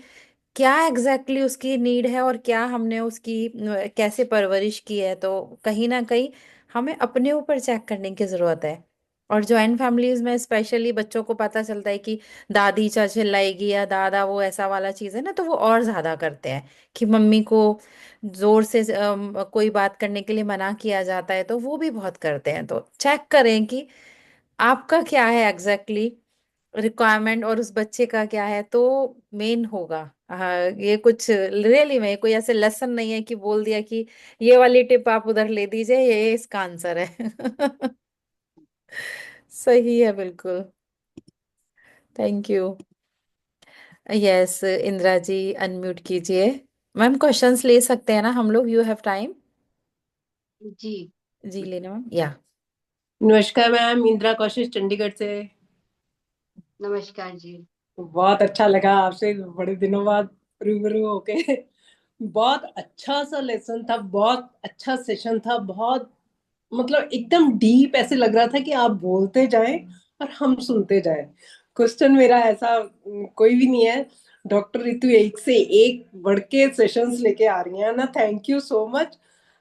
क्या एग्जैक्टली उसकी नीड है और क्या हमने उसकी कैसे परवरिश की है। तो कहीं ना कहीं हमें अपने ऊपर चेक करने की जरूरत है। और जॉइंट फैमिलीज में स्पेशली बच्चों को पता चलता है कि दादी चिल्लाएगी या दादा, वो ऐसा वाला चीज है ना, तो वो और ज्यादा करते हैं कि मम्मी को जोर से कोई बात करने के लिए मना किया जाता है, तो वो भी बहुत करते हैं। तो चेक करें कि आपका क्या है एग्जैक्टली रिक्वायरमेंट और उस बच्चे का क्या है, तो मेन होगा। हाँ, ये कुछ रियली में कोई ऐसे लेसन नहीं है कि बोल दिया कि ये वाली टिप आप उधर ले दीजिए, ये इसका आंसर है। सही है बिल्कुल। Thank you. Yes Indira ji, unmute कीजिए। मैम क्वेश्चंस ले सकते हैं ना हम लोग, यू हैव टाइम। जी। जी लेना मैम, या नमस्कार मैम, इंदिरा कौशिक चंडीगढ़ से। नमस्कार जी। बहुत अच्छा लगा आपसे बड़े दिनों बाद रूबरू होके। बहुत अच्छा सा लेसन था, बहुत अच्छा सेशन था, बहुत मतलब एकदम डीप ऐसे लग रहा था कि आप बोलते जाएं और हम सुनते जाएं। क्वेश्चन मेरा ऐसा कोई भी नहीं है। डॉक्टर रितु एक से एक बढ़ के सेशंस लेके आ रही हैं ना, थैंक यू सो मच।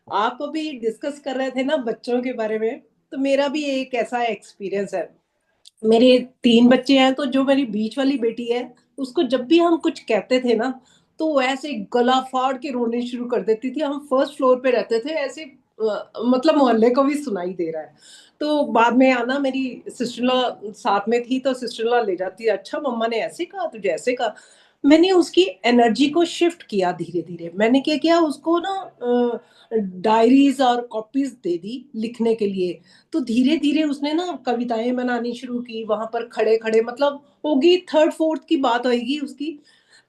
आप अभी डिस्कस कर रहे थे ना बच्चों के बारे में, तो मेरा भी एक ऐसा एक्सपीरियंस है। मेरे 3 बच्चे हैं, तो जो मेरी बीच वाली बेटी है, उसको जब भी हम कुछ कहते थे ना, तो वो ऐसे गला फाड़ के रोने शुरू कर देती थी। हम फर्स्ट फ्लोर पे रहते थे, ऐसे मतलब मोहल्ले को भी सुनाई दे रहा है। तो बाद में आना, मेरी सिस्टर लॉ साथ में थी, तो सिस्टर लॉ ले जाती, अच्छा मम्मा ने ऐसे कहा, तुझे ऐसे कहा। मैंने उसकी एनर्जी को शिफ्ट किया धीरे धीरे। मैंने क्या किया, उसको ना डायरीज और कॉपीज दे दी लिखने के लिए। तो धीरे धीरे उसने ना कविताएं बनानी शुरू की, वहां पर खड़े खड़े, मतलब होगी थर्ड फोर्थ की बात होगी उसकी।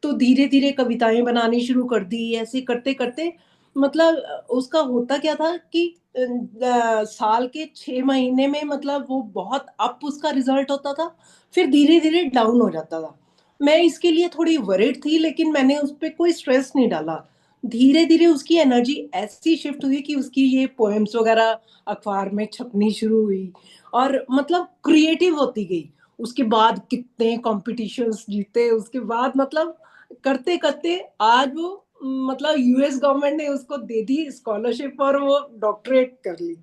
तो धीरे धीरे कविताएं बनानी शुरू कर दी। ऐसे करते करते मतलब उसका होता क्या था कि साल के 6 महीने में मतलब वो बहुत अप उसका रिजल्ट होता था, फिर धीरे धीरे डाउन हो जाता था। मैं इसके लिए थोड़ी वरिड थी, लेकिन मैंने उस पर कोई स्ट्रेस नहीं डाला। धीरे धीरे उसकी एनर्जी ऐसी शिफ्ट हुई कि उसकी ये पोएम्स वगैरह अखबार में छपनी शुरू हुई, और मतलब क्रिएटिव होती गई। उसके बाद कितने कॉम्पिटिशन्स जीते, उसके बाद मतलब करते करते आज वो मतलब यूएस गवर्नमेंट ने उसको दे दी स्कॉलरशिप और वो डॉक्टरेट कर ली।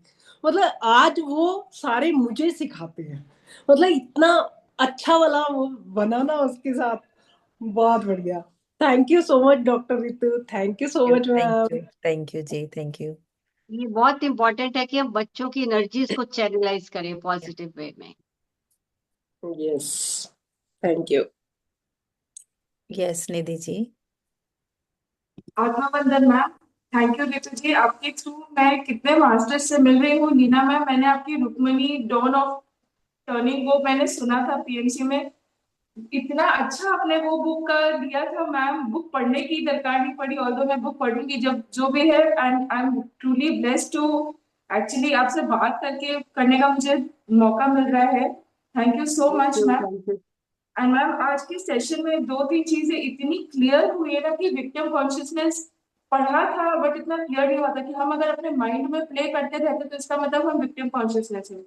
मतलब आज वो सारे मुझे सिखाते हैं। मतलब इतना अच्छा वाला वो बना ना उसके साथ, बहुत बढ़िया। Thank you so much doctor Ritu, thank you so much thank ma'am. You thank you जी, थैंक यू। ये बहुत इंपॉर्टेंट है कि हम बच्चों की एनर्जीज को चैनलाइज करें पॉजिटिव वे में। Yes, thank you. Yes Nidhi ji. आत्मा बंधन मैम। थैंक यू रितु जी, आपके थ्रू मैं कितने मास्टर्स से मिल रही हूँ। लीना मैम, मैंने आपकी रुक्मणी डॉन ऑफ टर्निंग वो मैंने सुना था पीएमसी में। इतना अच्छा आपने वो बुक का दिया था मैम, बुक पढ़ने की दरकार नहीं पड़ी, ऑल्दो मैं बुक पढ़ूंगी जब जो भी है। And I am truly blessed to actually आपसे बात करके करने का मुझे मौका मिल रहा है। Thank you so much ma'am. Thank you. And ma'am आज के सेशन में 2-3 चीजें इतनी क्लियर हुई है ना कि विक्टिम कॉन्शियसनेस पढ़ा था बट इतना क्लियर नहीं हुआ था कि हम अगर अपने माइंड में प्ले करते रहते तो इसका मतलब हम विक्टिम कॉन्शियसनेस है।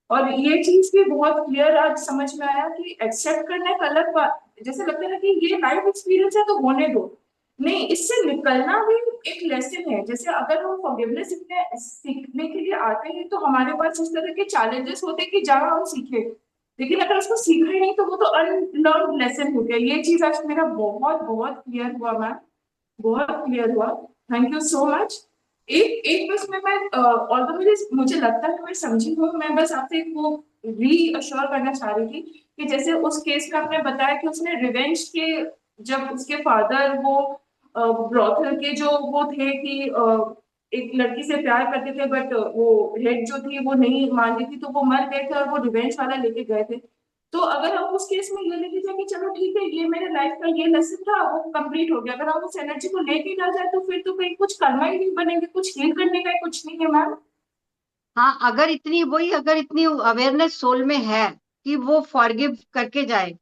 और ये चीज भी बहुत क्लियर आज समझ में आया कि एक्सेप्ट करना एक अलग बात, जैसे लगता है ना कि ये लाइफ एक्सपीरियंस है तो होने दो, नहीं इससे निकलना भी एक लेसन है। जैसे अगर हम फॉरगिवनेस सीखने के लिए आते हैं तो हमारे पास इस तरह के चैलेंजेस होते हैं कि जहाँ हम सीखे, लेकिन अगर उसको सीखा ही नहीं तो वो तो अनलर्न लेसन हो गया। ये चीज आज मेरा बहुत बहुत क्लियर हुआ मैम, बहुत क्लियर हुआ। Thank you so much. एक एक बस मैं ऑल्दो मुझे लगता है मैं समझी हूँ, मैं बस आपसे एक वो रीअश्योर करना चाह रही थी कि जैसे उस केस में आपने बताया कि उसने रिवेंज के, जब उसके फादर वो ब्रॉथल के जो वो थे कि एक लड़की से प्यार करते थे बट वो हेड जो थी वो नहीं मान रही थी तो वो मर गए थे और वो रिवेंज वाला लेके गए थे। तो अगर हम उस केस में ये लेके जाए कि चलो ठीक है ये मेरे लाइफ का ये लेसन था वो कंप्लीट हो गया, अगर हम उस एनर्जी को लेके ना जाए तो फिर तो कहीं कुछ करना ही नहीं बनेंगे, कुछ हील करने का कुछ नहीं है मैम। हाँ, अगर इतनी अवेयरनेस सोल में है कि वो फॉरगिव करके जाए,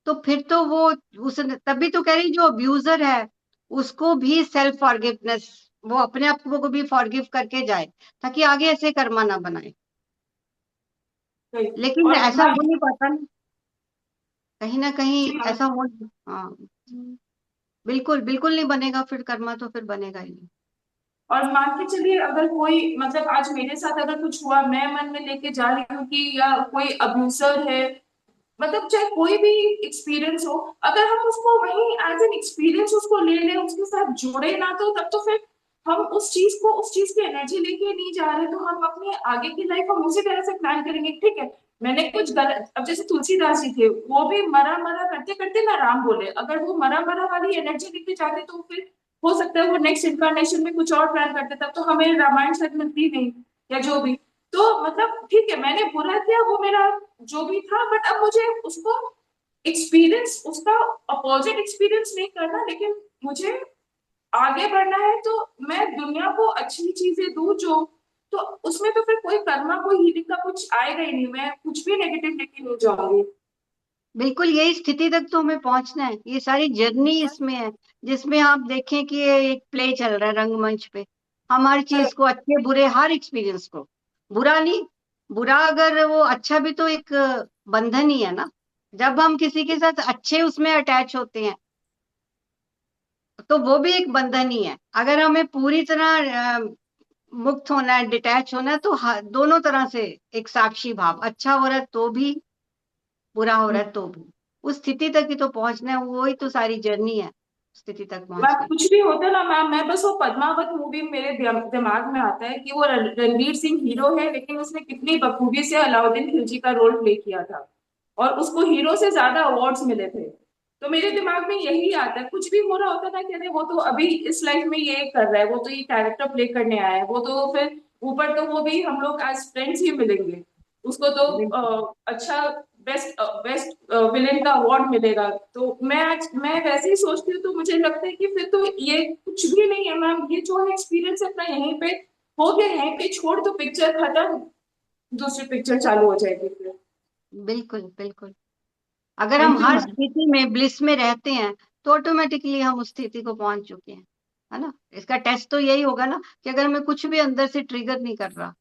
तो फिर तो वो उसने तभी तो कह रही जो अब्यूजर है उसको भी सेल्फ फॉरगिवनेस, वो अपने आप को भी फॉरगिव करके जाए ताकि आगे ऐसे कर्मा ना बनाए। लेकिन और ऐसा मैम हो नहीं पाता ना, कहीं ना कहीं जी मैम, ऐसा हो। हाँ, बिल्कुल बिल्कुल नहीं बनेगा फिर कर्मा, तो फिर बनेगा ही नहीं। और मान के चलिए अगर कोई मतलब आज मेरे साथ अगर कुछ हुआ मैं मन में लेके जा रही हूँ कि या कोई अब्यूसर है, मतलब चाहे कोई भी एक्सपीरियंस हो, अगर हम उसको वही एज एन एक्सपीरियंस उसको ले लें उसके साथ जुड़े ना तो तब तो फिर हम उस चीज की एनर्जी लेके नहीं जा रहे तो हम अपने आगे की लाइफ हम उसी तरह से प्लान करेंगे। ठीक है मैंने कुछ गलत, अब जैसे तुलसीदास जी थे वो भी मरा मरा करते करते ना राम बोले, अगर वो मरा मरा वाली एनर्जी लेके जाते तो फिर हो सकता है वो नेक्स्ट इनकारनेशन में कुछ और प्लान करते, तब तो हमें रामायण शायद मिलती नहीं या जो भी। तो मतलब ठीक है मैंने बुरा किया वो मेरा जो भी था, बट अब मुझे उसको एक्सपीरियंस उसका अपोजिट एक्सपीरियंस नहीं करना, लेकिन मुझे आगे बढ़ना है तो मैं दुनिया को अच्छी चीजें दूं जो, तो उसमें तो फिर कोई कर्मा कोई हीलिंग का कुछ आएगा ही नहीं, मैं कुछ भी नेगेटिव लेके नहीं जाऊंगी। बिल्कुल यही स्थिति तक तो हमें पहुंचना है, ये सारी जर्नी इसमें है, जिसमें आप देखें कि ये एक प्ले चल रहा है रंगमंच पे। हम हर चीज को, अच्छे बुरे हर एक्सपीरियंस को, बुरा नहीं, बुरा अगर वो अच्छा भी तो एक बंधन ही है ना। जब हम किसी के साथ अच्छे उसमें अटैच होते हैं तो वो भी एक बंधन ही है। अगर हमें पूरी तरह मुक्त होना है, डिटैच होना है, तो दोनों तरह से एक साक्षी भाव, अच्छा हो रहा है तो भी, बुरा हो रहा है तो भी, उस स्थिति तक ही तो पहुंचना है, वही तो सारी जर्नी है स्थिति तक मैं पहुंचने की। कुछ भी होता ना मैम, मैं बस वो पद्मावत मूवी मेरे दिमाग में आता है कि वो रणवीर सिंह हीरो है लेकिन उसने कितनी बखूबी से अलाउद्दीन खिलजी का रोल प्ले किया था और उसको हीरो से ज्यादा अवार्ड्स मिले थे। तो मेरे दिमाग में यही आता है कुछ भी हो रहा होता ना कि अरे वो तो अभी इस लाइफ में ये कर रहा है, वो तो ये कैरेक्टर प्ले करने आया है, वो तो फिर ऊपर तो वो भी हम लोग एज फ्रेंड्स ही मिलेंगे, उसको तो बिल्कुल अच्छा बेस्ट विलेन का अवार्ड मिलेगा। तो मैं वैसे ही सोचती हूँ तो मुझे लगता है कि फिर तो ये कुछ भी नहीं है मैम, ये जो है एक्सपीरियंस है अपना यहीं पे हो गया, यहीं पे छोड़ दो पिक्चर खत्म, दूसरी पिक्चर चालू हो जाएगी फिर। बिल्कुल बिल्कुल। अगर हम थैंक यू हर मैम। स्थिति में ब्लिस में रहते हैं तो ऑटोमेटिकली हम उस स्थिति को पहुंच चुके हैं, है ना। इसका टेस्ट तो यही होगा ना कि अगर हमें कुछ भी अंदर से ट्रिगर नहीं कर रहा,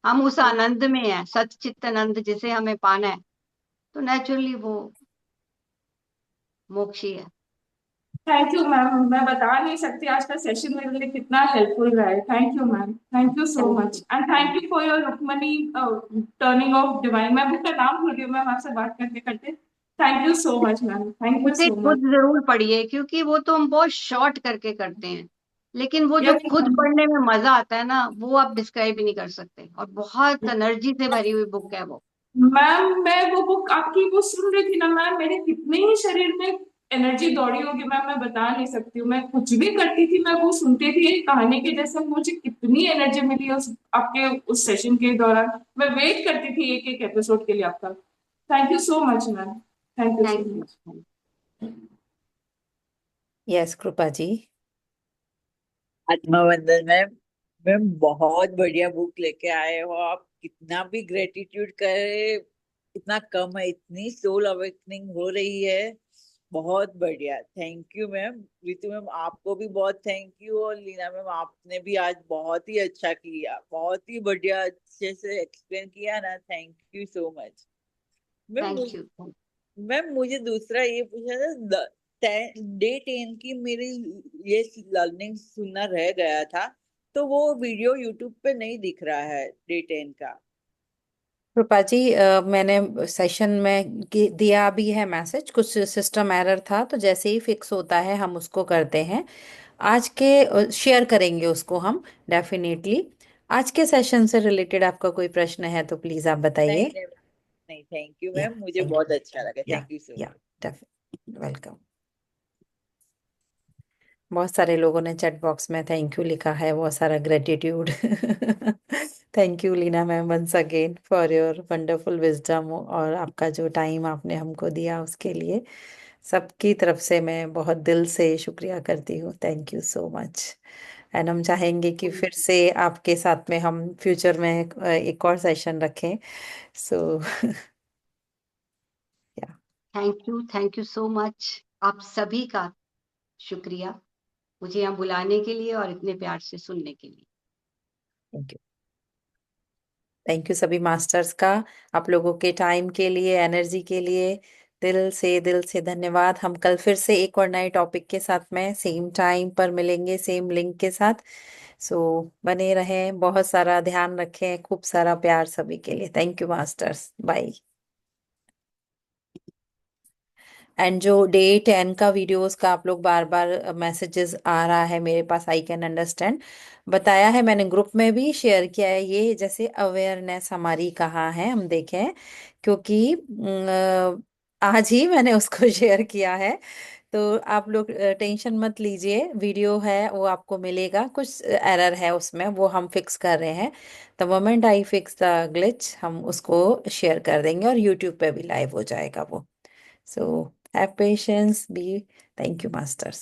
हम उस आनंद में हैं, सच्चित आनंद जिसे हमें पाना है, तो नेचुरली वो मोक्ष ही है। थैंक यू मैम, मैं बता नहीं सकती आज का सेशन मेरे लिए कितना हेल्पफुल रहा है। Thank you ma'am, thank you so thank much you. And thank you for your Rukmini turning off divine, मैं उसका नाम भूल गई हूँ मैम आपसे बात करते करते। Thank you so much ma'am, thank you उसे सो खुद मच। जरूर पढ़िए, क्योंकि वो तो हम बहुत शॉर्ट करके करते हैं, लेकिन वो जो यस खुद मैम, पढ़ने में मजा आता है ना, वो आप डिस्क्राइब ही नहीं कर सकते, और बहुत एनर्जी से भरी हुई बुक है वो। मैम मैं वो बुक आपकी वो सुन रही थी ना मैम, मेरे कितने ही शरीर में एनर्जी दौड़ी होगी मैम, मैं बता नहीं सकती हूँ। मैं कुछ भी करती थी मैं वो सुनती थी एक कहानी के जैसे, मुझे कितनी एनर्जी मिली उस आपके उस सेशन के दौरान। मैं वेट करती थी एक एक एपिसोड के लिए आपका। Thank you so much ma'am, thank you so thank much. You. Yes कृपा जी। आत्मा वंदन मैम बहुत बढ़िया बुक लेके आए हो आप, कितना भी ग्रेटिट्यूड करे इतना कम है, इतनी सोल अवेकनिंग हो रही है। बहुत बढ़िया, thank you ma'am. Ritu ma'am आपको भी बहुत थैंक यू, और लीना मैम आपने भी आज बहुत ही अच्छा किया, बहुत ही बढ़िया अच्छे से एक्सप्लेन किया ना, thank you so much. Ma'am thank you. Ma'am मुझे दूसरा ये पूछना था, डे 10 की मेरी ये लर्निंग सुनना रह गया था, तो वो वीडियो यूट्यूब पे नहीं दिख रहा है डे 10 का। कृपा जी, मैंने सेशन में दिया भी है मैसेज, कुछ सिस्टम एरर था, तो जैसे ही फिक्स होता है हम उसको करते हैं। आज के शेयर करेंगे उसको हम डेफिनेटली। आज के सेशन से रिलेटेड आपका कोई प्रश्न है तो प्लीज आप नहीं बताइए। नहीं नहीं, थैंक यू या मैम, मुझे थैंक बहुत यू। अच्छा लगा, या थैंक यू सो या मच। Definitely welcome. बहुत सारे लोगों ने चैट बॉक्स में थैंक यू लिखा है, बहुत सारा gratitude. Thank you Leena ma'am once again for your wonderful wisdom, और आपका जो टाइम आपने हमको दिया उसके लिए सबकी तरफ से मैं बहुत दिल से शुक्रिया करती हूँ। Thank you so much. And हम चाहेंगे कि फिर से आपके साथ में हम फ्यूचर में एक और सेशन रखें। सो या थैंक यू सो मच। आप सभी का शुक्रिया मुझे यहाँ बुलाने के लिए और इतने प्यार से सुनने के लिए। Thank you. थैंक यू सभी मास्टर्स का, आप लोगों के टाइम के लिए, एनर्जी के लिए दिल से धन्यवाद। हम कल फिर से एक और नए टॉपिक के साथ में सेम टाइम पर मिलेंगे, सेम लिंक के साथ। सो बने रहें, बहुत सारा ध्यान रखें, खूब सारा प्यार सभी के लिए। Thank you masters, bye. And जो डे 10 का वीडियोस का आप लोग बार बार मैसेजेस आ रहा है मेरे पास, आई कैन अंडरस्टैंड। बताया है मैंने, ग्रुप में भी शेयर किया है, ये जैसे अवेयरनेस हमारी कहाँ है हम देखें, क्योंकि आज ही मैंने उसको शेयर किया है। तो आप लोग टेंशन मत लीजिए, वीडियो है वो आपको मिलेगा, कुछ एरर है उसमें वो हम फिक्स कर रहे हैं। The moment I fix the glitch हम उसको शेयर कर देंगे, और यूट्यूब पे भी लाइव हो जाएगा वो। So have patience, be. Thank you, masters.